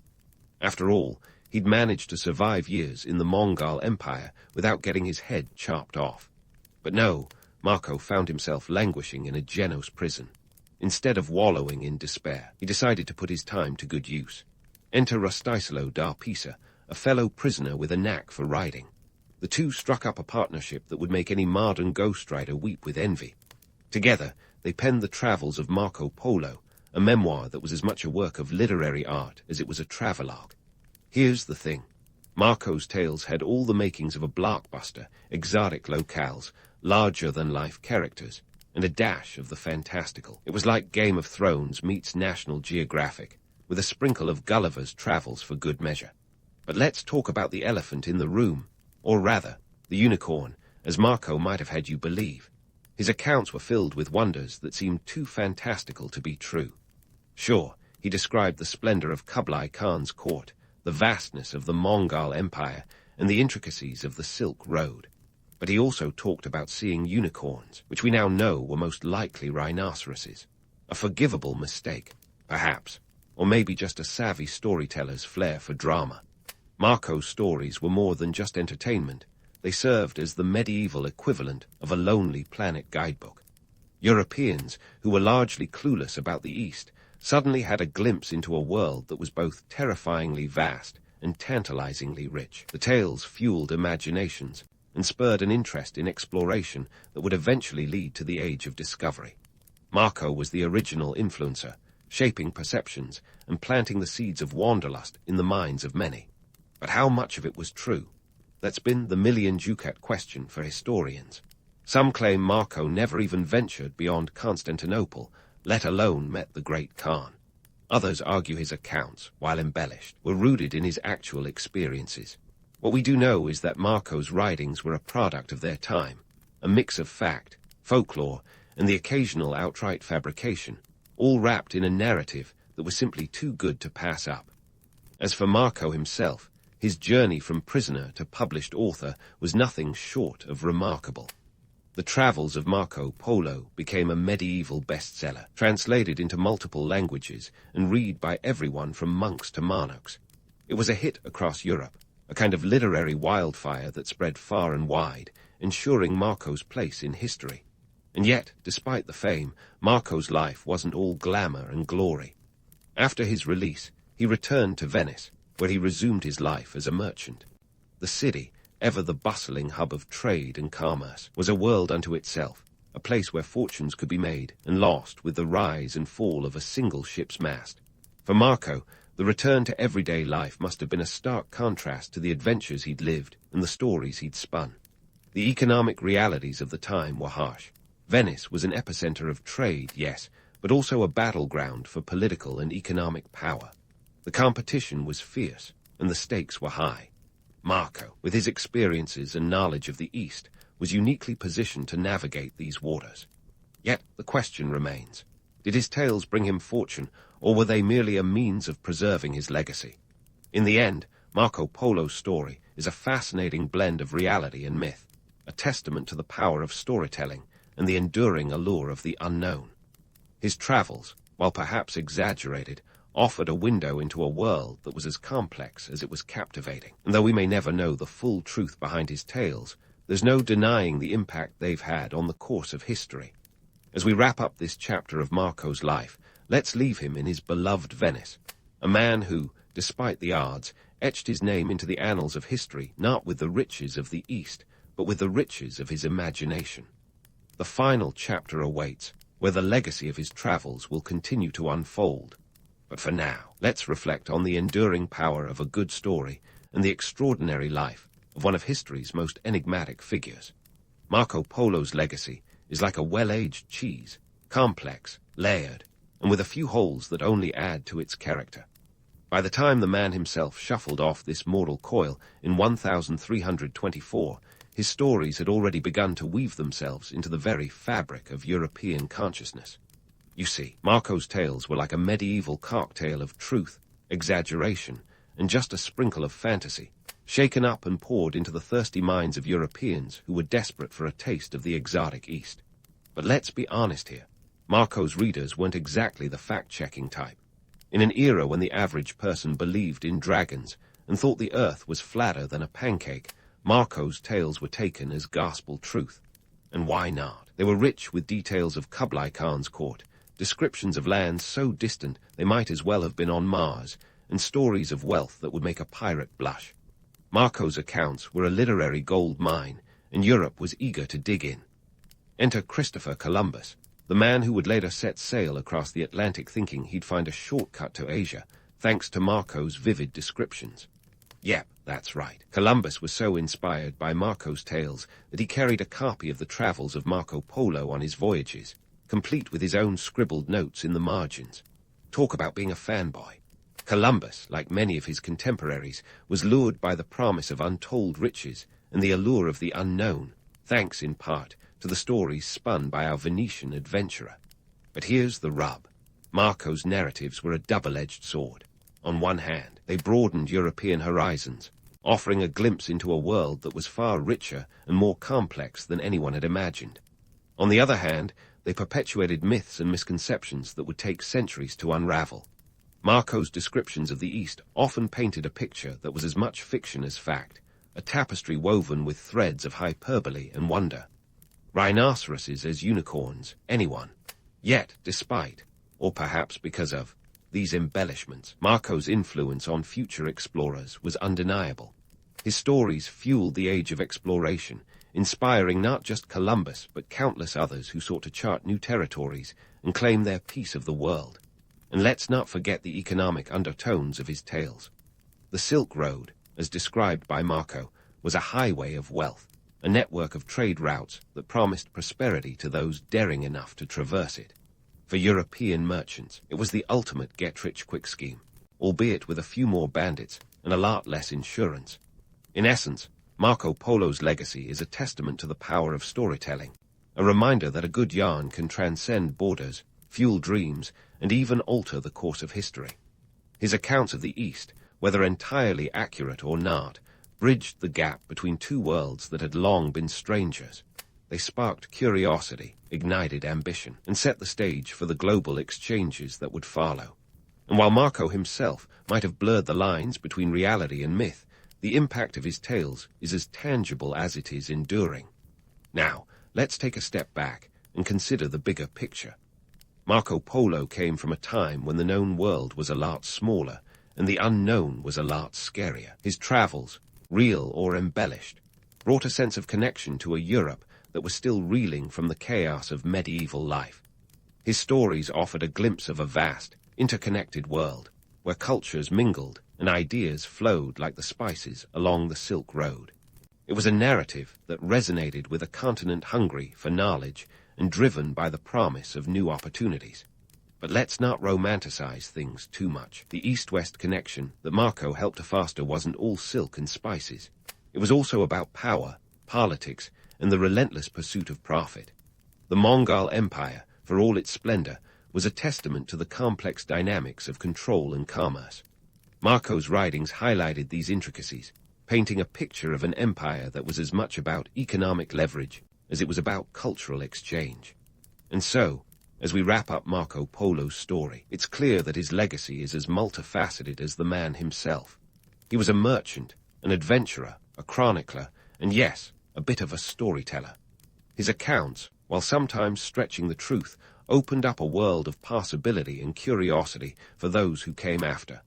After all, he'd managed to survive years in the Mongol Empire without getting his head chopped off. But no, Marco found himself languishing in a Genos prison. Instead of wallowing in despair, he decided to put his time to good use. Enter Rusticelo da Pisa, a fellow prisoner with a knack for riding. The two struck up a partnership that would make any modern ghostwriter weep with envy. Together, they penned the travels of Marco Polo, a memoir that was as much a work of literary art as it was a travelogue. Here's the thing. Marco's tales had all the makings of a blockbuster, exotic locales, larger-than-life characters, and a dash of the fantastical. It was like Game of Thrones meets National Geographic, with a sprinkle of Gulliver's Travels for good measure. But let's talk about the elephant in the room, or rather, the unicorn, as Marco might have had you believe. His accounts were filled with wonders that seemed too fantastical to be true. Sure, he described the splendor of Kublai Khan's court, the vastness of the Mongol Empire, and the intricacies of the Silk Road. But he also talked about seeing unicorns, which we now know were most likely rhinoceroses. A forgivable mistake, perhaps, or maybe just a savvy storyteller's flair for drama. Marco's stories were more than just entertainment. They served as the medieval equivalent of a Lonely Planet guidebook. Europeans, who were largely clueless about the East, suddenly had a glimpse into a world that was both terrifyingly vast and tantalizingly rich. The tales fueled imaginations and spurred an interest in exploration that would eventually lead to the Age of Discovery. Marco was the original influencer, shaping perceptions and planting the seeds of wanderlust in the minds of many. But how much of it was true? That's been the million-ducat question for historians. Some claim Marco never even ventured beyond Constantinople, let alone met the Great Khan. Others argue his accounts, while embellished, were rooted in his actual experiences. What we do know is that Marco's writings were a product of their time, a mix of fact, folklore, and the occasional outright fabrication, all wrapped in a narrative that was simply too good to pass up. As for Marco himself, his journey from prisoner to published author was nothing short of remarkable. The Travels of Marco Polo became a medieval bestseller, translated into multiple languages and read by everyone from monks to monarchs. It was a hit across Europe, a kind of literary wildfire that spread far and wide, ensuring Marco's place in history. And yet, despite the fame, Marco's life wasn't all glamour and glory. After his release, he returned to Venice, where he resumed his life as a merchant. The city, ever the bustling hub of trade and commerce, was a world unto itself, a place where fortunes could be made and lost with the rise and fall of a single ship's mast. For Marco, the return to everyday life must have been a stark contrast to the adventures he'd lived and the stories he'd spun. The economic realities of the time were harsh. Venice was an epicenter of trade, yes, but also a battleground for political and economic power. The competition was fierce, and the stakes were high. Marco, with his experiences and knowledge of the East, was uniquely positioned to navigate these waters. Yet the question remains, did his tales bring him fortune, or were they merely a means of preserving his legacy? In the end, Marco Polo's story is a fascinating blend of reality and myth, a testament to the power of storytelling and the enduring allure of the unknown. His travels, while perhaps exaggerated, offered a window into a world that was as complex as it was captivating. And though we may never know the full truth behind his tales, there's no denying the impact they've had on the course of history. As we wrap up this chapter of Marco's life, let's leave him in his beloved Venice, a man who, despite the odds, etched his name into the annals of history not with the riches of the East, but with the riches of his imagination. The final chapter awaits, where the legacy of his travels will continue to unfold. But for now, let's reflect on the enduring power of a good story and the extraordinary life of one of history's most enigmatic figures. Marco Polo's legacy is like a well-aged cheese, complex, layered, and with a few holes that only add to its character. By the time the man himself shuffled off this mortal coil in 1324, his stories had already begun to weave themselves into the very fabric of European consciousness. You see, Marco's tales were like a medieval cocktail of truth, exaggeration, and just a sprinkle of fantasy, shaken up and poured into the thirsty minds of Europeans who were desperate for a taste of the exotic East. But let's be honest here. Marco's readers weren't exactly the fact-checking type. In an era when the average person believed in dragons and thought the earth was flatter than a pancake, Marco's tales were taken as gospel truth. And why not? They were rich with details of Kublai Khan's court, descriptions of lands so distant they might as well have been on Mars, and stories of wealth that would make a pirate blush. Marco's accounts were a literary gold mine, and Europe was eager to dig in. Enter Christopher Columbus, the man who would later set sail across the Atlantic thinking he'd find a shortcut to Asia, thanks to Marco's vivid descriptions. Yep, that's right. Columbus was so inspired by Marco's tales that he carried a copy of the travels of Marco Polo on his voyages, complete with his own scribbled notes in the margins. Talk about being a fanboy. Columbus, like many of his contemporaries, was lured by the promise of untold riches and the allure of the unknown, thanks in part to the stories spun by our Venetian adventurer. But here's the rub. Marco's narratives were a double-edged sword. On one hand, they broadened European horizons, offering a glimpse into a world that was far richer and more complex than anyone had imagined. On the other hand, they perpetuated myths and misconceptions that would take centuries to unravel. Marco's descriptions of the East often painted a picture that was as much fiction as fact, a tapestry woven with threads of hyperbole and wonder. Rhinoceroses as unicorns, anyone. Yet, despite, or perhaps because of, these embellishments, Marco's influence on future explorers was undeniable. His stories fueled the age of exploration, inspiring not just Columbus but countless others who sought to chart new territories and claim their piece of the world. And let's not forget the economic undertones of his tales. The Silk Road, as described by Marco, was a highway of wealth, a network of trade routes that promised prosperity to those daring enough to traverse it. For European merchants, it was the ultimate get-rich-quick scheme, albeit with a few more bandits and a lot less insurance. In essence, Marco Polo's legacy is a testament to the power of storytelling, a reminder that a good yarn can transcend borders, fuel dreams, and even alter the course of history. His accounts of the East, whether entirely accurate or not, bridged the gap between two worlds that had long been strangers. They sparked curiosity, ignited ambition, and set the stage for the global exchanges that would follow. And while Marco himself might have blurred the lines between reality and myth, the impact of his tales is as tangible as it is enduring. Now, let's take a step back and consider the bigger picture. Marco Polo came from a time when the known world was a lot smaller and the unknown was a lot scarier. His travels, real or embellished, brought a sense of connection to a Europe that was still reeling from the chaos of medieval life. His stories offered a glimpse of a vast, interconnected world, where cultures mingled and ideas flowed like the spices along the Silk Road. It was a narrative that resonated with a continent hungry for knowledge and driven by the promise of new opportunities. But let's not romanticize things too much. The East-West connection that Marco helped to foster wasn't all silk and spices. It was also about power, politics, and the relentless pursuit of profit. The Mongol Empire, for all its splendor, was a testament to the complex dynamics of control and commerce. Marco's writings highlighted these intricacies, painting a picture of an empire that was as much about economic leverage as it was about cultural exchange. And so, as we wrap up Marco Polo's story, it's clear that his legacy is as multifaceted as the man himself. He was a merchant, an adventurer, a chronicler, and yes, a bit of a storyteller. His accounts, while sometimes stretching the truth, opened up a world of possibility and curiosity for those who came after.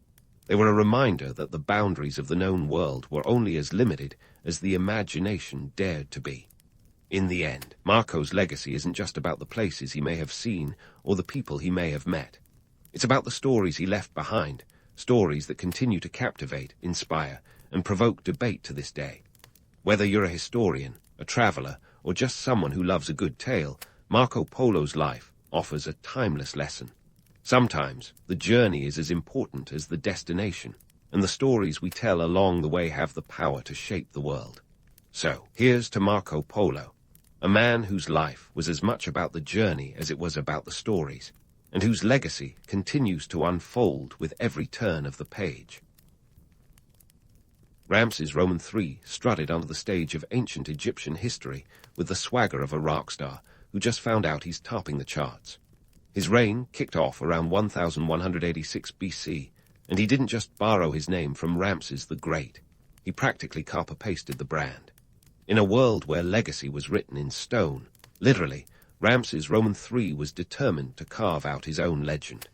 They were a reminder that the boundaries of the known world were only as limited as the imagination dared to be. In the end, Marco's legacy isn't just about the places he may have seen or the people he may have met. It's about the stories he left behind, stories that continue to captivate, inspire, and provoke debate to this day. Whether you're a historian, a traveler, or just someone who loves a good tale, Marco Polo's life offers a timeless lesson. Sometimes, the journey is as important as the destination, and the stories we tell along the way have the power to shape the world. So, here's to Marco Polo, a man whose life was as much about the journey as it was about the stories. and whose legacy continues to unfold with every turn of the page. Ramses III strutted onto the stage of ancient Egyptian history with the swagger of a rock star who just found out he's topping the charts. His reign kicked off around 1186 BC, and he didn't just borrow his name from Ramses the Great. He practically copy-pasted the brand. In a world where legacy was written in stone, literally, Ramses III was determined to carve out his own legend.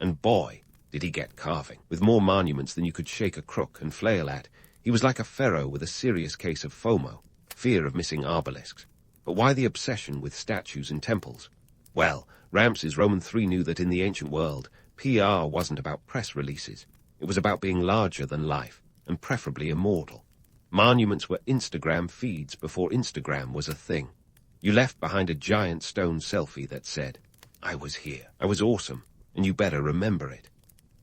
And boy, did he get carving. With more monuments than you could shake a crook and flail at, he was like a pharaoh with a serious case of FOMO, fear of missing obelisks. But why the obsession with statues and temples? Well, Ramses III knew that in the ancient world, PR wasn't about press releases. It was about being larger than life, and preferably immortal. Monuments were Instagram feeds before Instagram was a thing. You left behind a giant stone selfie that said, "I was here, I was awesome, and you better remember it."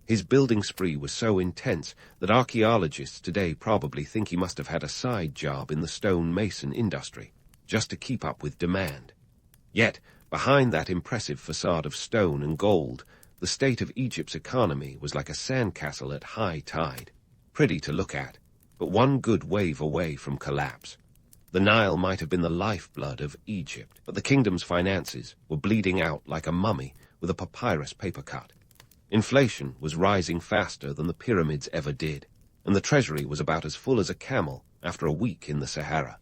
His building spree was so intense that archaeologists today probably think he must have had a side job in the stone mason industry, just to keep up with demand. Yet, behind that impressive facade of stone and gold, the state of Egypt's economy was like a sandcastle at high tide. Pretty to look at, but one good wave away from collapse. The Nile might have been the lifeblood of Egypt, but the kingdom's finances were bleeding out like a mummy with a papyrus paper cut. Inflation was rising faster than the pyramids ever did, and the treasury was about as full as a camel after a week in the Sahara.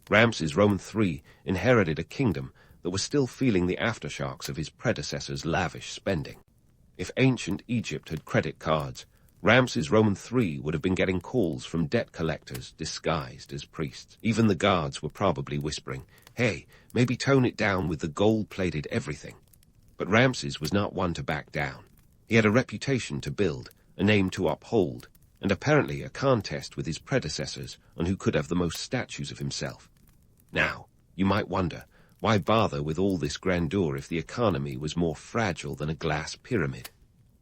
Ramses III inherited a kingdom that was still feeling the aftershocks of his predecessor's lavish spending. If ancient Egypt had credit cards, Ramses III would have been getting calls from debt collectors disguised as priests. Even the guards were probably whispering, "Hey, maybe tone it down with the gold-plated everything." But Ramses was not one to back down. He had a reputation to build, a name to uphold, and apparently a contest with his predecessors on who could have the most statues of himself. Now, you might wonder, why bother with all this grandeur if the economy was more fragile than a glass pyramid?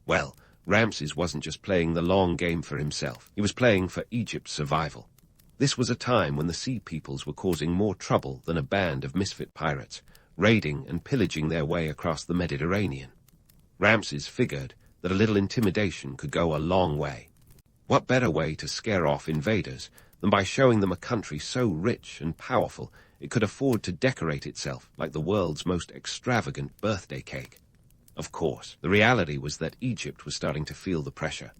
Well, Ramses wasn't just playing the long game for himself. He was playing for Egypt's survival. This was a time when the sea peoples were causing more trouble than a band of misfit pirates, raiding and pillaging their way across the Mediterranean. Ramses figured that a little intimidation could go a long way. What better way to scare off invaders than by showing them a country so rich and powerful it could afford to decorate itself like the world's most extravagant birthday cake? Of course, the reality was that Egypt was starting to feel the pressure.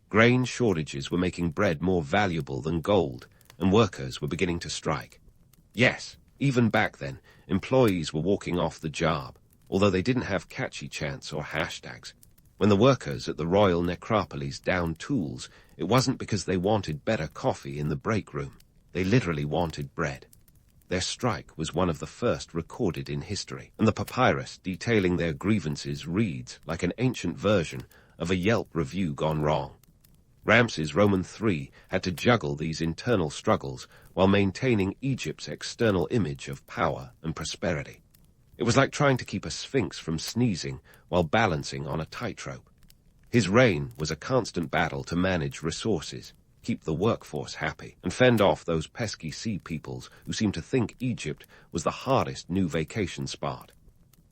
Grain shortages were making bread more valuable than gold, and workers were beginning to strike. Yes, even back then, employees were walking off the job, although they didn't have catchy chants or hashtags. When the workers at the royal necropolis downed tools, it wasn't because they wanted better coffee in the break room. They literally wanted bread. Their strike was one of the first recorded in history, and the papyrus detailing their grievances reads like an ancient version of a Yelp review gone wrong. Ramses III had to juggle these internal struggles while maintaining Egypt's external image of power and prosperity. It was like trying to keep a sphinx from sneezing while balancing on a tightrope. His reign was a constant battle to manage resources, keep the workforce happy, and fend off those pesky sea peoples who seemed to think Egypt was the hardest new vacation spot.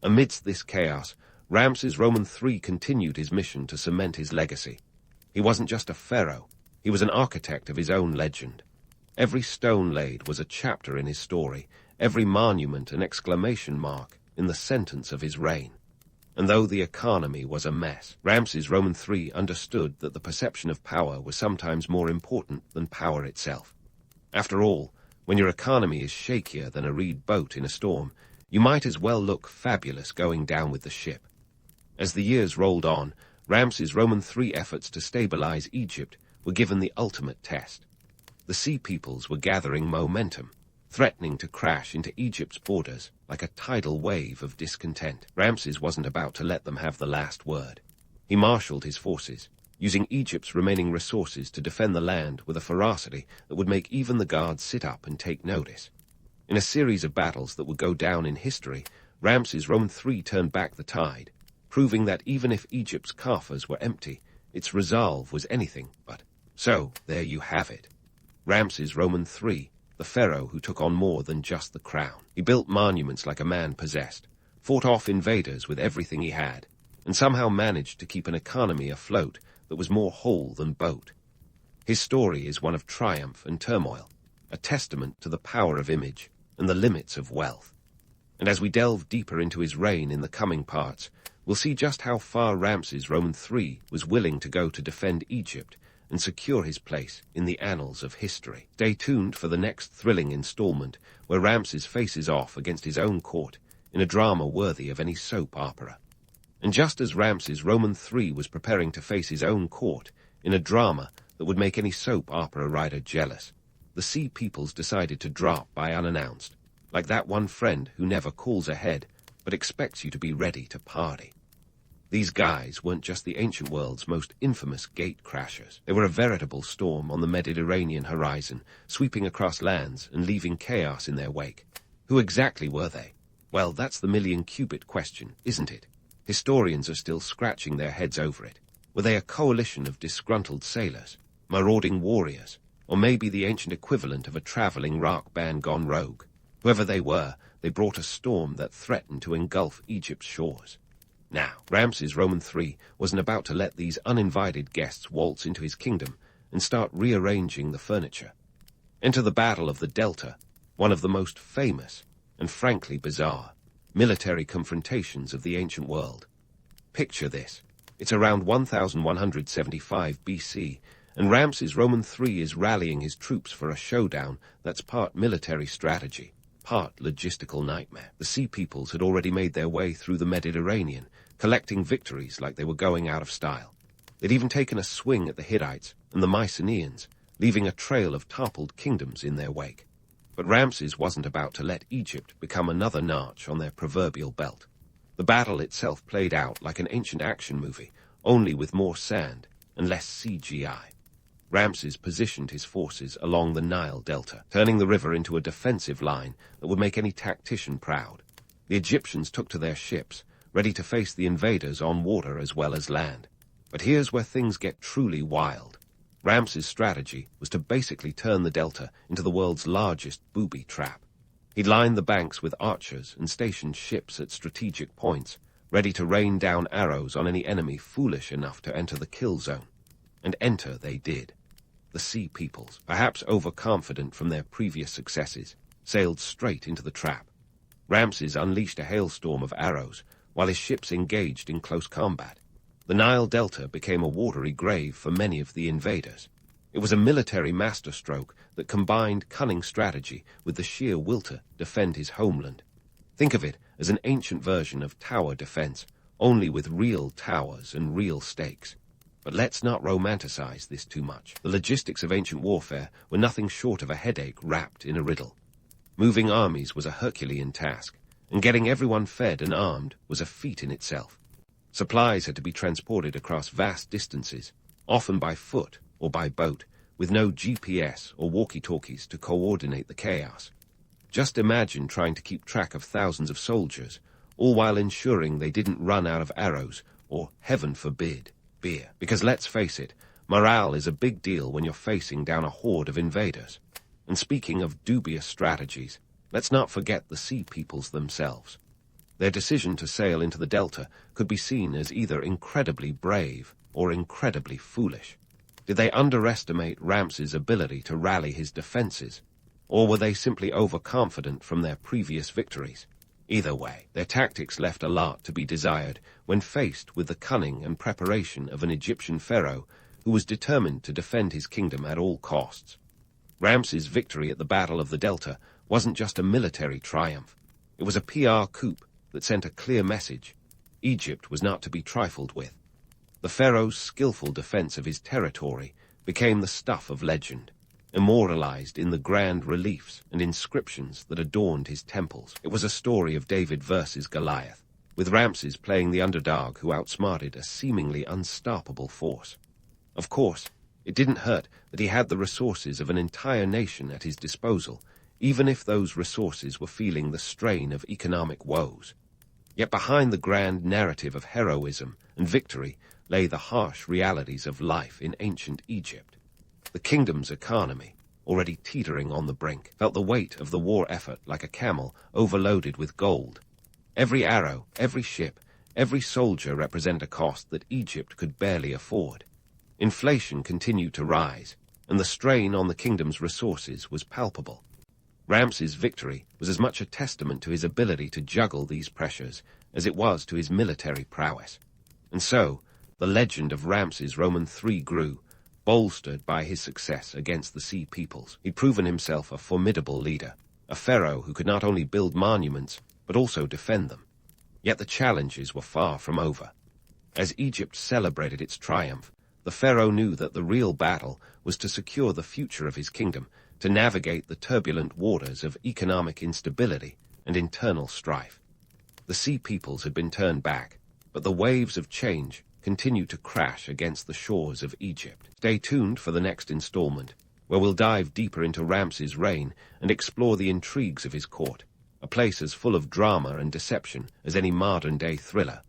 Amidst this chaos, Ramses III continued his mission to cement his legacy. He wasn't just a pharaoh, he was an architect of his own legend. Every stone laid was a chapter in his story, every monument an exclamation mark in the sentence of his reign. And though the economy was a mess, Ramses III understood that the perception of power was sometimes more important than power itself. After all, when your economy is shakier than a reed boat in a storm, you might as well look fabulous going down with the ship. As the years rolled on, Ramses III's efforts to stabilize Egypt were given the ultimate test. The sea peoples were gathering momentum, threatening to crash into Egypt's borders like a tidal wave of discontent. Ramses wasn't about to let them have the last word. He marshaled his forces, using Egypt's remaining resources to defend the land with a ferocity that would make even the guards sit up and take notice. In a series of battles that would go down in history, Ramses III turned back the tide, proving that even if Egypt's coffers were empty, its resolve was anything but. So, there you have it. Ramses III, the pharaoh who took on more than just the crown. He built monuments like a man possessed, fought off invaders with everything he had, and somehow managed to keep an economy afloat that was more whole than boat. His story is one of triumph and turmoil, a testament to the power of image and the limits of wealth. And as we delve deeper into his reign in the coming parts, we'll see just how far Ramses Roman III was willing to go to defend Egypt and secure his place in the annals of history. Stay tuned for the next thrilling installment where Ramses faces off against his own court in a drama worthy of any soap opera. And just as Ramses Roman III was preparing to face his own court in a drama that would make any soap opera writer jealous, the Sea Peoples decided to drop by unannounced, like that one friend who never calls ahead but expects you to be ready to party. These guys weren't just the ancient world's most infamous gate crashers. They were a veritable storm on the Mediterranean horizon, sweeping across lands and leaving chaos in their wake. Who exactly were they? Well, that's the million-cubit question, isn't it? Historians are still scratching their heads over it. Were they a coalition of disgruntled sailors, marauding warriors, or maybe the ancient equivalent of a traveling rock band gone rogue? Whoever they were, they brought a storm that threatened to engulf Egypt's shores. Now, Ramses Roman III wasn't about to let these uninvited guests waltz into his kingdom and start rearranging the furniture. Enter the Battle of the Delta, one of the most famous and frankly bizarre military confrontations of the ancient world. Picture this. It's around 1175 BC, and Ramses Roman III is rallying his troops for a showdown that's part military strategy, part logistical nightmare. The Sea Peoples had already made their way through the Mediterranean, collecting victories like they were going out of style. They'd even taken a swing at the Hittites and the Mycenaeans, leaving a trail of toppled kingdoms in their wake. But Ramses wasn't about to let Egypt become another notch on their proverbial belt. The battle itself played out like an ancient action movie, only with more sand and less CGI. Ramses positioned his forces along the Nile Delta, turning the river into a defensive line that would make any tactician proud. The Egyptians took to their ships, ready to face the invaders on water as well as land. But here's where things get truly wild. Ramses' strategy was to basically turn the delta into the world's largest booby trap. He'd lined the banks with archers and stationed ships at strategic points, ready to rain down arrows on any enemy foolish enough to enter the kill zone. And enter they did. The Sea Peoples, perhaps overconfident from their previous successes, sailed straight into the trap. Ramses unleashed a hailstorm of arrows, while his ships engaged in close combat. The Nile Delta became a watery grave for many of the invaders. It was a military masterstroke that combined cunning strategy with the sheer will to defend his homeland. Think of it as an ancient version of tower defense, only with real towers and real stakes. But let's not romanticize this too much. The logistics of ancient warfare were nothing short of a headache wrapped in a riddle. Moving armies was a Herculean task, and getting everyone fed and armed was a feat in itself. Supplies had to be transported across vast distances, often by foot or by boat, with no GPS or walkie-talkies to coordinate the chaos. Just imagine trying to keep track of thousands of soldiers, all while ensuring they didn't run out of arrows or, heaven forbid, beer. Because let's face it, morale is a big deal when you're facing down a horde of invaders. And speaking of dubious strategies, let's not forget the Sea Peoples themselves. Their decision to sail into the Delta could be seen as either incredibly brave or incredibly foolish. Did they underestimate Ramses' ability to rally his defenses, or were they simply overconfident from their previous victories? Either way, their tactics left a lot to be desired when faced with the cunning and preparation of an Egyptian pharaoh who was determined to defend his kingdom at all costs. Ramses' victory at the Battle of the Delta wasn't just a military triumph. It was a PR coup that sent a clear message. Egypt was not to be trifled with. The pharaoh's skillful defense of his territory became the stuff of legend, immortalized in the grand reliefs and inscriptions that adorned his temples. It was a story of David versus Goliath, with Ramses playing the underdog who outsmarted a seemingly unstoppable force. Of course, it didn't hurt that he had the resources of an entire nation at his disposal, even if those resources were feeling the strain of economic woes. Yet behind the grand narrative of heroism and victory lay the harsh realities of life in ancient Egypt. The kingdom's economy, already teetering on the brink, felt the weight of the war effort like a camel overloaded with gold. Every arrow, every ship, Every soldier represented a cost that Egypt could barely afford. Inflation continued to rise, and the strain on the kingdom's resources was palpable. Ramses' victory was as much a testament to his ability to juggle these pressures as it was to his military prowess. And so, the legend of Ramses Roman III grew, bolstered by his success against the Sea Peoples. He'd proven himself a formidable leader, a pharaoh who could not only build monuments, but also defend them. Yet the challenges were far from over. As Egypt celebrated its triumph, the pharaoh knew that the real battle was to secure the future of his kingdom, to navigate the turbulent waters of economic instability and internal strife. The Sea Peoples had been turned back, but the waves of change continued to crash against the shores of Egypt. Stay tuned for the next installment, where we'll dive deeper into Ramses' reign and explore the intrigues of his court, a place as full of drama and deception as any modern-day thriller.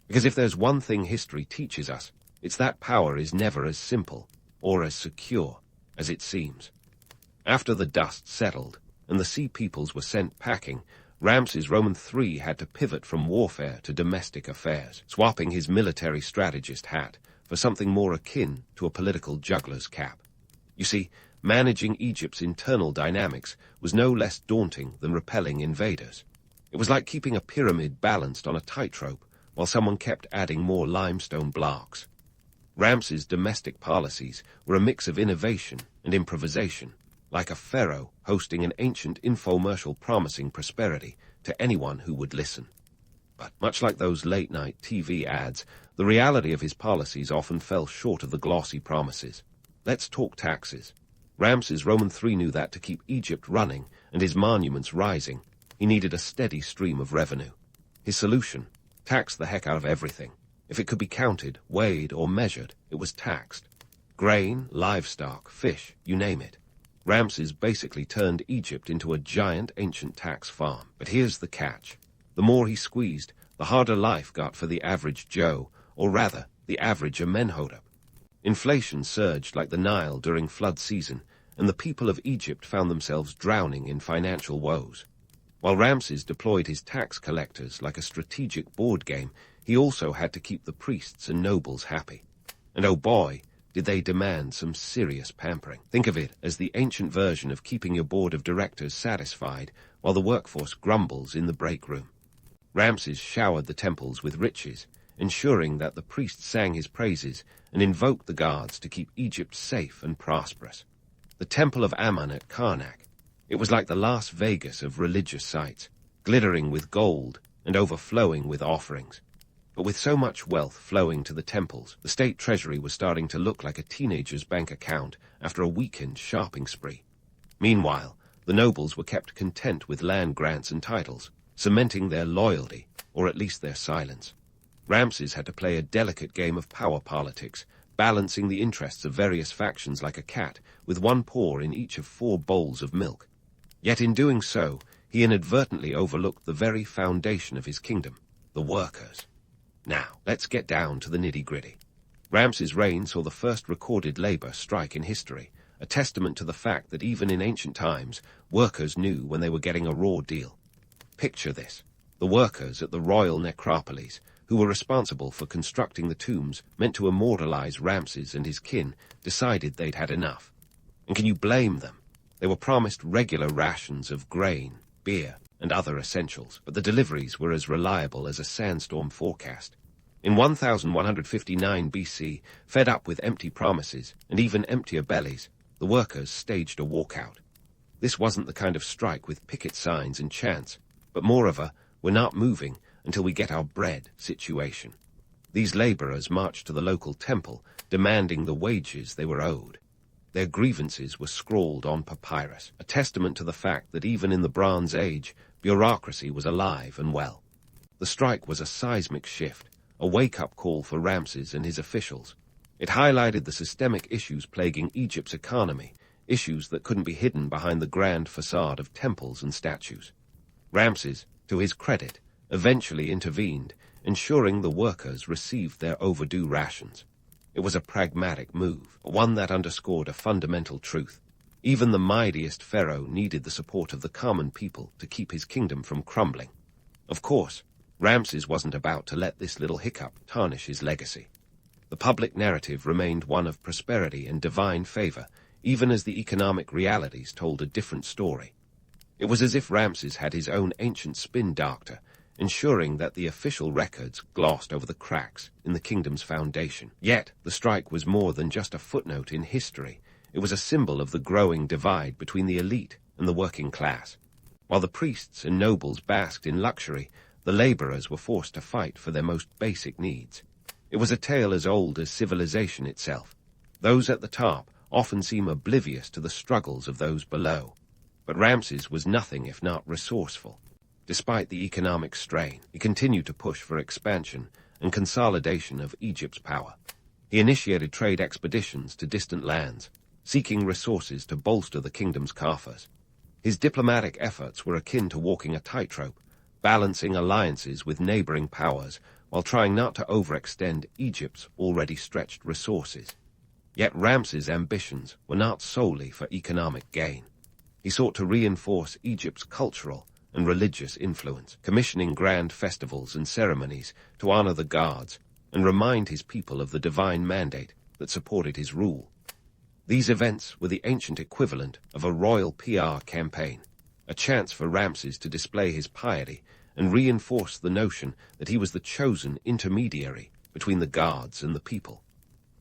Because if there's one thing history teaches us, it's that power is never as simple or as secure as it seems. After the dust settled and the Sea Peoples were sent packing, Ramses Roman III had to pivot from warfare to domestic affairs, swapping his military strategist hat for something more akin to a political juggler's cap. You see, managing Egypt's internal dynamics was no less daunting than repelling invaders. It was like keeping a pyramid balanced on a tightrope while someone kept adding more limestone blocks. Ramses' domestic policies were a mix of innovation and improvisation, like a pharaoh hosting an ancient infomercial promising prosperity to anyone who would listen. But much like those late-night TV ads, the reality of his policies often fell short of the glossy promises. Let's talk taxes. Ramses Roman III knew that to keep Egypt running and his monuments rising, he needed a steady stream of revenue. His solution: tax the heck out of everything. If it could be counted, weighed, or measured, it was taxed. Grain, livestock, fish, you name it. Ramses basically turned Egypt into a giant ancient tax farm. But here's the catch. The more he squeezed, the harder life got for the average Joe, or rather, the average Amenhotep. Inflation surged like the Nile during flood season, and the people of Egypt found themselves drowning in financial woes. While Ramses deployed his tax collectors like a strategic board game, he also had to keep the priests and nobles happy. And oh boy, did they demand some serious pampering. Think of it as the ancient version of keeping your board of directors satisfied while the workforce grumbles in the break room. Ramses showered the temples with riches, ensuring that the priests sang his praises and invoked the gods to keep Egypt safe and prosperous. The Temple of Ammon at Karnak, it was like the Las Vegas of religious sites, glittering with gold and overflowing with offerings. But with so much wealth flowing to the temples, the state treasury was starting to look like a teenager's bank account after a weekend shopping spree. Meanwhile, the nobles were kept content with land grants and titles, cementing their loyalty, or at least their silence. Ramses had to play a delicate game of power politics, balancing the interests of various factions like a cat, with one paw in each of 4 bowls of milk. Yet in doing so, he inadvertently overlooked the very foundation of his kingdom, the workers. Now, let's get down to the nitty-gritty. Ramses' reign saw the first recorded labor strike in history, a testament to the fact that even in ancient times, workers knew when they were getting a raw deal. Picture this. The workers at the royal necropolis, who were responsible for constructing the tombs meant to immortalize Ramses and his kin, decided they'd had enough. And can you blame them? They were promised regular rations of grain, beer, and other essentials, but the deliveries were as reliable as a sandstorm forecast. In 1159 BC, fed up with empty promises and even emptier bellies, the workers staged a walkout. This wasn't the kind of strike with picket signs and chants, but more of a "we're not moving until we get our bread" situation. These laborers marched to the local temple, demanding the wages they were owed. Their grievances were scrawled on papyrus, a testament to the fact that even in the Bronze Age, bureaucracy was alive and well. The strike was a seismic shift, a wake-up call for Ramses and his officials. It highlighted the systemic issues plaguing Egypt's economy, issues that couldn't be hidden behind the grand facade of temples and statues. Ramses, to his credit, eventually intervened, ensuring the workers received their overdue rations. It was a pragmatic move, one that underscored a fundamental truth. Even the mightiest pharaoh needed the support of the common people to keep his kingdom from crumbling. Of course, Ramses wasn't about to let this little hiccup tarnish his legacy. The public narrative remained one of prosperity and divine favor, even as the economic realities told a different story. It was as if Ramses had his own ancient spin doctor, ensuring that the official records glossed over the cracks in the kingdom's foundation. Yet, the strike was more than just a footnote in history. It was a symbol of the growing divide between the elite and the working class. While the priests and nobles basked in luxury, the laborers were forced to fight for their most basic needs. It was a tale as old as civilization itself. Those at the top often seem oblivious to the struggles of those below. But Ramses was nothing if not resourceful. Despite the economic strain, he continued to push for expansion and consolidation of Egypt's power. He initiated trade expeditions to distant lands, seeking resources to bolster the kingdom's coffers. His diplomatic efforts were akin to walking a tightrope, balancing alliances with neighboring powers while trying not to overextend Egypt's already stretched resources. Yet Ramses' ambitions were not solely for economic gain. He sought to reinforce Egypt's cultural and religious influence, commissioning grand festivals and ceremonies to honor the gods and remind his people of the divine mandate that supported his rule. These events were the ancient equivalent of a royal PR campaign, a chance for Ramses to display his piety and reinforce the notion that he was the chosen intermediary between the gods and the people.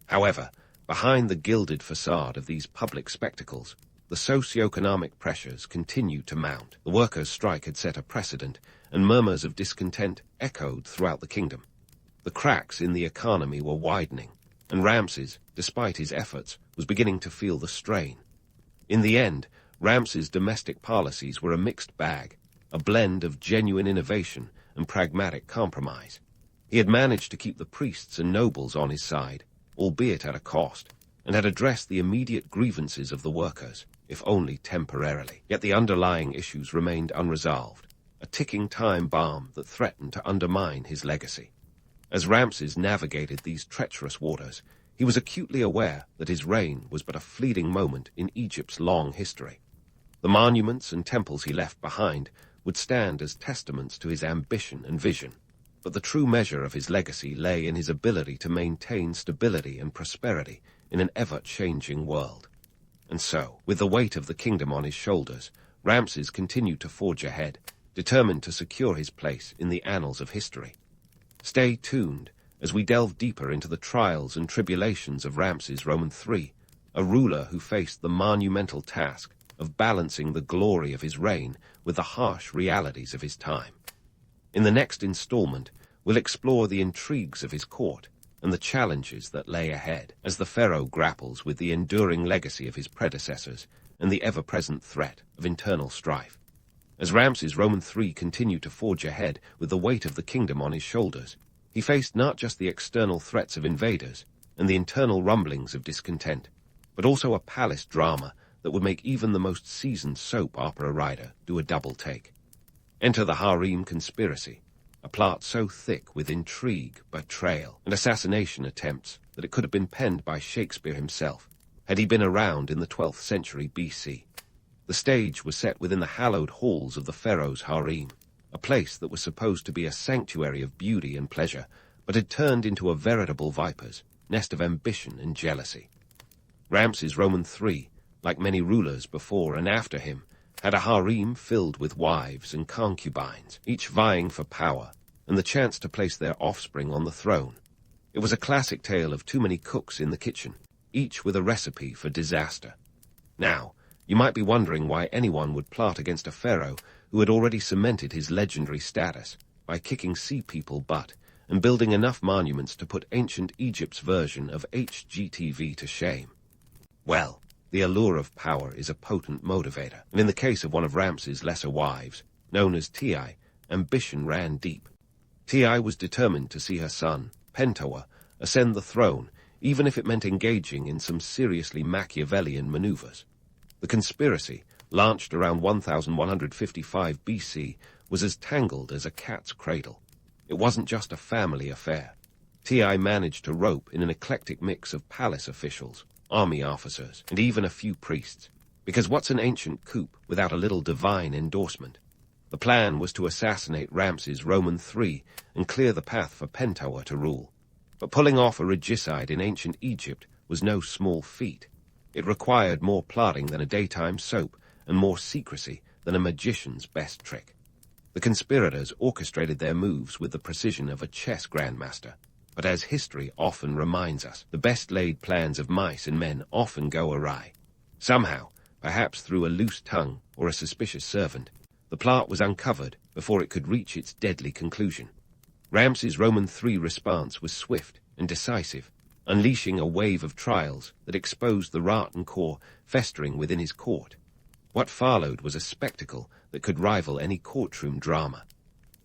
However, behind the gilded facade of these public spectacles, the socio-economic pressures continued to mount. The workers' strike had set a precedent, and murmurs of discontent echoed throughout the kingdom. The cracks in the economy were widening, and Ramses, despite his efforts, was beginning to feel the strain. In the end, Ramses' domestic policies were a mixed bag, a blend of genuine innovation and pragmatic compromise. He had managed to keep the priests and nobles on his side, albeit at a cost, and had addressed the immediate grievances of the workers, if only temporarily. Yet the underlying issues remained unresolved, a ticking time bomb that threatened to undermine his legacy. As Ramses navigated these treacherous waters, he was acutely aware that his reign was but a fleeting moment in Egypt's long history. The monuments and temples he left behind would stand as testaments to his ambition and vision, but the true measure of his legacy lay in his ability to maintain stability and prosperity in an ever-changing world. And so, with the weight of the kingdom on his shoulders, Ramses continued to forge ahead, determined to secure his place in the annals of history. Stay tuned as we delve deeper into the trials and tribulations of Ramses III, a ruler who faced the monumental task of balancing the glory of his reign with the harsh realities of his time. In the next installment, we'll explore the intrigues of his court and the challenges that lay ahead as the pharaoh grapples with the enduring legacy of his predecessors and the ever-present threat of internal strife. As Ramses III continued to forge ahead with the weight of the kingdom on his shoulders, he faced not just the external threats of invaders and the internal rumblings of discontent, but also a palace drama that would make even the most seasoned soap opera writer do a double take. Enter the Harem conspiracy, a plot so thick with intrigue, betrayal, and assassination attempts that it could have been penned by Shakespeare himself, had he been around in the 12th century BC. The stage was set within the hallowed halls of the pharaoh's harem, a place that was supposed to be a sanctuary of beauty and pleasure, but had turned into a veritable viper's nest of ambition and jealousy. Ramses III, like many rulers before and after him, had a harem filled with wives and concubines, each vying for power and the chance to place their offspring on the throne. It was a classic tale of too many cooks in the kitchen, each with a recipe for disaster. Now, you might be wondering why anyone would plot against a pharaoh who had already cemented his legendary status by kicking sea people butt and building enough monuments to put ancient Egypt's version of HGTV to shame. Well, the allure of power is a potent motivator, and in the case of one of Ramses' lesser wives, known as Ti, ambition ran deep. Ti was determined to see her son, Pentoa, ascend the throne, even if it meant engaging in some seriously Machiavellian maneuvers. The conspiracy, launched around 1155 BC, was as tangled as a cat's cradle. It wasn't just a family affair. Ti managed to rope in an eclectic mix of palace officials, army officers, and even a few priests. Because what's an ancient coup without a little divine endorsement? The plan was to assassinate Ramses Roman III and clear the path for Pentower to rule. But pulling off a regicide in ancient Egypt was no small feat. It required more plotting than a daytime soap and more secrecy than a magician's best trick. The conspirators orchestrated their moves with the precision of a chess grandmaster. But as history often reminds us, the best-laid plans of mice and men often go awry. Somehow, perhaps through a loose tongue or a suspicious servant, the plot was uncovered before it could reach its deadly conclusion. Ramses Roman III's response was swift and decisive, unleashing a wave of trials that exposed the rotten core festering within his court. What followed was a spectacle that could rival any courtroom drama.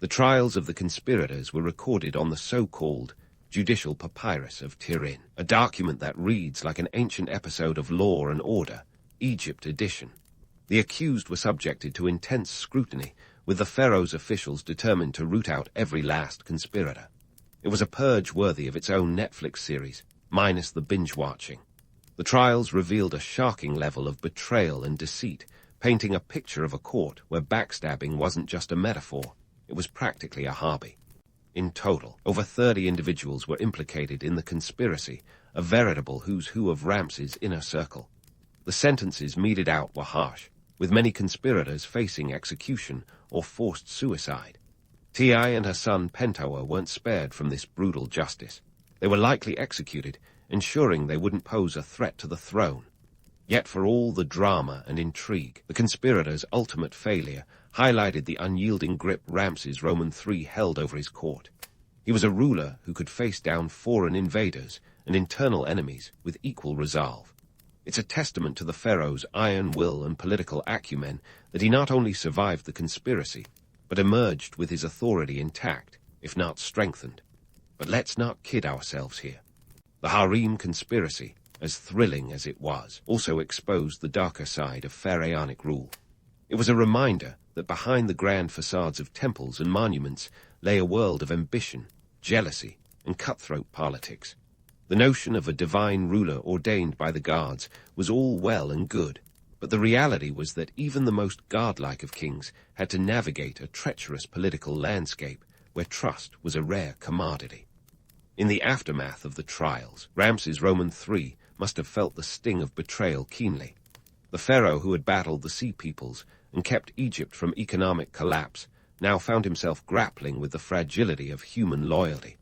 The trials of the conspirators were recorded on the so-called Judicial Papyrus of Turin, a document that reads like an ancient episode of Law and Order, Egypt edition. The accused were subjected to intense scrutiny, with the Pharaoh's officials determined to root out every last conspirator. It was a purge worthy of its own Netflix series, minus the binge-watching. The trials revealed a shocking level of betrayal and deceit, painting a picture of a court where backstabbing wasn't just a metaphor, it was practically a hobby. In total, over 30 individuals were implicated in the conspiracy, a veritable who's who of Ramses' inner circle. The sentences meted out were harsh, with many conspirators facing execution or forced suicide. Ti and her son Pentower weren't spared from this brutal justice. They were likely executed, ensuring they wouldn't pose a threat to the throne. Yet for all the drama and intrigue, the conspirators' ultimate failure highlighted the unyielding grip Ramses Roman III held over his court. He was a ruler who could face down foreign invaders and internal enemies with equal resolve. It's a testament to the pharaoh's iron will and political acumen that he not only survived the conspiracy, but emerged with his authority intact, if not strengthened. But let's not kid ourselves here. The Harem conspiracy, as thrilling as it was, also exposed the darker side of pharaonic rule. It was a reminder that behind the grand facades of temples and monuments lay a world of ambition, jealousy, and cutthroat politics. The notion of a divine ruler ordained by the gods was all well and good, but the reality was that even the most godlike of kings had to navigate a treacherous political landscape where trust was a rare commodity. In the aftermath of the trials, Ramses Roman III must have felt the sting of betrayal keenly. The pharaoh who had battled the sea peoples and kept Egypt from economic collapse now found himself grappling with the fragility of human loyalty.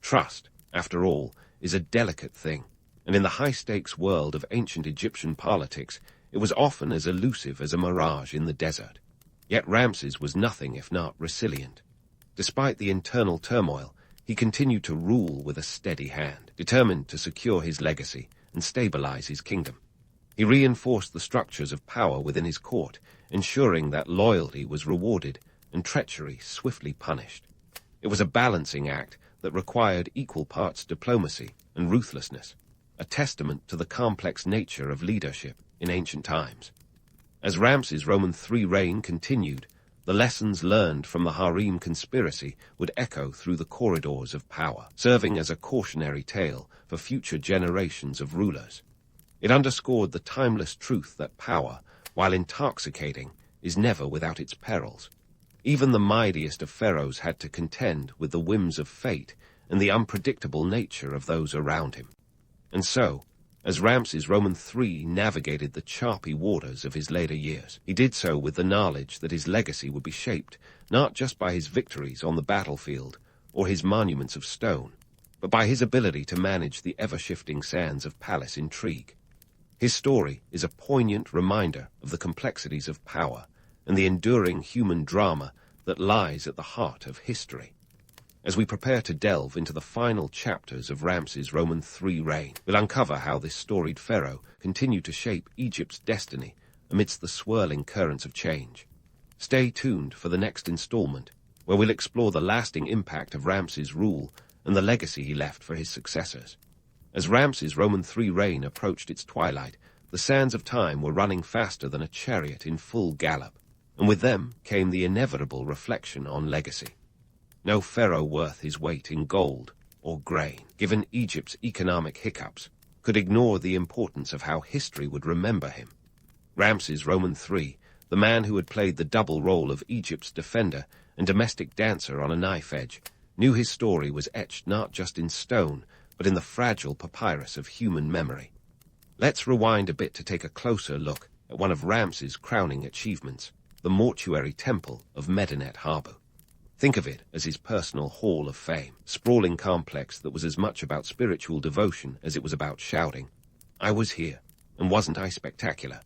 Trust, after all, is a delicate thing, and in the high-stakes world of ancient Egyptian politics, it was often as elusive as a mirage in the desert. Yet Ramses was nothing if not resilient. Despite the internal turmoil, he continued to rule with a steady hand, determined to secure his legacy and stabilize his kingdom. He reinforced the structures of power within his court, ensuring that loyalty was rewarded and treachery swiftly punished. It was a balancing act that required equal parts diplomacy and ruthlessness, a testament to the complex nature of leadership in ancient times. As Ramses Roman III's reign continued, the lessons learned from the Harem conspiracy would echo through the corridors of power, serving as a cautionary tale for future generations of rulers. It underscored the timeless truth that power, while intoxicating, is never without its perils. Even the mightiest of pharaohs had to contend with the whims of fate and the unpredictable nature of those around him. And so, as Ramses Roman III navigated the choppy waters of his later years, he did so with the knowledge that his legacy would be shaped not just by his victories on the battlefield or his monuments of stone, but by his ability to manage the ever-shifting sands of palace intrigue. His story is a poignant reminder of the complexities of power and the enduring human drama that lies at the heart of history. As we prepare to delve into the final chapters of Ramses Roman III's reign, we'll uncover how this storied pharaoh continued to shape Egypt's destiny amidst the swirling currents of change. Stay tuned for the next installment, where we'll explore the lasting impact of Ramses' rule and the legacy he left for his successors. As Ramses Roman III's reign approached its twilight, the sands of time were running faster than a chariot in full gallop, and with them came the inevitable reflection on legacy. No pharaoh worth his weight in gold or grain, given Egypt's economic hiccups, could ignore the importance of how history would remember him. Ramses Roman III, the man who had played the double role of Egypt's defender and domestic dancer on a knife edge, knew his story was etched not just in stone, but in the fragile papyrus of human memory. Let's rewind a bit to take a closer look at one of Ramses' crowning achievements, the mortuary temple of Medinet Habu. Think of it as his personal hall of fame, sprawling complex that was as much about spiritual devotion as it was about shouting, "I was here, and wasn't I spectacular?"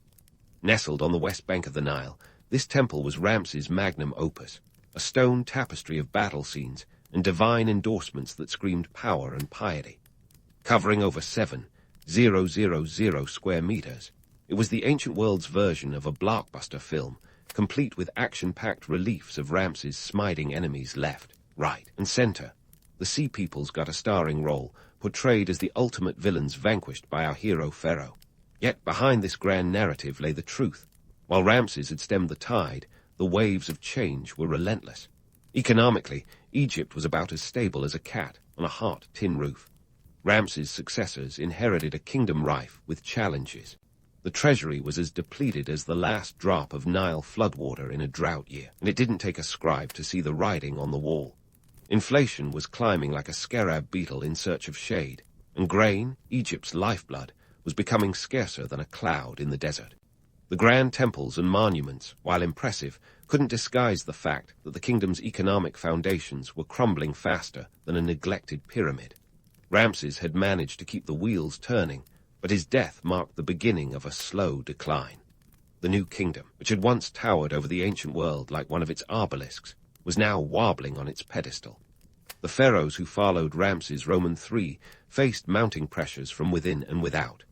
Nestled on the west bank of the Nile, this temple was Ramses' magnum opus, a stone tapestry of battle scenes and divine endorsements that screamed power and piety. Covering over 7,000 square meters, it was the ancient world's version of a blockbuster film, complete with action-packed reliefs of Ramses smiting enemies left, right, and center. The Sea Peoples got a starring role, portrayed as the ultimate villains vanquished by our hero Pharaoh. Yet behind this grand narrative lay the truth. While Ramses had stemmed the tide, the waves of change were relentless. Economically, Egypt was about as stable as a cat on a hot tin roof. Ramses' successors inherited a kingdom rife with challenges. The treasury was as depleted as the last drop of Nile floodwater in a drought year, and it didn't take a scribe to see the writing on the wall. Inflation was climbing like a scarab beetle in search of shade, and grain, Egypt's lifeblood, was becoming scarcer than a cloud in the desert. The grand temples and monuments, while impressive, couldn't disguise the fact that the kingdom's economic foundations were crumbling faster than a neglected pyramid. Ramses had managed to keep the wheels turning, but his death marked the beginning of a slow decline. The new kingdom, which had once towered over the ancient world like one of its obelisks, was now wobbling on its pedestal. The pharaohs who followed Ramses Roman III faced mounting pressures from within and without.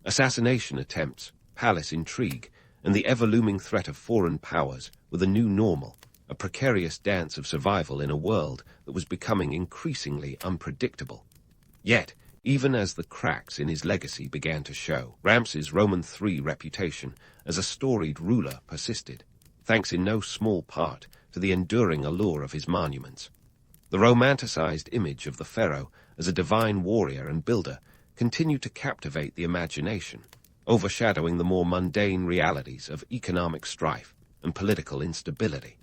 Assassination attempts, palace intrigue, and the ever-looming threat of foreign powers were the new normal, a precarious dance of survival in a world that was becoming increasingly unpredictable. Yet, even as the cracks in his legacy began to show, Ramses Roman III's reputation as a storied ruler persisted, thanks in no small part to the enduring allure of his monuments. The romanticized image of the pharaoh as a divine warrior and builder continued to captivate the imagination, overshadowing the more mundane realities of economic strife and political instability.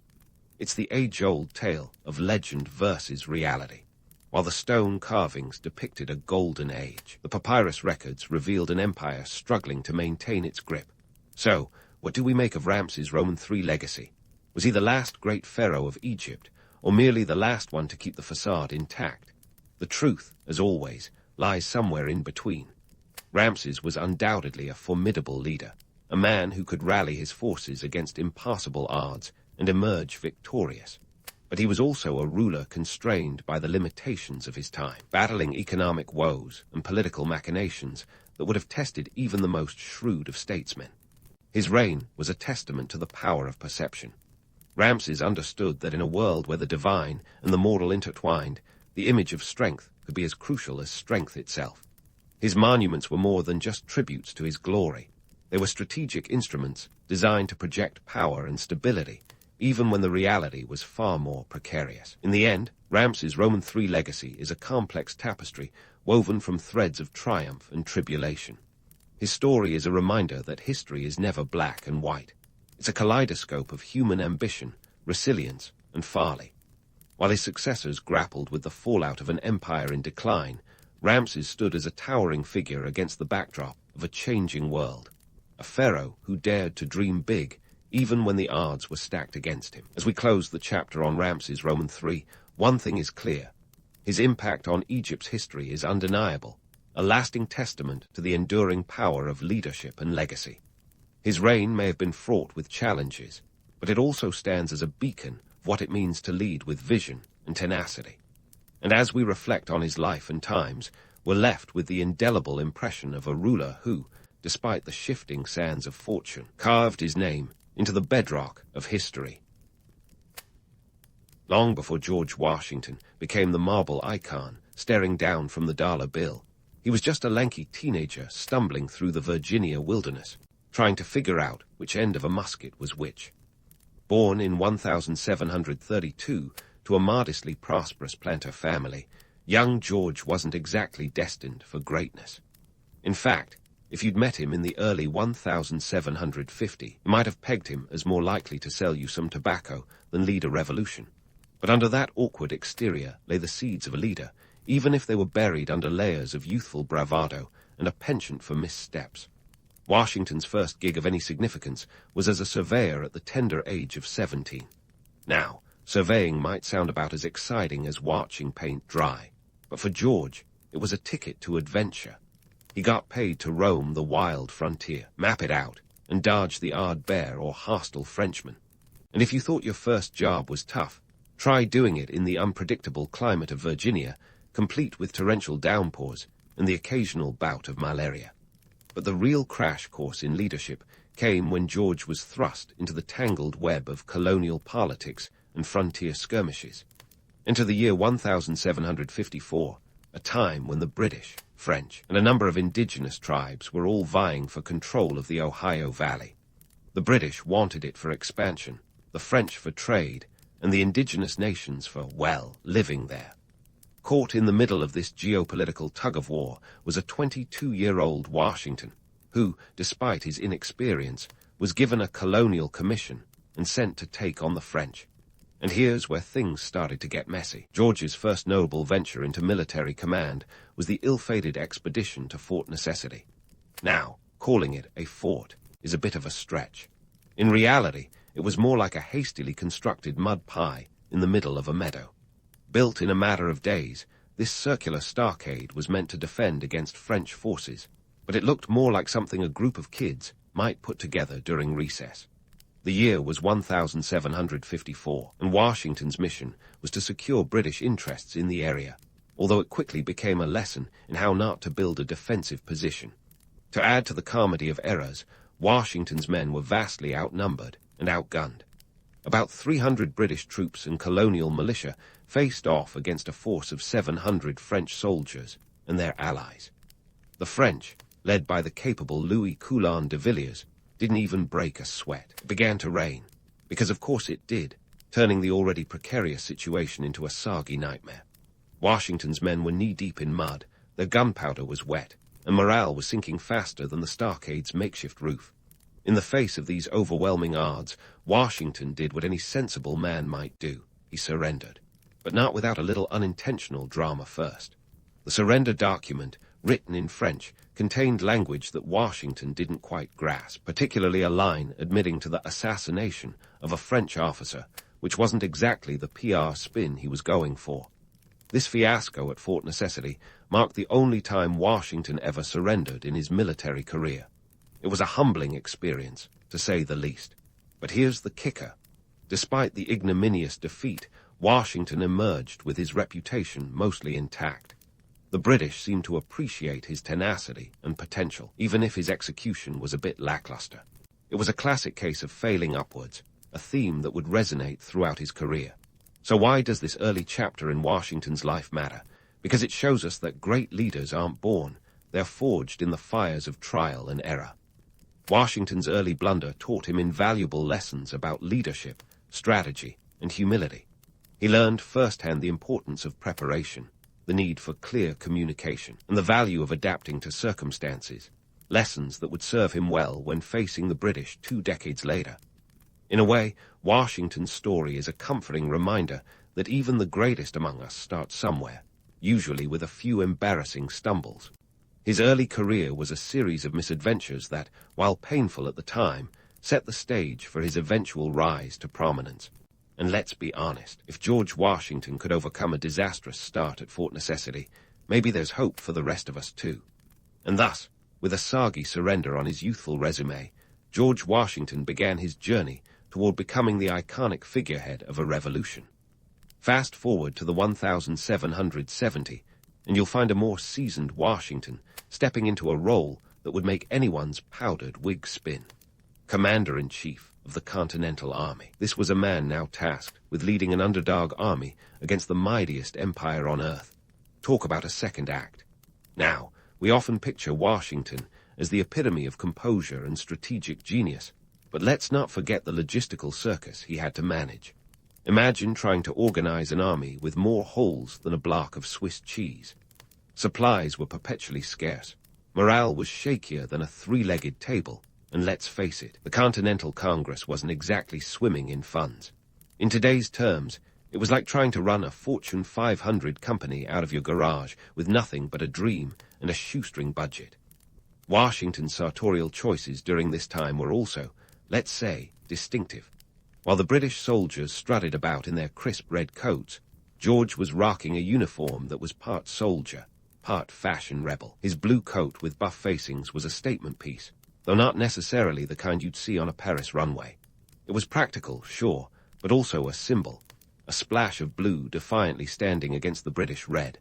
It's the age-old tale of legend versus reality. While the stone carvings depicted a golden age, the papyrus records revealed an empire struggling to maintain its grip. So, what do we make of Ramses Roman III's legacy? Was he the last great pharaoh of Egypt, or merely the last one to keep the facade intact? The truth, as always, lies somewhere in between. Ramses was undoubtedly a formidable leader, a man who could rally his forces against impassable odds and emerge victorious. But he was also a ruler constrained by the limitations of his time, battling economic woes and political machinations that would have tested even the most shrewd of statesmen. His reign was a testament to the power of perception. Ramses understood that in a world where the divine and the mortal intertwined, the image of strength could be as crucial as strength itself. His monuments were more than just tributes to his glory. They were strategic instruments designed to project power and stability, even when the reality was far more precarious. In the end, Ramses Roman III's legacy is a complex tapestry woven from threads of triumph and tribulation. His story is a reminder that history is never black and white. It's a kaleidoscope of human ambition, resilience, and folly. While his successors grappled with the fallout of an empire in decline, Ramses stood as a towering figure against the backdrop of a changing world, a pharaoh who dared to dream big even when the odds were stacked against him. As we close the chapter on Ramses Roman III, one thing is clear. His impact on Egypt's history is undeniable, a lasting testament to the enduring power of leadership and legacy. His reign may have been fraught with challenges, but it also stands as a beacon of what it means to lead with vision and tenacity. And as we reflect on his life and times, we're left with the indelible impression of a ruler who, despite the shifting sands of fortune, carved his name into the bedrock of history. Long before George Washington became the marble icon staring down from the dollar bill, he was just a lanky teenager stumbling through the Virginia wilderness, trying to figure out which end of a musket was which. Born in 1732 to a modestly prosperous planter family, young George wasn't exactly destined for greatness. In fact, If you'd met him in the early 1750, you might have pegged him as more likely to sell you some tobacco than lead a revolution. But under that awkward exterior lay the seeds of a leader, even if they were buried under layers of youthful bravado and a penchant for missteps. Washington's first gig of any significance was as a surveyor at the tender age of 17. Now, surveying might sound about as exciting as watching paint dry, but for George, it was a ticket to adventure. He got paid to roam the wild frontier, map it out, and dodge the odd bear or hostile Frenchman. And if you thought your first job was tough, try doing it in the unpredictable climate of Virginia, complete with torrential downpours and the occasional bout of malaria. But the real crash course in leadership came when George was thrust into the tangled web of colonial politics and frontier skirmishes. Enter the year 1754, a time when the British, French, and a number of indigenous tribes were all vying for control of the Ohio Valley. The British wanted it for expansion, the French for trade, and the indigenous nations for, well, living there. Caught in the middle of this geopolitical tug-of-war was a 22-year-old Washington, who, despite his inexperience, was given a colonial commission and sent to take on the French. And here's where things started to get messy. George's first notable venture into military command was the ill-fated expedition to Fort Necessity. Now, calling it a fort is a bit of a stretch. In reality, it was more like a hastily constructed mud pie in the middle of a meadow. Built in a matter of days, this circular stockade was meant to defend against French forces, but it looked more like something a group of kids might put together during recess. The year was 1754, and Washington's mission was to secure British interests in the area, although it quickly became a lesson in how not to build a defensive position. To add to the comedy of errors, Washington's men were vastly outnumbered and outgunned. About 300 British troops and colonial militia faced off against a force of 700 French soldiers and their allies. The French, led by the capable Louis Coulon de Villiers, didn't even break a sweat. It began to rain, because of course it did, turning the already precarious situation into a soggy nightmare. Washington's men were knee-deep in mud, their gunpowder was wet, and morale was sinking faster than the stockade's makeshift roof. In the face of these overwhelming odds, Washington did what any sensible man might do. He surrendered, but not without a little unintentional drama first. The surrender document, written in French, contained language that Washington didn't quite grasp, particularly a line admitting to the assassination of a French officer, which wasn't exactly the PR spin he was going for. This fiasco at Fort Necessity marked the only time Washington ever surrendered in his military career. It was a humbling experience, to say the least. But here's the kicker. Despite the ignominious defeat, Washington emerged with his reputation mostly intact. The British seemed to appreciate his tenacity and potential, even if his execution was a bit lackluster. It was a classic case of failing upwards, a theme that would resonate throughout his career. So why does this early chapter in Washington's life matter? Because it shows us that great leaders aren't born, they're forged in the fires of trial and error. Washington's early blunder taught him invaluable lessons about leadership, strategy, and humility. He learned firsthand the importance of preparation, the need for clear communication, and the value of adapting to circumstances, lessons that would serve him well when facing the British 2 decades later. In a way, Washington's story is a comforting reminder that even the greatest among us start somewhere, usually with a few embarrassing stumbles. His early career was a series of misadventures that, while painful at the time, set the stage for his eventual rise to prominence. And let's be honest, if George Washington could overcome a disastrous start at Fort Necessity, maybe there's hope for the rest of us too. And thus, with a soggy surrender on his youthful resume, George Washington began his journey toward becoming the iconic figurehead of a revolution. Fast forward to the 1770, and you'll find a more seasoned Washington stepping into a role that would make anyone's powdered wig spin. Commander-in-Chief of the Continental Army. This was a man now tasked with leading an underdog army against the mightiest empire on earth. Talk about a second act. Now, we often picture Washington as the epitome of composure and strategic genius, but let's not forget the logistical circus he had to manage. Imagine trying to organize an army with more holes than a block of Swiss cheese. Supplies were perpetually scarce. Morale was shakier than a three-legged table, and let's face it, the Continental Congress wasn't exactly swimming in funds. In today's terms, it was like trying to run a Fortune 500 company out of your garage with nothing but a dream and a shoestring budget. Washington's sartorial choices during this time were also, let's say, distinctive. While the British soldiers strutted about in their crisp red coats, George was rocking a uniform that was part soldier, part fashion rebel. His blue coat with buff facings was a statement piece, though not necessarily the kind you'd see on a Paris runway. It was practical, sure, but also a symbol, a splash of blue defiantly standing against the British red.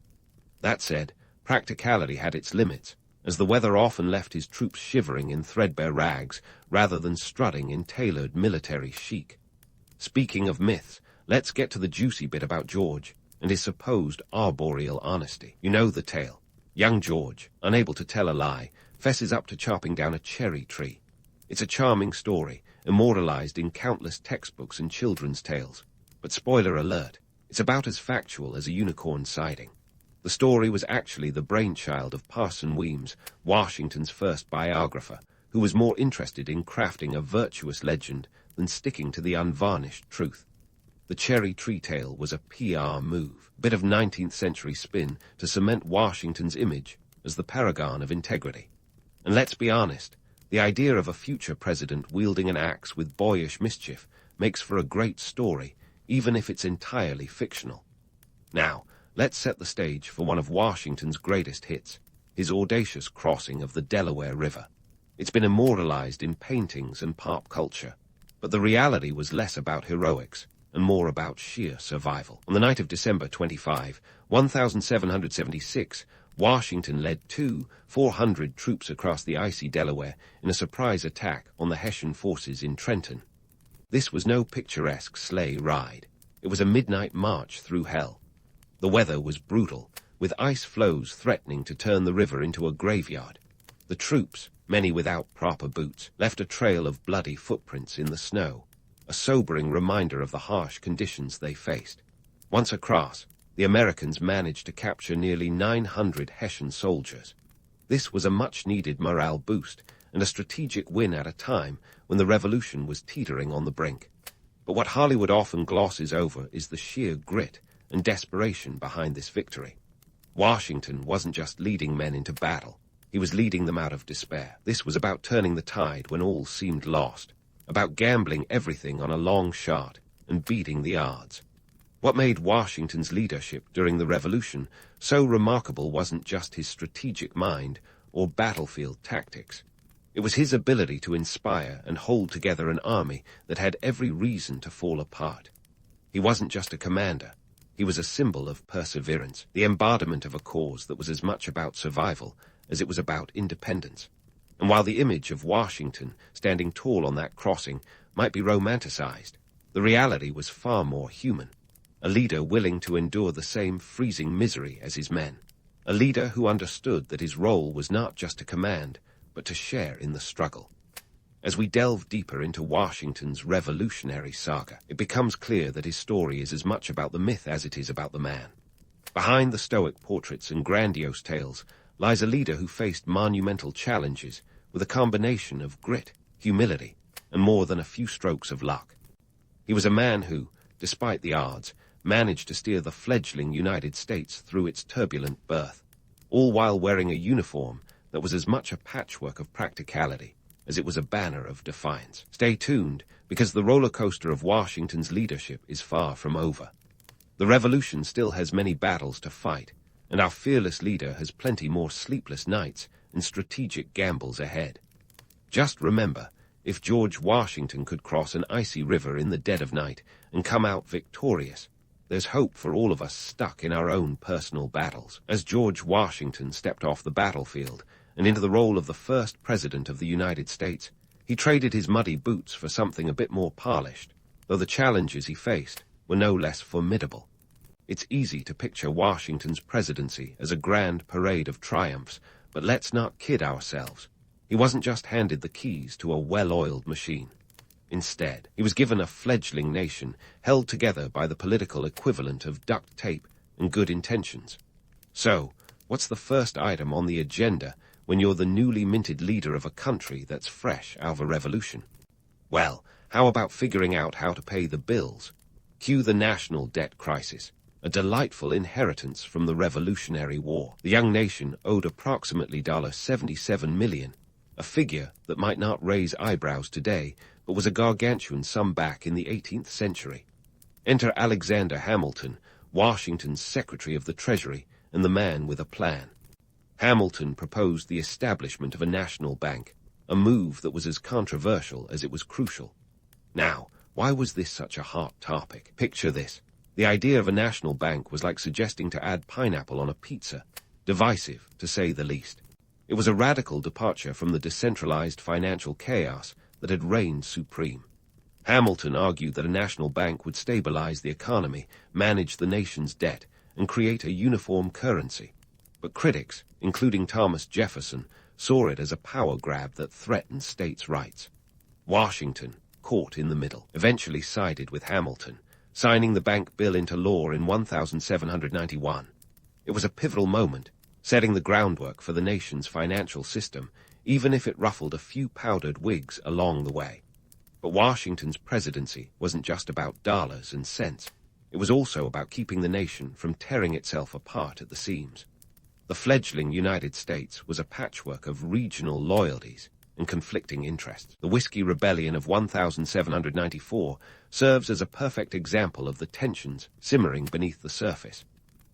That said, practicality had its limits, as the weather often left his troops shivering in threadbare rags rather than strutting in tailored military chic. Speaking of myths, let's get to the juicy bit about George and his supposed arboreal honesty. You know the tale. Young George, unable to tell a lie, fesses up to chopping down a cherry tree. It's a charming story, immortalized in countless textbooks and children's tales. But spoiler alert, it's about as factual as a unicorn sighting. The story was actually the brainchild of Parson Weems, Washington's first biographer, who was more interested in crafting a virtuous legend than sticking to the unvarnished truth. The cherry tree tale was a PR move, a bit of 19th century spin to cement Washington's image as the paragon of integrity. And let's be honest, the idea of a future president wielding an axe with boyish mischief makes for a great story, even if it's entirely fictional. Now, let's set the stage for one of Washington's greatest hits, his audacious crossing of the Delaware River. It's been immortalized in paintings and pop culture, but the reality was less about heroics and more about sheer survival. On the night of December 25, 1776, Washington led 400 troops across the icy Delaware in a surprise attack on the Hessian forces in Trenton. This was no picturesque sleigh ride. It was a midnight march through hell. The weather was brutal, with ice floes threatening to turn the river into a graveyard. The troops, many without proper boots, left a trail of bloody footprints in the snow, a sobering reminder of the harsh conditions they faced. Once across, the Americans managed to capture nearly 900 Hessian soldiers. This was a much-needed morale boost and a strategic win at a time when the revolution was teetering on the brink. But what Hollywood often glosses over is the sheer grit and desperation behind this victory. Washington wasn't just leading men into battle. He was leading them out of despair. This was about turning the tide when all seemed lost, about gambling everything on a long shot and beating the odds. What made Washington's leadership during the Revolution so remarkable wasn't just his strategic mind or battlefield tactics. It was his ability to inspire and hold together an army that had every reason to fall apart. He wasn't just a commander. He was a symbol of perseverance, the embodiment of a cause that was as much about survival as it was about independence. And while the image of Washington standing tall on that crossing might be romanticized, the reality was far more human. A leader willing to endure the same freezing misery as his men. A leader who understood that his role was not just to command, but to share in the struggle. As we delve deeper into Washington's revolutionary saga, it becomes clear that his story is as much about the myth as it is about the man. Behind the stoic portraits and grandiose tales lies a leader who faced monumental challenges with a combination of grit, humility, and more than a few strokes of luck. He was a man who, despite the odds, managed to steer the fledgling United States through its turbulent birth, all while wearing a uniform that was as much a patchwork of practicality as it was a banner of defiance. Stay tuned, because the roller coaster of Washington's leadership is far from over. The revolution still has many battles to fight, and our fearless leader has plenty more sleepless nights and strategic gambles ahead. Just remember, if George Washington could cross an icy river in the dead of night and come out victorious, there's hope for all of us stuck in our own personal battles. As George Washington stepped off the battlefield and into the role of the first president of the United States, he traded his muddy boots for something a bit more polished, though the challenges he faced were no less formidable. It's easy to picture Washington's presidency as a grand parade of triumphs, but let's not kid ourselves. He wasn't just handed the keys to a well-oiled machine. Instead, he was given a fledgling nation held together by the political equivalent of duct tape and good intentions. So, what's the first item on the agenda when you're the newly minted leader of a country that's fresh out of a revolution? Well, how about figuring out how to pay the bills? Cue the national debt crisis, a delightful inheritance from the Revolutionary War. The young nation owed approximately $77 million, a figure that might not raise eyebrows today, but was a gargantuan sum back in the 18th century. Enter Alexander Hamilton, Washington's Secretary of the Treasury, and the man with a plan. Hamilton proposed the establishment of a national bank, a move that was as controversial as it was crucial. Now, why was this such a hot topic? Picture this. The idea of a national bank was like suggesting to add pineapple on a pizza, divisive, to say the least. It was a radical departure from the decentralized financial chaos that had reigned supreme. Hamilton argued that a national bank would stabilize the economy, manage the nation's debt, and create a uniform currency. But critics, including Thomas Jefferson, saw it as a power grab that threatened states' rights. Washington, caught in the middle, eventually sided with Hamilton, signing the bank bill into law in 1791. It was a pivotal moment, setting the groundwork for the nation's financial system, even if it ruffled a few powdered wigs along the way. But Washington's presidency wasn't just about dollars and cents. It was also about keeping the nation from tearing itself apart at the seams. The fledgling United States was a patchwork of regional loyalties and conflicting interests. The Whiskey Rebellion of 1794 serves as a perfect example of the tensions simmering beneath the surface.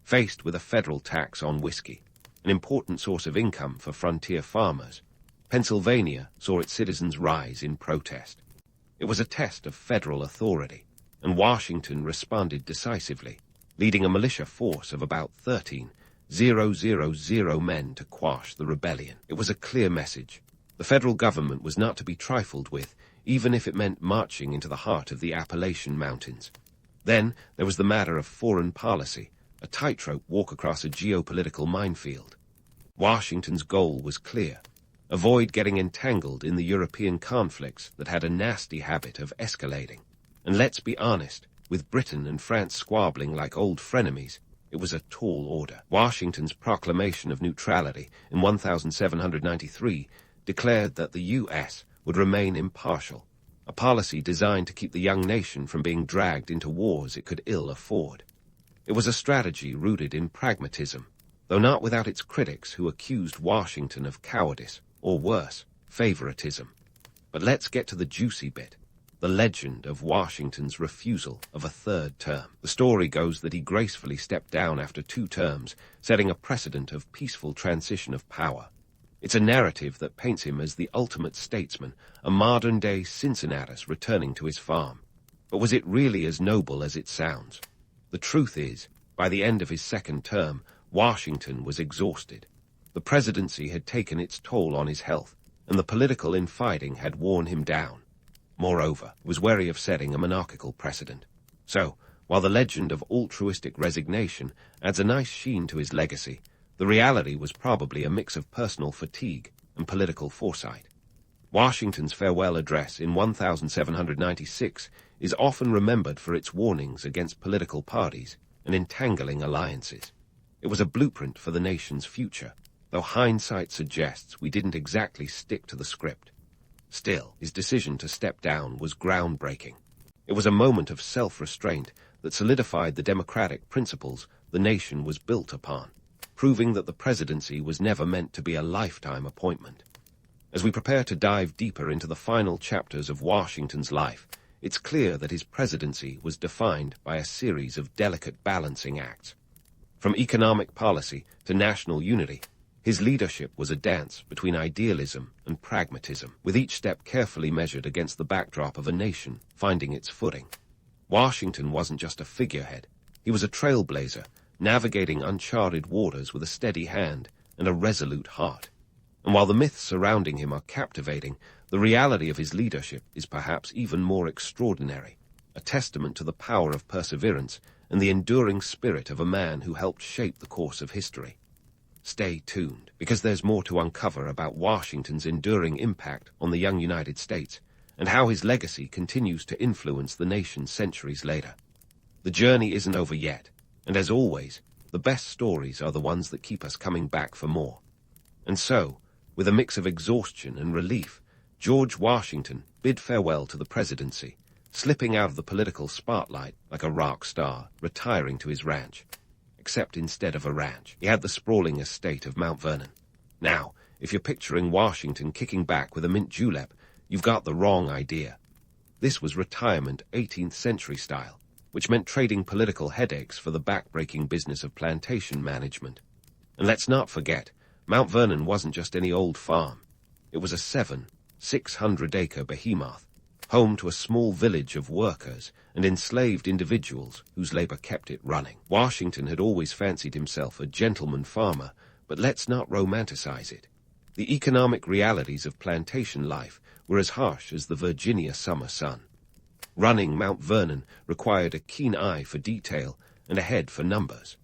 Faced with a federal tax on whiskey, an important source of income for frontier farmers, Pennsylvania saw its citizens rise in protest. It was a test of federal authority, and Washington responded decisively, leading a militia force of about 13,000 men to quash the rebellion. It was a clear message. The federal government was not to be trifled with, even if it meant marching into the heart of the Appalachian Mountains. Then there was the matter of foreign policy, a tightrope walk across a geopolitical minefield. Washington's goal was clear: avoid getting entangled in the European conflicts that had a nasty habit of escalating. And let's be honest, with Britain and France squabbling like old frenemies, it was a tall order. Washington's proclamation of neutrality in 1793 declared that the U.S. would remain impartial, a policy designed to keep the young nation from being dragged into wars it could ill afford. It was a strategy rooted in pragmatism, though not without its critics who accused Washington of cowardice, or worse, favoritism. But let's get to the juicy bit, the legend of Washington's refusal of a third term. The story goes that he gracefully stepped down after 2 terms, setting a precedent of peaceful transition of power. It's a narrative that paints him as the ultimate statesman, a modern-day Cincinnatus returning to his farm. But was it really as noble as it sounds? The truth is, by the end of his 2nd term, Washington was exhausted. The presidency had taken its toll on his health, and the political infighting had worn him down. Moreover, he was wary of setting a monarchical precedent. So, while the legend of altruistic resignation adds a nice sheen to his legacy, the reality was probably a mix of personal fatigue and political foresight. Washington's farewell address in 1796 is often remembered for its warnings against political parties and entangling alliances. It was a blueprint for the nation's future, though hindsight suggests we didn't exactly stick to the script. Still, his decision to step down was groundbreaking. It was a moment of self-restraint that solidified the democratic principles the nation was built upon, proving that the presidency was never meant to be a lifetime appointment. As we prepare to dive deeper into the final chapters of Washington's life, it's clear that his presidency was defined by a series of delicate balancing acts. From economic policy to national unity, his leadership was a dance between idealism and pragmatism, with each step carefully measured against the backdrop of a nation finding its footing. Washington wasn't just a figurehead. He was a trailblazer, navigating uncharted waters with a steady hand and a resolute heart. And while the myths surrounding him are captivating, the reality of his leadership is perhaps even more extraordinary, a testament to the power of perseverance and the enduring spirit of a man who helped shape the course of history. Stay tuned, because there's more to uncover about Washington's enduring impact on the young United States and how his legacy continues to influence the nation centuries later. The journey isn't over yet, and as always, the best stories are the ones that keep us coming back for more. And so, With a mix of exhaustion and relief, George Washington bid farewell to the presidency, slipping out of the political spotlight like a rock star, retiring to his ranch. Except instead of a ranch, he had the sprawling estate of Mount Vernon. Now, if you're picturing Washington kicking back with a mint julep, you've got the wrong idea. This was retirement 18th century style, which meant trading political headaches for the back-breaking business of plantation management. And let's not forget, Mount Vernon wasn't just any old farm. It was a 600-acre behemoth, home to a small village of workers and enslaved individuals whose labor kept it running. Washington had always fancied himself a gentleman farmer, but let's not romanticize it. The economic realities of plantation life were as harsh as the Virginia summer sun. Running Mount Vernon required a keen eye for detail and a head for numbers.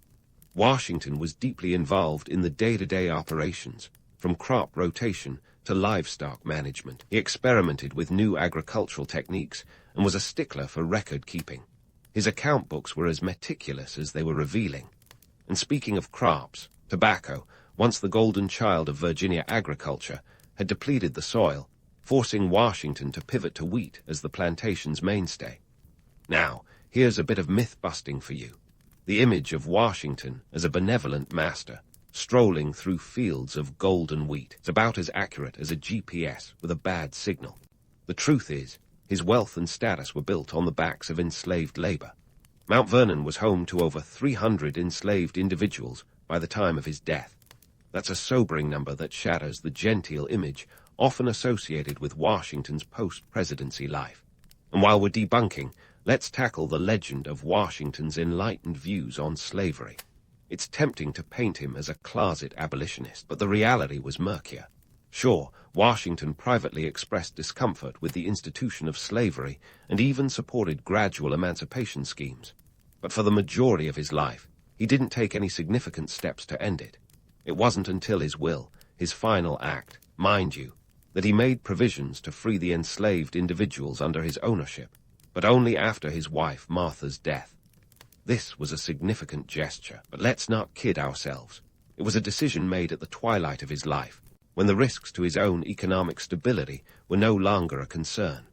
Washington was deeply involved in the day-to-day operations, from crop rotation to livestock management. He experimented with new agricultural techniques and was a stickler for record-keeping. His account books were as meticulous as they were revealing. And speaking of crops, tobacco, once the golden child of Virginia agriculture, had depleted the soil, forcing Washington to pivot to wheat as the plantation's mainstay. Now, here's a bit of myth-busting for you. The image of Washington as a benevolent master, strolling through fields of golden wheat, is about as accurate as a GPS with a bad signal. The truth is, his wealth and status were built on the backs of enslaved labor. Mount Vernon was home to over 300 enslaved individuals by the time of his death. That's a sobering number that shatters the genteel image often associated with Washington's post-presidency life. And while we're debunking, let's tackle the legend of Washington's enlightened views on slavery. It's tempting to paint him as a closet abolitionist, but the reality was murkier. Sure, Washington privately expressed discomfort with the institution of slavery and even supported gradual emancipation schemes. But for the majority of his life, he didn't take any significant steps to end it. It wasn't until his will, his final act, mind you, that he made provisions to free the enslaved individuals under his ownership, but only after his wife Martha's death. This was a significant gesture, but let's not kid ourselves. It was a decision made at the twilight of his life, when the risks to his own economic stability were no longer a concern.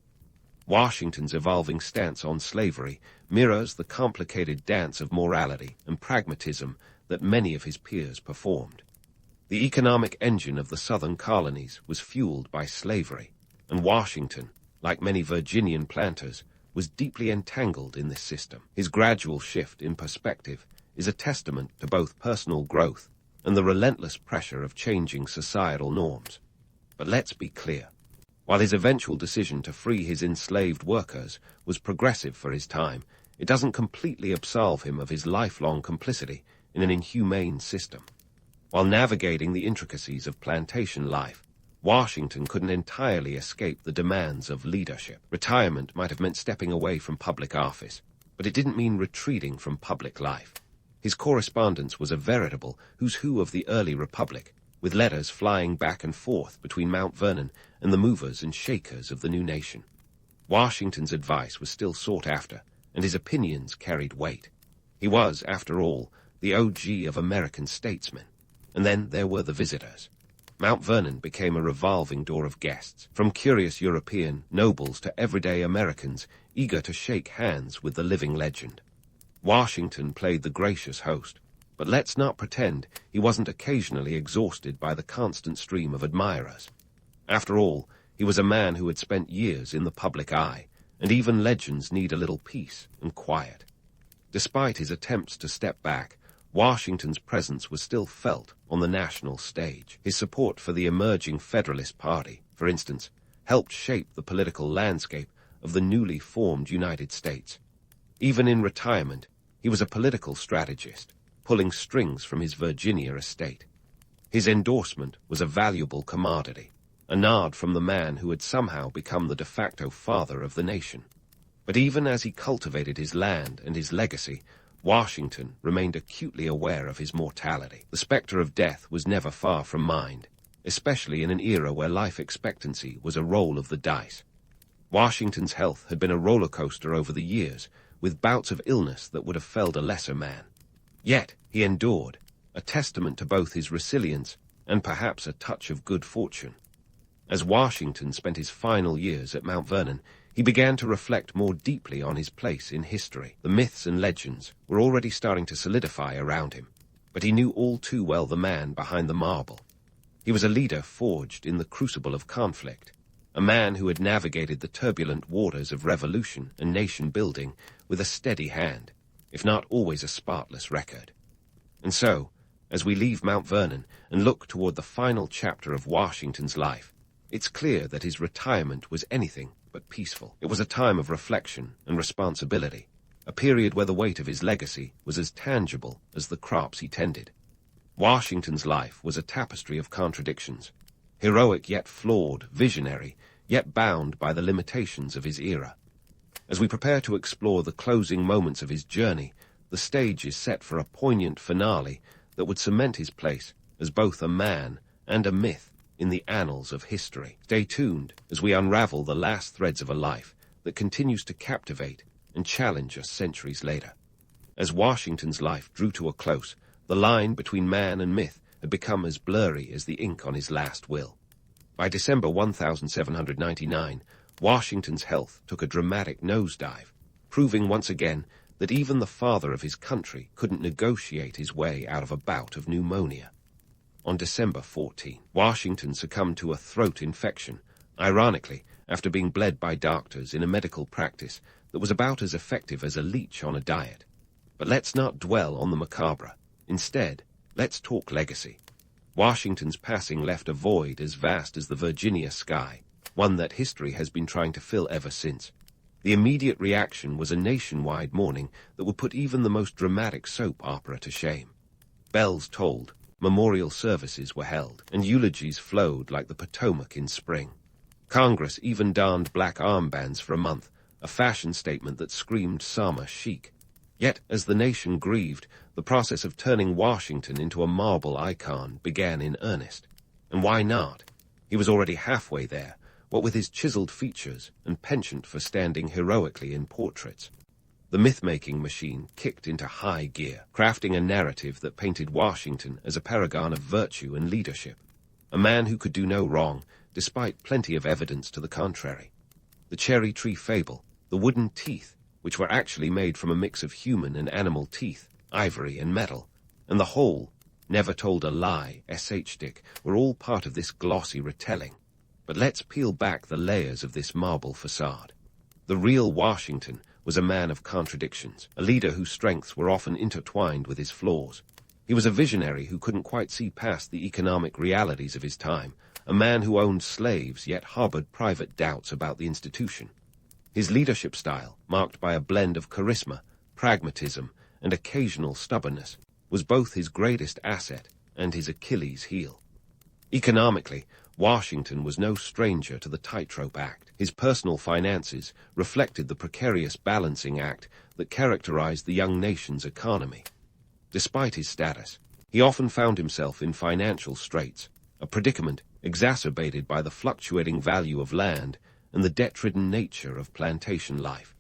Washington's evolving stance on slavery mirrors the complicated dance of morality and pragmatism that many of his peers performed. The economic engine of the southern colonies was fueled by slavery, and Washington, like many Virginian planters, was deeply entangled in this system. His gradual shift in perspective is a testament to both personal growth and the relentless pressure of changing societal norms. But let's be clear. While his eventual decision to free his enslaved workers was progressive for his time, it doesn't completely absolve him of his lifelong complicity in an inhumane system. While navigating the intricacies of plantation life, Washington couldn't entirely escape the demands of leadership. Retirement might have meant stepping away from public office, but it didn't mean retreating from public life. His correspondence was a veritable who's who of the early republic, with letters flying back and forth between Mount Vernon and the movers and shakers of the new nation. Washington's advice was still sought after, and his opinions carried weight. He was, after all, the OG of American statesmen. And then there were the visitors. Mount Vernon became a revolving door of guests, from curious European nobles to everyday Americans eager to shake hands with the living legend. Washington played the gracious host, but let's not pretend he wasn't occasionally exhausted by the constant stream of admirers. After all, he was a man who had spent years in the public eye, and even legends need a little peace and quiet. Despite his attempts to step back, Washington's presence was still felt on the national stage. His support for the emerging Federalist Party, for instance, helped shape the political landscape of the newly formed United States. Even in retirement, he was a political strategist, pulling strings from his Virginia estate. His endorsement was a valuable commodity, a nod from the man who had somehow become the de facto father of the nation. But even as he cultivated his land and his legacy, Washington remained acutely aware of his mortality. The specter of death was never far from mind, especially in an era where life expectancy was a roll of the dice. Washington's health had been a roller coaster over the years, with bouts of illness that would have felled a lesser man. Yet he endured, a testament to both his resilience and perhaps a touch of good fortune. As Washington spent his final years at Mount Vernon, he began to reflect more deeply on his place in history. The myths and legends were already starting to solidify around him, but he knew all too well the man behind the marble. He was a leader forged in the crucible of conflict, a man who had navigated the turbulent waters of revolution and nation-building with a steady hand, if not always a spotless record. And so, as we leave Mount Vernon and look toward the final chapter of Washington's life, it's clear that his retirement was anything but peaceful. It was a time of reflection and responsibility, a period where the weight of his legacy was as tangible as the crops he tended. Washington's life was a tapestry of contradictions, heroic yet flawed, visionary yet bound by the limitations of his era. As we prepare to explore the closing moments of his journey, the stage is set for a poignant finale that would cement his place as both a man and a myth in the annals of history. Stay tuned as we unravel the last threads of a life that continues to captivate and challenge us centuries later. As Washington's life drew to a close, the line between man and myth had become as blurry as the ink on his last will. By December 1799, Washington's health took a dramatic nosedive, proving once again that even the father of his country couldn't negotiate his way out of a bout of pneumonia. On December 14, Washington succumbed to a throat infection, ironically, after being bled by doctors in a medical practice that was about as effective as a leech on a diet. But let's not dwell on the macabre. Instead, let's talk legacy. Washington's passing left a void as vast as the Virginia sky, one that history has been trying to fill ever since. The immediate reaction was a nationwide mourning that would put even the most dramatic soap opera to shame. Bells tolled, memorial services were held, and eulogies flowed like the Potomac in spring. Congress even donned black armbands for a month, a fashion statement that screamed summer chic. Yet, as the nation grieved, the process of turning Washington into a marble icon began in earnest. And why not? He was already halfway there, what with his chiseled features and penchant for standing heroically in portraits. The myth-making machine kicked into high gear, crafting a narrative that painted Washington as a paragon of virtue and leadership, a man who could do no wrong, despite plenty of evidence to the contrary. The cherry tree fable, the wooden teeth, which were actually made from a mix of human and animal teeth, ivory and metal, and the whole, never told a lie, sh-stick, were all part of this glossy retelling. But let's peel back the layers of this marble facade. The real Washington was a man of contradictions, a leader whose strengths were often intertwined with his flaws. He was a visionary who couldn't quite see past the economic realities of his time, a man who owned slaves yet harbored private doubts about the institution. His leadership style, marked by a blend of charisma, pragmatism, and occasional stubbornness, was both his greatest asset and his Achilles heel. Economically, Washington was no stranger to the tightrope act. His personal finances reflected the precarious balancing act that characterized the young nation's economy. Despite his status, he often found himself in financial straits, a predicament exacerbated by the fluctuating value of land and the debt-ridden nature of plantation life.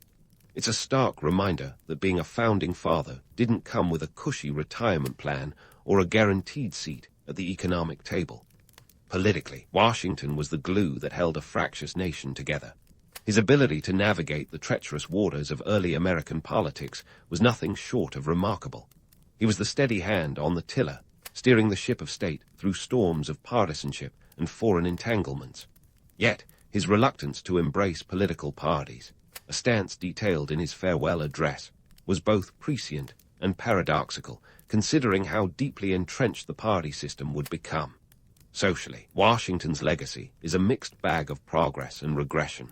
It's a stark reminder that being a founding father didn't come with a cushy retirement plan or a guaranteed seat at the economic table. Politically, Washington was the glue that held a fractious nation together. His ability to navigate the treacherous waters of early American politics was nothing short of remarkable. He was the steady hand on the tiller, steering the ship of state through storms of partisanship and foreign entanglements. Yet, his reluctance to embrace political parties, a stance detailed in his farewell address, was both prescient and paradoxical, considering how deeply entrenched the party system would become. Socially, Washington's legacy is a mixed bag of progress and regression.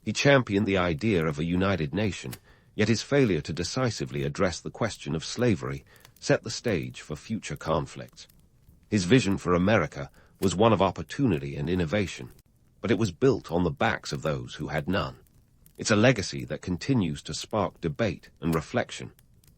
He championed the idea of a united nation, yet his failure to decisively address the question of slavery set the stage for future conflicts. His vision for America was one of opportunity and innovation, but it was built on the backs of those who had none. It's a legacy that continues to spark debate and reflection,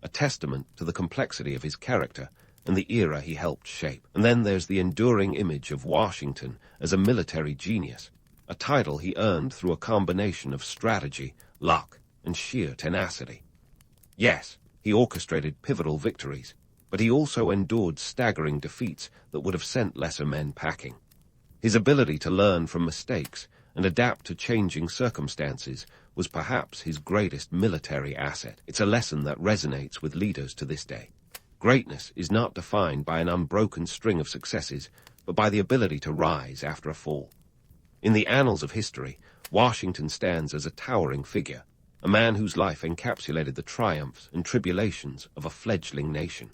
a testament to the complexity of his character and the era he helped shape. And then there's the enduring image of Washington as a military genius, a title he earned through a combination of strategy, luck, and sheer tenacity. Yes, he orchestrated pivotal victories, but he also endured staggering defeats that would have sent lesser men packing. His ability to learn from mistakes and adapt to changing circumstances was perhaps his greatest military asset. It's a lesson that resonates with leaders to this day. Greatness is not defined by an unbroken string of successes, but by the ability to rise after a fall. In the annals of history, Washington stands as a towering figure, a man whose life encapsulated the triumphs and tribulations of a fledgling nation.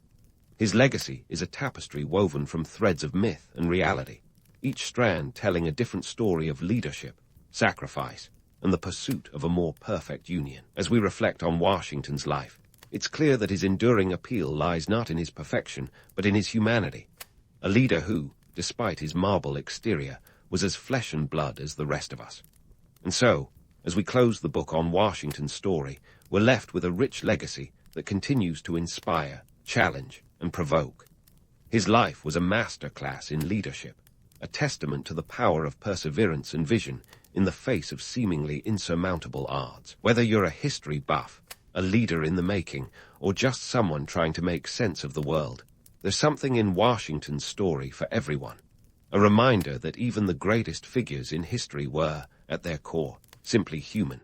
His legacy is a tapestry woven from threads of myth and reality, each strand telling a different story of leadership, sacrifice, and the pursuit of a more perfect union. As we reflect on Washington's life, it's clear that his enduring appeal lies not in his perfection, but in his humanity. A leader who, despite his marble exterior, was as flesh and blood as the rest of us. And so, as we close the book on Washington's story, we're left with a rich legacy that continues to inspire, challenge, and provoke. His life was a masterclass in leadership, a testament to the power of perseverance and vision in the face of seemingly insurmountable odds. Whether you're a history buff, a leader in the making, or just someone trying to make sense of the world, there's something in Washington's story for everyone. A reminder that even the greatest figures in history were, at their core, simply human.